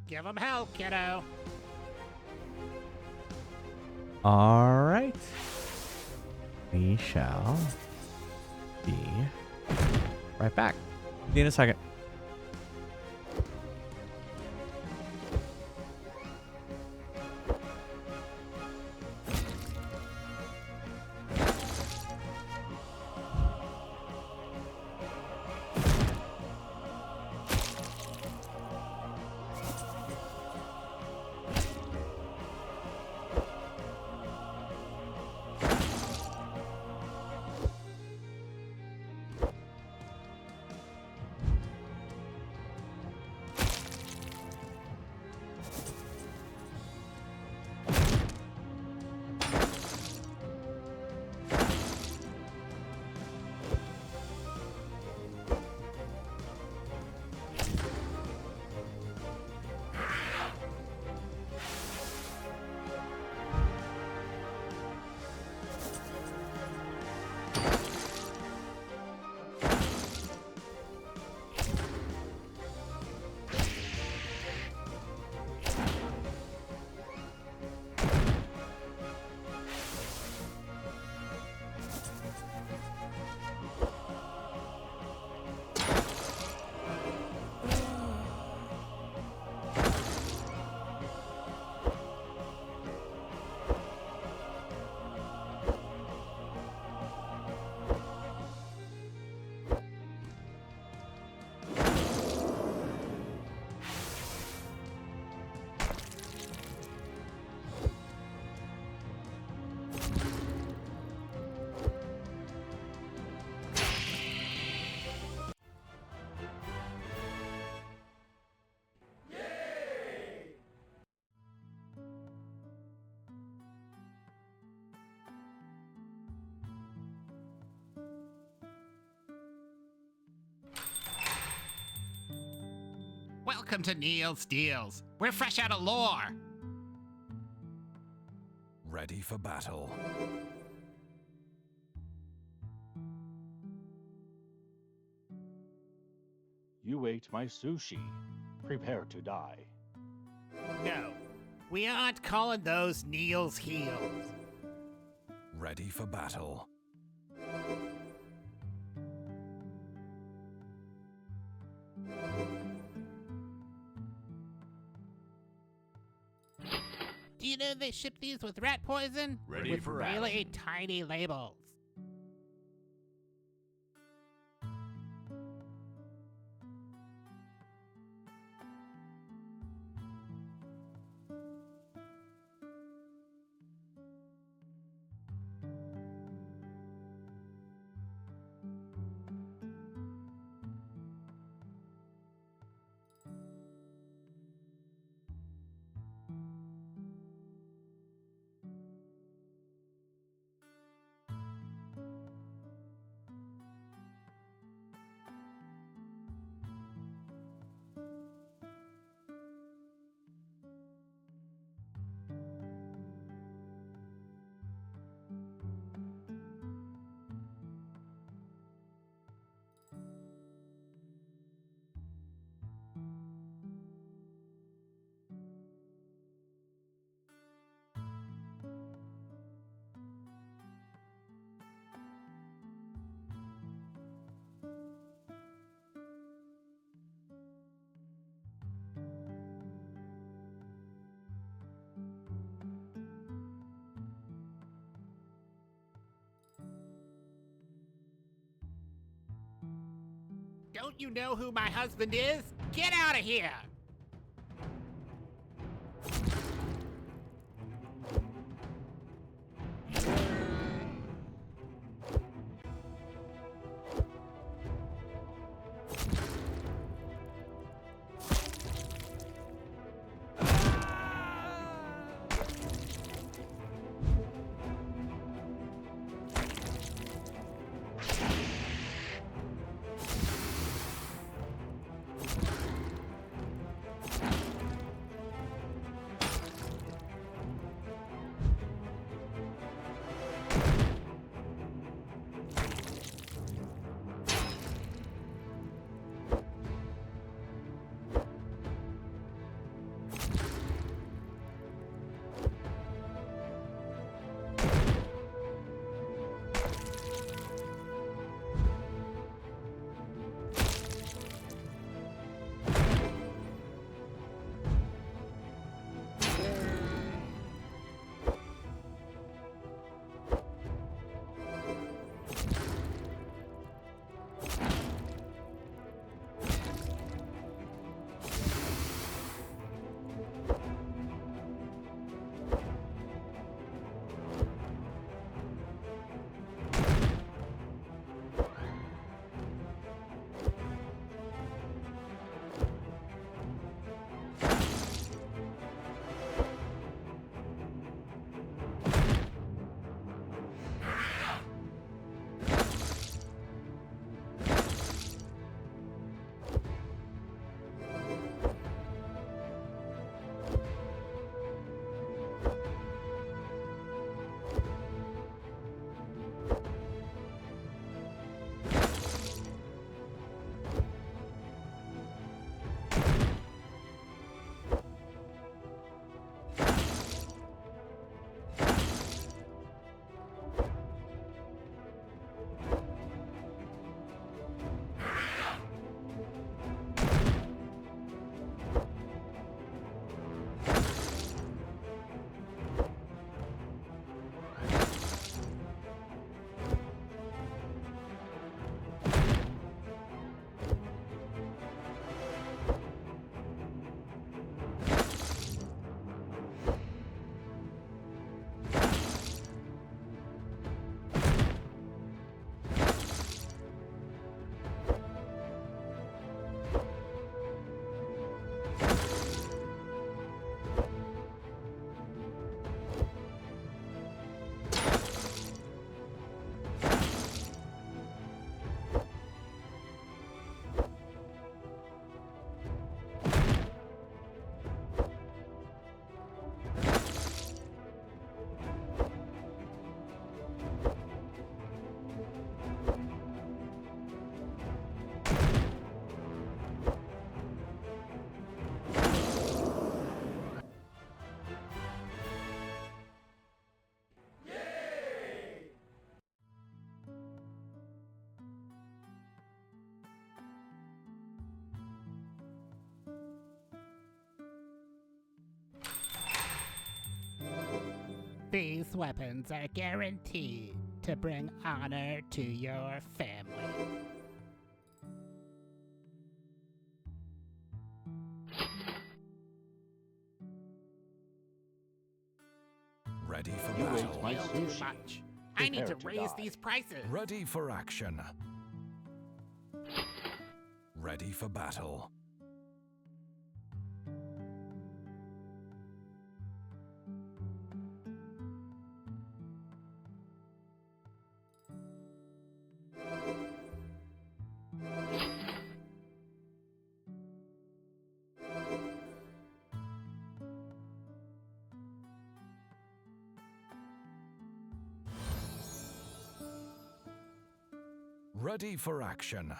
Speaker 3: Give 'em hell, kiddo.
Speaker 1: All right. We shall be right back. See you in a second.
Speaker 3: Welcome to Neil's Deals. We're fresh out of lore.
Speaker 4: Ready for battle.
Speaker 8: You ate my sushi. Prepare to die.
Speaker 3: No, we aren't calling those Neil's Heels.
Speaker 4: Ready for battle.
Speaker 3: Do you know they ship these with rat poison?
Speaker 7: Ready
Speaker 3: with
Speaker 7: for
Speaker 3: really
Speaker 7: action.
Speaker 3: tiny labels. Don't you know who my husband is? Get out of here! These weapons are guaranteed to bring honor to your family.
Speaker 4: Ready for
Speaker 8: You ate
Speaker 4: battle.
Speaker 8: my
Speaker 3: Too
Speaker 8: sushi.
Speaker 3: much. I need to
Speaker 8: Prepare to
Speaker 3: raise
Speaker 8: die.
Speaker 3: these prices.
Speaker 4: Ready for action. Ready for battle. Ready for action.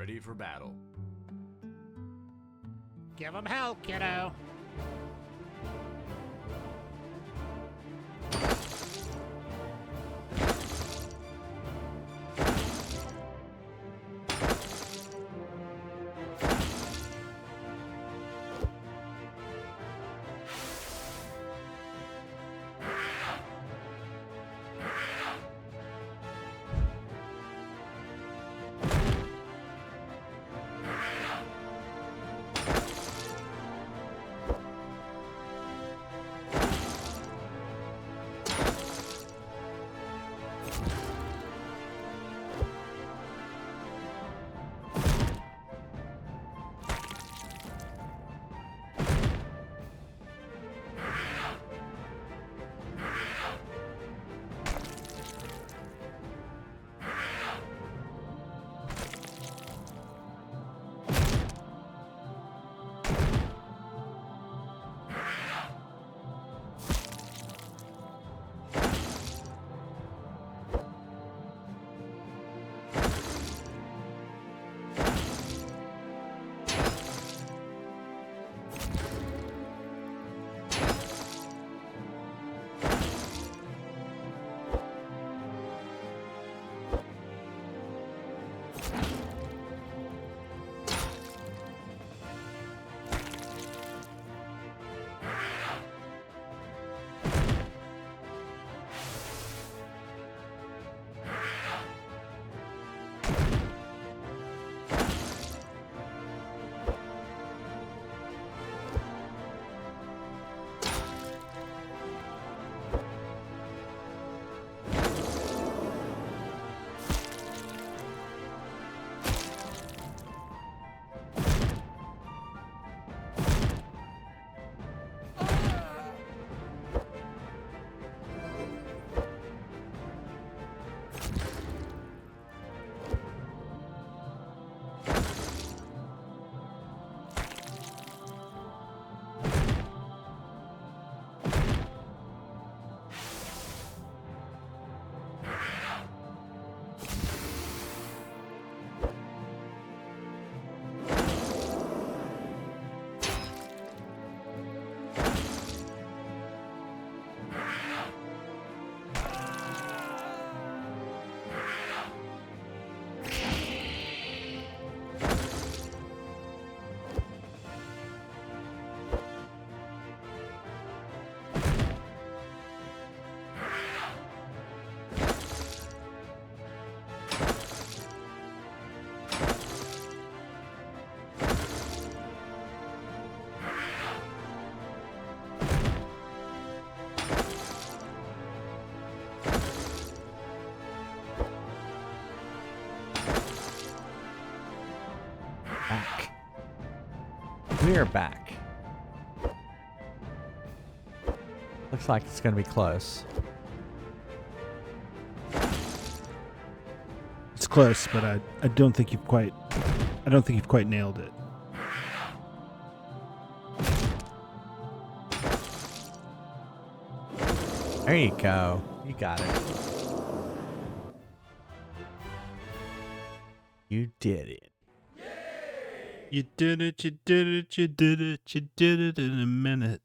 Speaker 7: Ready for battle.
Speaker 3: Give 'em hell, kiddo.
Speaker 1: Back. We're back. Looks like it's gonna be close.
Speaker 2: It's close, but I don't think you've quite nailed it.
Speaker 1: There you go. You got it. You did it.
Speaker 2: You did it, you did it, you did it, you did it in a minute.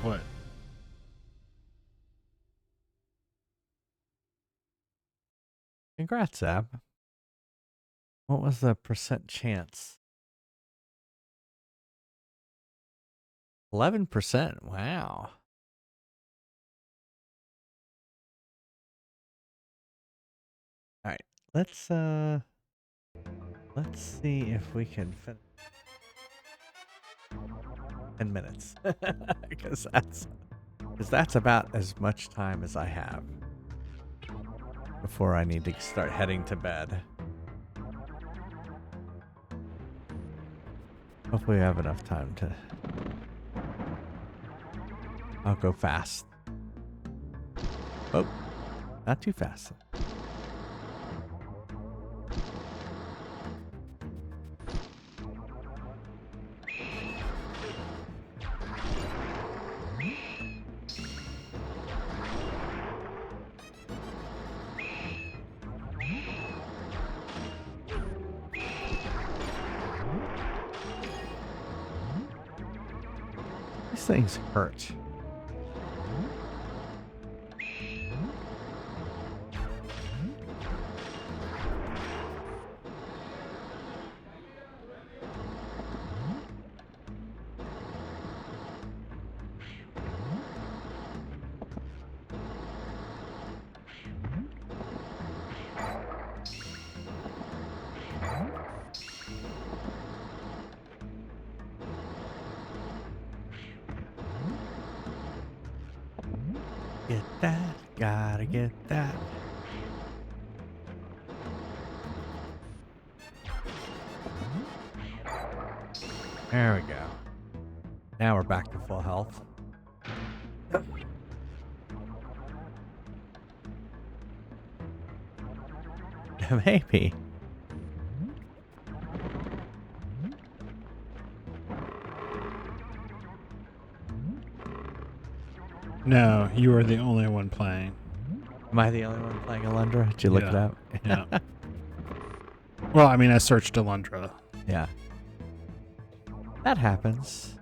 Speaker 2: What?
Speaker 1: Congrats, Ab. What was the percent chance? 11%. Wow. All right. Let's see if we can finish 10 minutes. Because that's about as much time as I have before I need to start heading to bed. Hopefully we have enough time to... I'll go fast. Oh, not too fast. things hurt. Get that, gotta get that. There we go. Now we're back to full health. Maybe.
Speaker 2: No, you are the only one playing.
Speaker 1: Am I the only one playing Alundra? Did you look it
Speaker 2: Yeah.
Speaker 1: up?
Speaker 2: Yeah. Well, I mean, I searched Alundra.
Speaker 1: Yeah. That happens.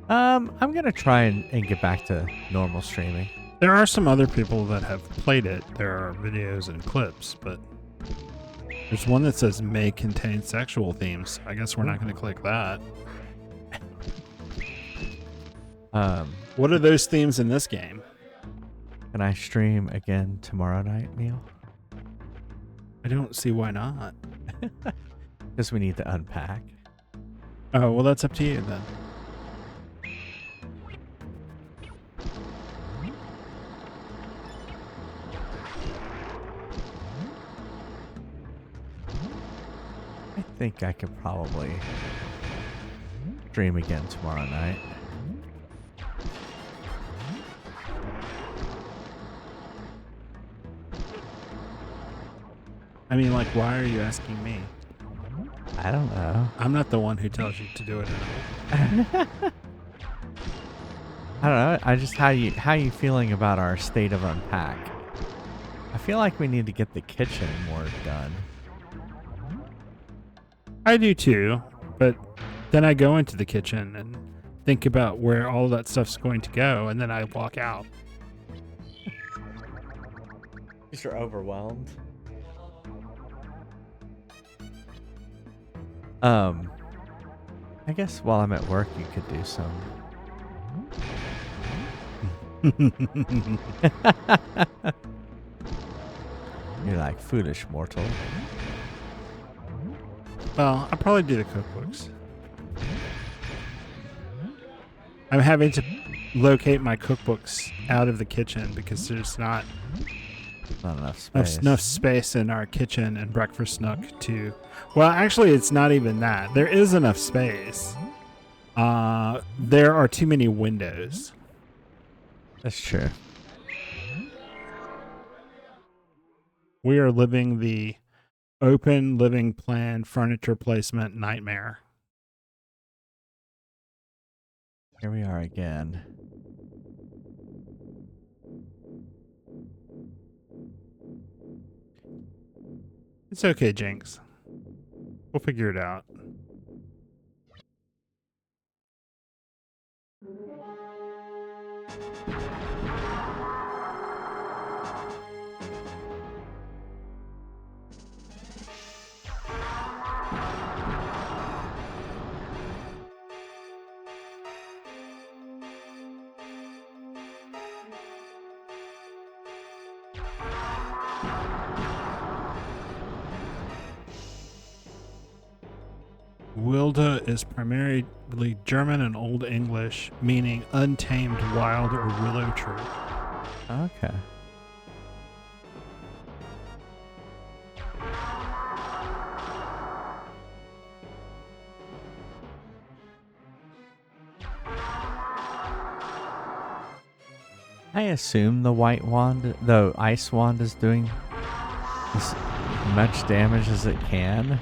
Speaker 1: I'm gonna try and get back to normal streaming.
Speaker 2: There are some other people that have played it. There are videos and clips, but there's one that says may contain sexual themes. I guess we're not going to click that. What are those themes in this game?
Speaker 1: Can I stream again tomorrow night, Neil?
Speaker 2: I don't see why not.
Speaker 1: Because we need to unpack.
Speaker 2: Oh, well, that's up to you then.
Speaker 1: I think I could probably stream again tomorrow night.
Speaker 2: I mean, like, why are you asking me?
Speaker 1: I don't know.
Speaker 2: I'm not the one who tells you to do it.
Speaker 1: I don't know. I just how you feeling about our state of unpack? I feel like we need to get the kitchen more done.
Speaker 2: I do too, but then I go into the kitchen and think about where all that stuff's going to go, and then I walk out.
Speaker 1: You're overwhelmed. I guess while I'm at work, you could do some. You're like foolish mortal.
Speaker 2: Well, I'll probably do the cookbooks. I'm having to locate my cookbooks out of the kitchen because there's not
Speaker 1: Not enough space.
Speaker 2: enough space in our kitchen and breakfast nook to... Well, actually, it's not even that. There is enough space. There are too many windows.
Speaker 1: That's true.
Speaker 2: We are living the open living plan furniture placement nightmare.
Speaker 1: Here we are again.
Speaker 2: It's okay, Jinx. We'll figure it out. Wilda is primarily German and Old English, meaning untamed wild or willow tree.
Speaker 1: Okay. I assume the white wand, the ice wand, is doing as much damage as it can.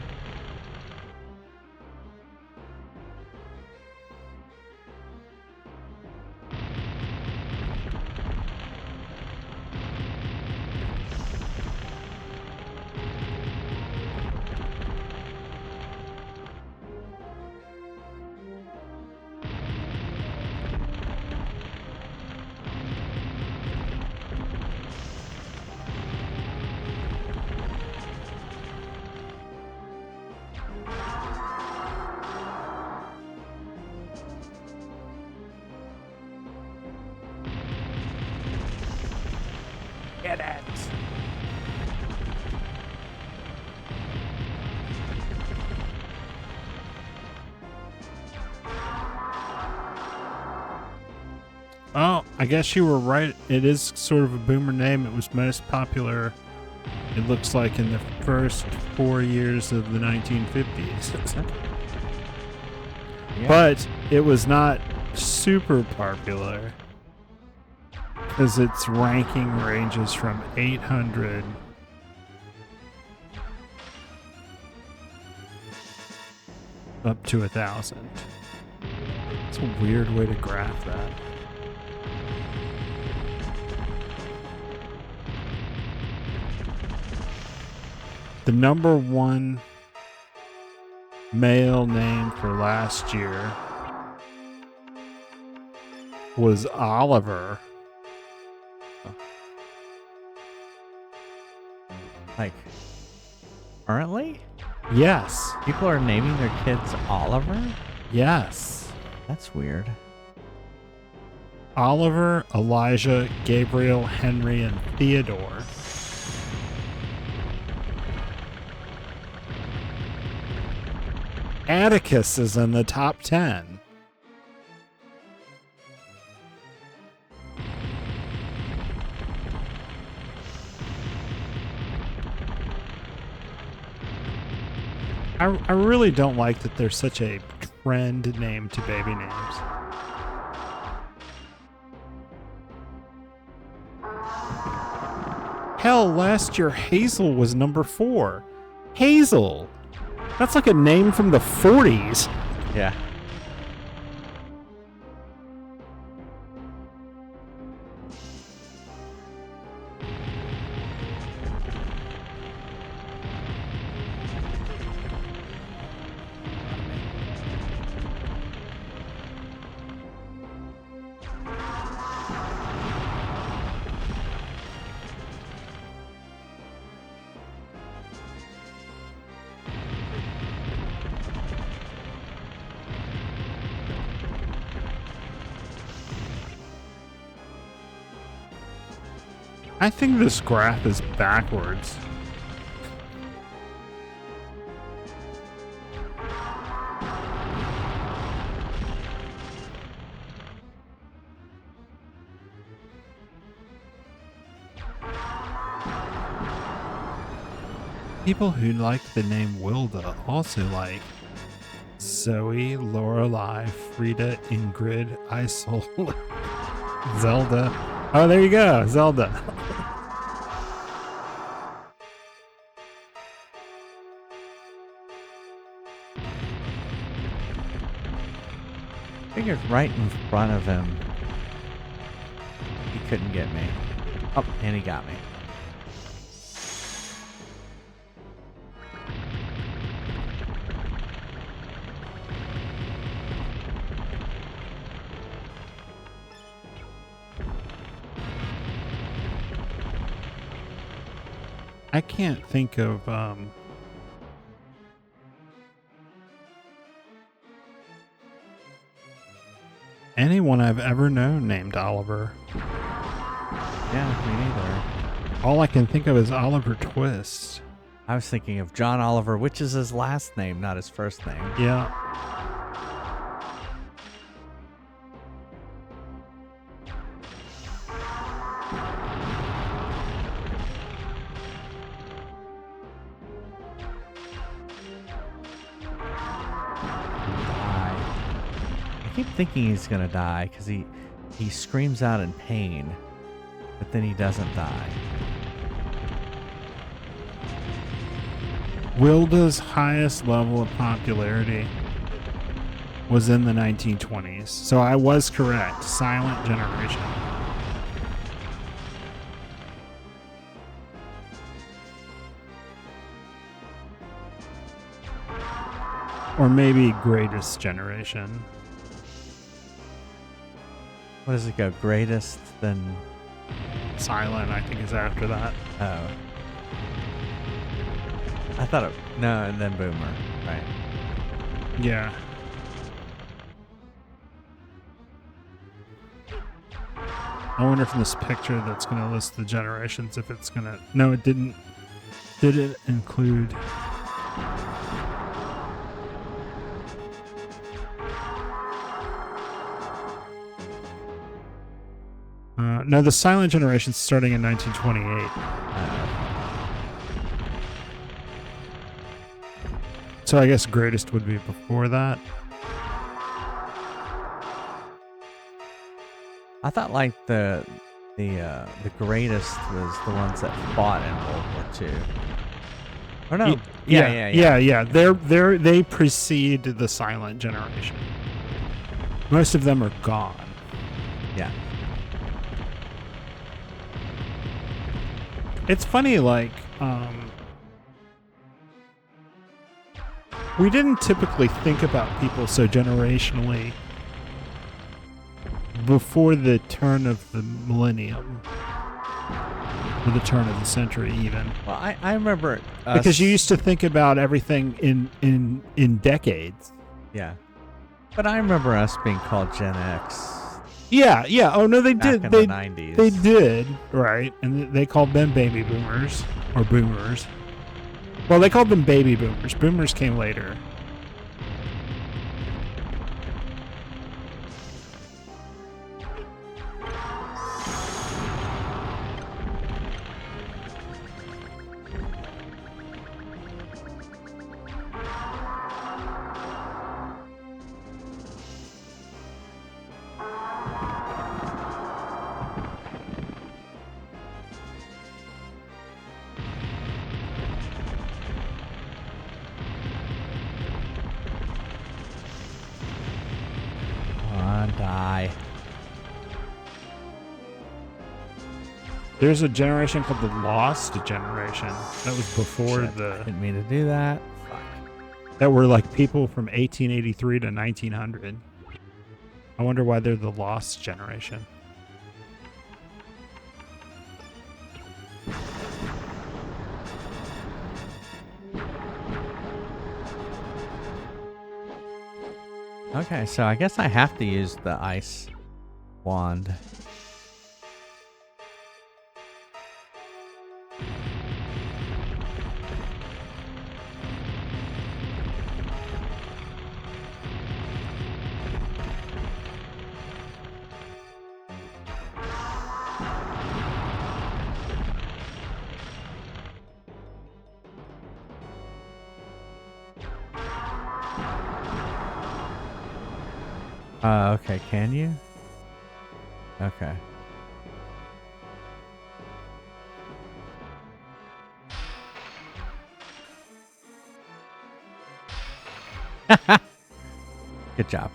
Speaker 2: I guess you were right. It is sort of a boomer name. It was most popular, it looks like, in the first 4 years of the 1950s.
Speaker 1: Yeah.
Speaker 2: But it was not super popular because its ranking ranges from 800 up to 1,000. It's a weird way to graph that. The number one male name for last year was Oliver.
Speaker 1: Like, currently?
Speaker 2: Yes.
Speaker 1: People are naming their kids Oliver?
Speaker 2: Yes.
Speaker 1: That's weird.
Speaker 2: Oliver, Elijah, Gabriel, Henry, and Theodore. Atticus is in the top 10. I really don't like that there's such a trend name to baby names. Hell, last year Hazel was number 4. Hazel! That's like a name from the 40s.
Speaker 1: Yeah.
Speaker 2: I think this graph is backwards. People who like the name Wilda also like Zoe, Lorelai, Frida, Ingrid, Isol, Zelda. Oh, there you go, Zelda.
Speaker 1: Figured right in front of him. He couldn't get me. Oh, and he got me.
Speaker 2: I can't think of anyone I've ever known named Oliver.
Speaker 1: Yeah, me neither.
Speaker 2: All I can think of is Oliver Twist.
Speaker 1: I was thinking of John Oliver, which is his last name, not his first name.
Speaker 2: Yeah.
Speaker 1: I keep thinking he's gonna die because he screams out in pain, but then he doesn't die.
Speaker 2: Wilda's highest level of popularity was in the 1920s, so I was correct. Silent Generation. Or maybe Greatest Generation.
Speaker 1: What does it go? Greatest than...
Speaker 2: Silent, I think, is after that.
Speaker 1: Oh. I thought it... No, and then Boomer, right?
Speaker 2: Yeah. I wonder if in this picture that's going to list the generations, if it's going to... No, it didn't. Did it include... No, the silent generation's starting in 1928. So I guess greatest would be before that.
Speaker 1: I thought like the greatest was the ones that fought in World War II. Or no,
Speaker 2: Yeah. They precede the silent generation. Most of them are gone.
Speaker 1: Yeah.
Speaker 2: It's funny, like, we didn't typically think about people so generationally before the turn of the millennium. Or the turn of the century, even.
Speaker 1: Well, I remember
Speaker 2: because you used to think about everything in decades.
Speaker 1: Yeah. But I remember us being called Gen X.
Speaker 2: Yeah. Oh no, they did.
Speaker 1: In
Speaker 2: The
Speaker 1: 90s.
Speaker 2: They did, right? And they called them baby boomers or boomers. Well, they called them baby boomers. Boomers came later.
Speaker 1: Die.
Speaker 2: There's a generation called the Lost Generation. That was before
Speaker 1: Shit, I didn't mean to do that. Fuck.
Speaker 2: That were like people from 1883 to 1900. I wonder why they're the Lost Generation.
Speaker 1: Okay, so I guess I have to use the ice wand. Okay, can you? Okay. Good job.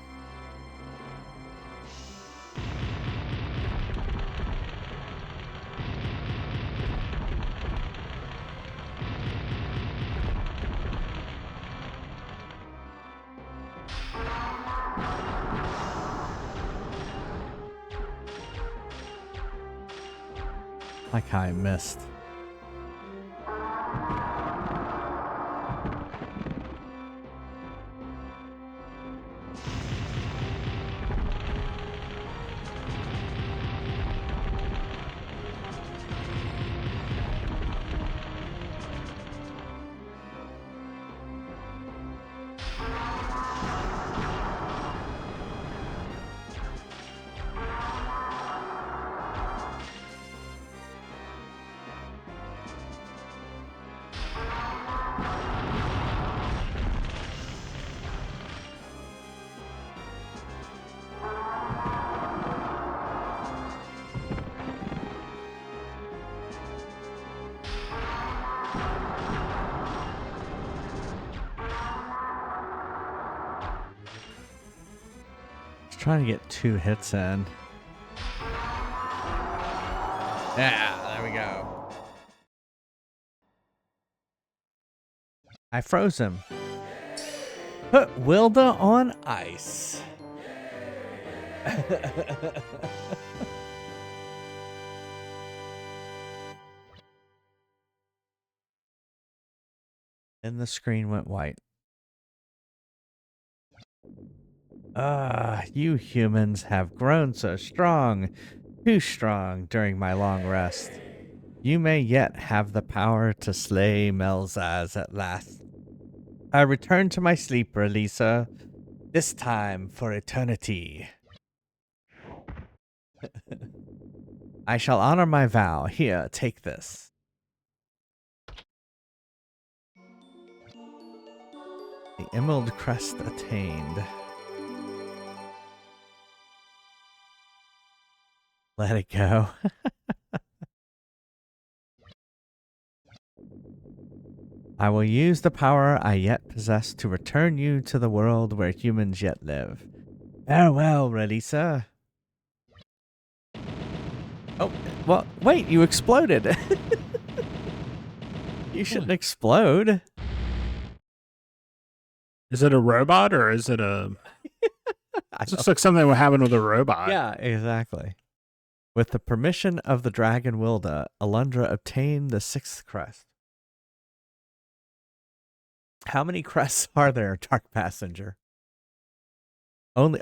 Speaker 1: Like how I missed. Trying to get 2 hits in. Yeah, there we go. I froze him. Put Wilda on ice. And the screen went white. You humans have grown so strong, too strong during my long rest. You may yet have the power to slay Melzaz at last. I return to my sleeper, Lisa, this time for eternity. I shall honor my vow. Here, take this. The Emerald Crest attained. Let it go. I will use the power I yet possess to return you to the world where humans yet live. Farewell, Relisa. Oh, well, wait, you exploded. You shouldn't explode.
Speaker 2: Is it a robot or is it a...
Speaker 1: I
Speaker 2: It looks like something would happen with a robot.
Speaker 1: Yeah, exactly. With the permission of the dragon Wilda, Alundra obtained the 6th crest. How many crests are there, Dark Passenger? Only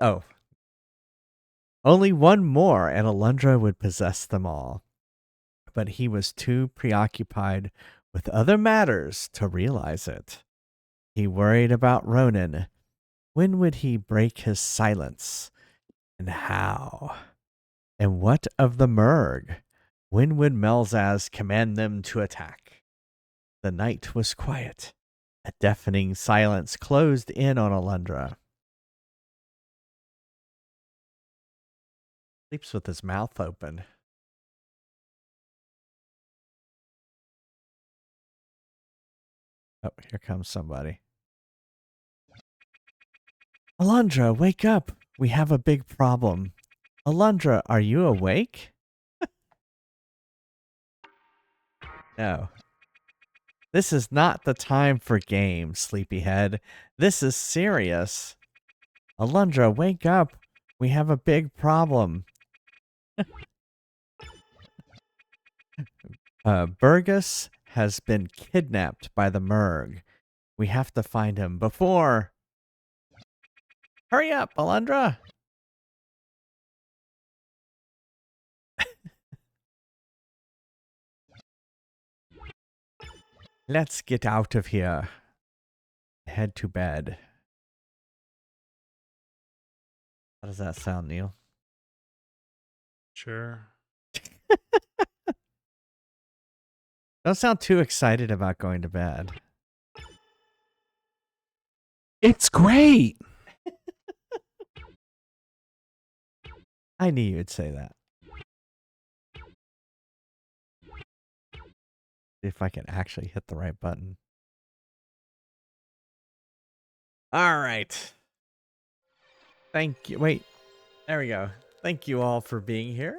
Speaker 1: one more, and Alundra would possess them all. But he was too preoccupied with other matters to realize it. He worried about Ronan. When would he break his silence? And how? And what of the Murg? When would Melzaz command them to attack? The night was quiet. A deafening silence closed in on Alundra. Sleeps with his mouth open. Oh, here comes somebody. Alundra, wake up. We have a big problem. Alundra, are you awake? No. This is not the time for games, sleepyhead. This is serious. Alundra, wake up. We have a big problem. Burgess has been kidnapped by the Murg. We have to find him before... Hurry up, Alundra! Let's get out of here. Head to bed. How does that sound, Neil?
Speaker 2: Sure.
Speaker 1: Don't sound too excited about going to bed.
Speaker 2: It's great.
Speaker 1: I knew you'd say that. See if I can actually hit the right button. All right. Thank you. Wait. There we go. Thank you all for being here.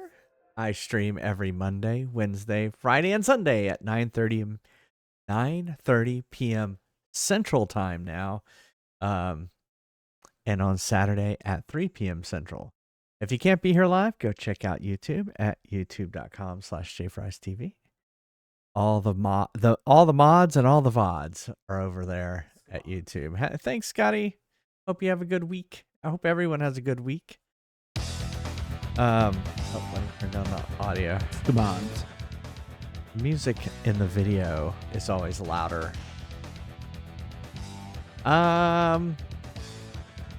Speaker 1: I stream every Monday, Wednesday, Friday, and Sunday at 9:30 p.m. Central Time now. And on Saturday at 3 p.m. Central. If you can't be here live, go check out YouTube at youtube.com/JFriesTV. All the mods and all the VODs are over there at YouTube. Thanks, Scotty. Hope you have a good week. I hope everyone has a good week. Let me turn down the audio.
Speaker 2: Come on.
Speaker 1: Music in the video is always louder.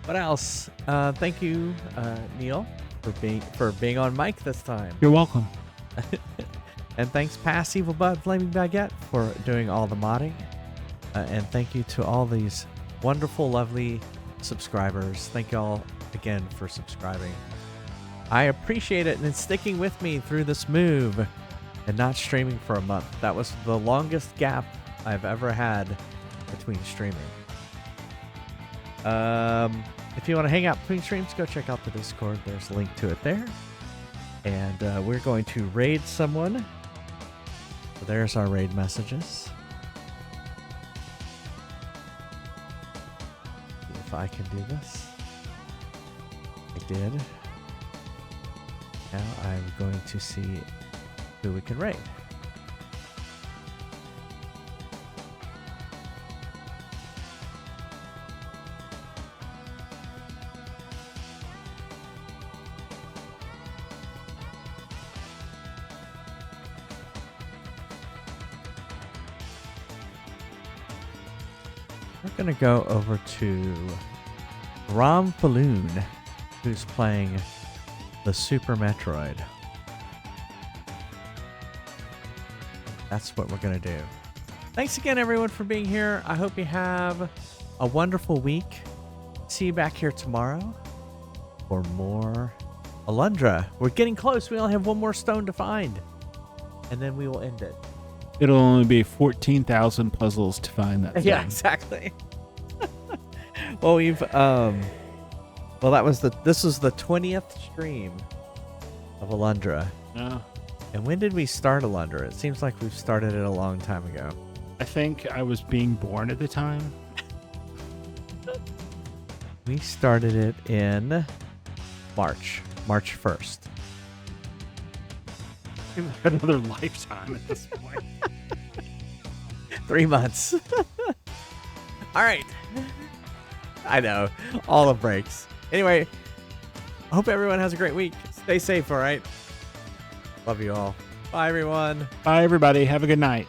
Speaker 1: What else? Thank you, Neil, for being on mic this time.
Speaker 2: You're welcome.
Speaker 1: And thanks, Pass Evil Bud Flaming Baguette, for doing all the modding. And thank you to all these wonderful, lovely subscribers. Thank you all again for subscribing. I appreciate it and sticking with me through this move and not streaming for a month. That was the longest gap I've ever had between streaming. If you want to hang out between streams, go check out the Discord. There's a link to it there. And we're going to raid someone. So there's our raid messages. See if I can do this. I did. Now I'm going to see who we can raid. We're going to go over to Rom Falloon, who's playing the Super Metroid. That's what we're going to do. Thanks again, everyone, for being here. I hope you have a wonderful week. See you back here tomorrow for more Alundra. We're getting close. We only have one more stone to find, and then we will end it.
Speaker 2: It'll only be 14,000 puzzles to find that.
Speaker 1: Yeah,
Speaker 2: thing.
Speaker 1: exactly. Well, we've this was the 20th stream of Alundra.
Speaker 2: No,
Speaker 1: And when did we start Alundra? It seems like we've started it a long time ago.
Speaker 2: I think I was being born at the time.
Speaker 1: We started it in March 1st.
Speaker 2: Another lifetime at this point.
Speaker 1: 3 months. All right. I know. All the breaks. Anyway, I hope everyone has a great week. Stay safe, all right? Love you all. Bye, everyone.
Speaker 2: Bye, everybody. Have a good night.